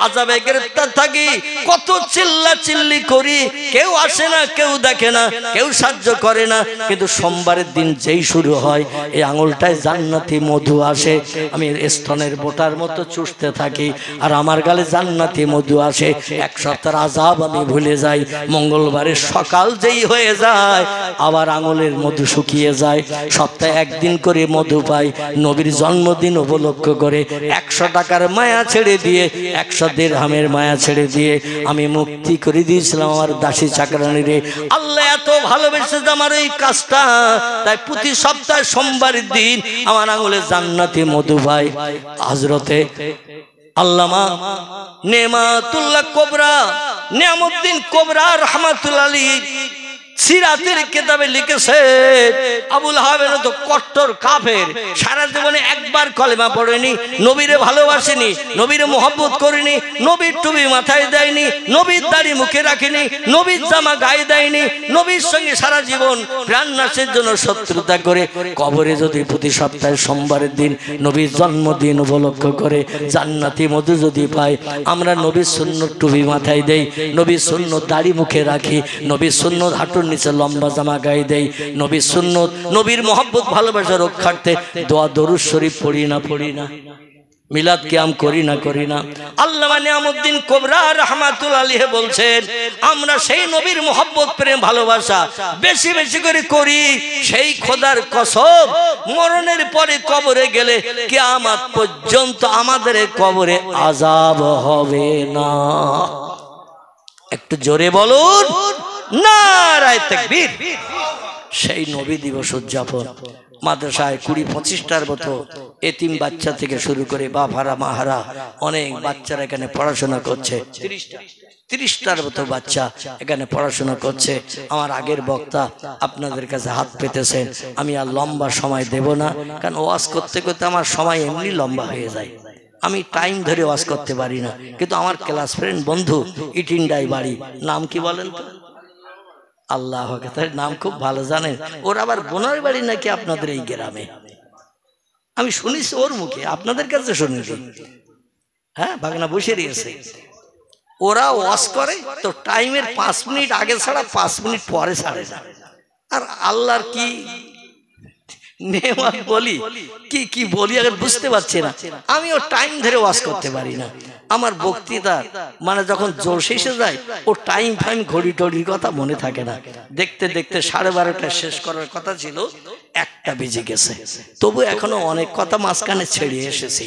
আযাবে গ্রেফতার থাকি, কত চিল্লা চিল্লি করি, কেউ আসে না, কেউ দেখে না, কেউ সাহায্য করে না, কিন্তু সোমবারের দিন যেই শুরু হয় এই আঙুলটায় জান্নাতি মধু আসে, আমি স্তনের বোটার মতো চুষতে থাকি আর আমার গালে জান্নাতি মধু আসে। 1 সপ্তাহের আযাব আমি ভুলে যাই। মঙ্গলবারের সকাল যেই হয়ে যায় আবার আঙুলের মধু শুকিয়ে যায়। সপ্তাহে 1 দিন করে মধু পাই। নবীর জন্মদিন উপলক্ষ করে 100 টাকার মায়া ছেড়ে দিয়ে 100 দিরহামের মায়া ছেড়ে দিয়ে আমি মুক্তি করে দিয়েছিলাম আমার দাসী চাকরানিরে। আল্লাহ এত ভালোবেসে আমার এই কাজটা, তাই প্রতি সপ্তাহে সোমবারের দিন আমার আঙুলে জান্নাতি মধু পাই। হযরতে আল্লামা নেমাতুল্লাহ কোবরা, নিয়ামউদ্দিন কোবরা রাহমাতুল্লাহ আলাইহি সিরাতের কিতাবে লিখেছে আবু লাহাবের তো কট্টর কাফের, সারা জীবনে একবার কলেমা পড়েনি, নবীরে ভালোবাসেনি, নবীরে মোহব্বত করেনি, নবীর টুপি মাথায় দেয়নি, নবীর দাড়ি মুখে রাখেনি, নবীর জামা গায়ে দেয়নি, নবীর সঙ্গে সারা জীবন প্রাণনাশের জন্য শত্রুতা করে কবরে যদি প্রতি সপ্তাহে সোমবারের দিন নবীর জন্মদিন উপলক্ষ করে জান্নাতি মধু যদি পাই, আমরা নবীর সুন্নত টুপি মাথায় দেই, নবীর সুন্নত দাড়ি মুখে রাখি, নবীর সুন্নত হাঁটুর নিচে লম্বা জামা গায়ে দেই, নবীর সুন্নত নবীর মোহব্বত ভালোবাসা রক্ষার্থে দোয়া দরুদ শরীফ পড়ি না, মিলাদ কিয়াম করি না। আল্লামা নিয়ামউদ্দিন কোবরা রাহমাতুল্লাহ আলাইহি বলছেন, আমরা সেই নবীর মোহব্বত প্রেম ভালোবাসা বেশি বেশি করে করি, সেই খোদার কসম মরণের পরে কবরে গেলে কিয়ামত পর্যন্ত আমাদের কবরে আযাব হবে না। একটু জোরে বলুন নারায়ে তাকবীর। সেই নবী দিবস উদযাপন মাদ্রাসায় 20-25টার মতো এতিম বাচ্চা থেকে শুরু করে বাবারা মাহারা অনেক বাচ্চারা এখানে পড়াশোনা করছে, 30টার মতো বাচ্চা এখানে পড়াশোনা করছে। আমার আগের বক্তা আপনাদের কাছে হাত পেতেছেন, আমি আর লম্বা সময় দেব না, কারণ ওয়াজ করতে করতে আমার সময় এমনি লম্বা হয়ে যায়, আমি টাইম ধরে ওয়াজ করতে পারি না। কিন্তু আমার ক্লাস ফ্রেন্ড বন্ধু ইটিন্ডাই বাড়ি, নাম কি বলেন তো? আল্লাহ, তার নাম খুব ভালো জানেন। ওর আবার বোনের বাড়ি নাকি আপনাদের এই গ্রামে, আমি শুনেছি ওর মুখে, আপনাদের কাছে শুনেছি। হ্যাঁ, ভাগনা বসে রয়েছে, ওরা ওয়াজ করে তো টাইমের 5 মিনিট আগে ছাড়া 5 মিনিট পরে ছাড়ে না। আর আল্লাহর কি নেয়ামত বলি কি বলি আগে বুঝতে পারছি না। আমিও টাইম ধরে ওয়াজ করতে পারি না। আমার বক্তৃতা মানে যখন জোর শেষে যায় ও টাইম ফাইম ঘড়ি টড়ির কথা মনে থাকে না। দেখতে দেখতে 12:30 শেষ করার কথা ছিল, 1টা বেজে গেছে। তবু এখনো অনেক কথা মাঝখানে ছেড়ে এসেছি,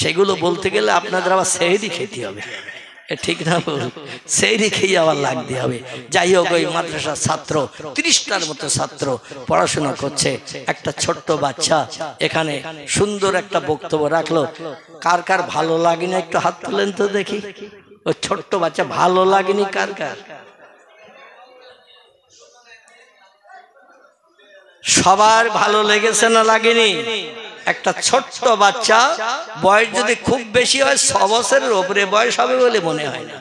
সেগুলো বলতে গেলে আপনাদের আবার সেহরি খেতে হবে, ঠিক না? সেহরি খেয়ে আবার লাগতে হবে। যাই হোক, ওই মাদ্রাসার ছাত্র 30টার মতো ছাত্র পড়াশোনা করছে। একটা ছোট্ট বাচ্চা এখানে সুন্দর একটা বক্তব্য রাখলো। কার কার ভালো লাগেনি একটু হাত তুলেন তো দেখি। ওই ছোট্ট বাচ্চা ভালো লাগেনি কার কার? সবার ভালো লেগেছে না লাগেনি? একটা ছোট্ট বাচ্চা, বয়স যদি খুব বেশি হয় 6 বছরের উপরে বয়স হবে বলে মনে হয় না,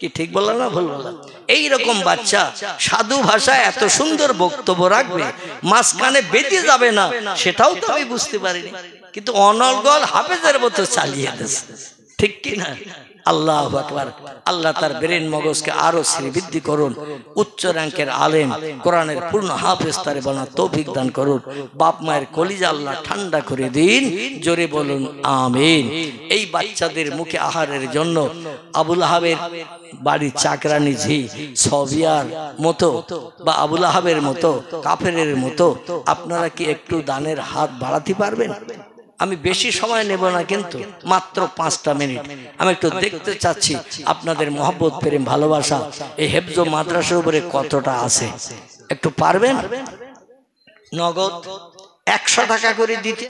কি ঠিক বললাম না ভুল বললাম? এইরকম বাচ্চা সাধু ভাষায় এত সুন্দর বক্তব্য রাখবে, মাঝখানে বেঁধে যাবে না, সেটাও তো আমি বুঝতে পারিনি। কিন্তু অনর্গল হাফেজের মতো চালিয়ে দিয়েছে, ঠিক কি না? আল্লাহু আকবার। আল্লাহ তার ব্রেন মগজকে আরো শ্রীবৃদ্ধি করুন, উচ্চ র্যাঙ্কের আলেম, কোরআনের পূর্ণ হাফেজ তারে বানার তৌফিক দান করুন। বাপ মায়ের কলিজা আল্লাহ ঠান্ডা করে দিন, জোরে বলুন আমিন। এই বাচ্চাদের মুখে আহারের জন্য আবু লাহাবের বাড়ির চাকরানি ঝি সবিয়ার মতো বা আবু লাহাবের মতো কাফেরের মতো আপনারা কি একটু দানের হাত বাড়াতে পারবেন? আমি বেশি সময় নেব না, কিন্তু মাত্র 5টা মিনিট আমি একটু দেখতে চাচ্ছি আপনাদের মহব্বত প্রেম ভালোবাসা এই হেফজ মাদ্রাসার উপরে কতটা আছে। একটু পারবেন? নগদ 100 টাকা করে দিতে।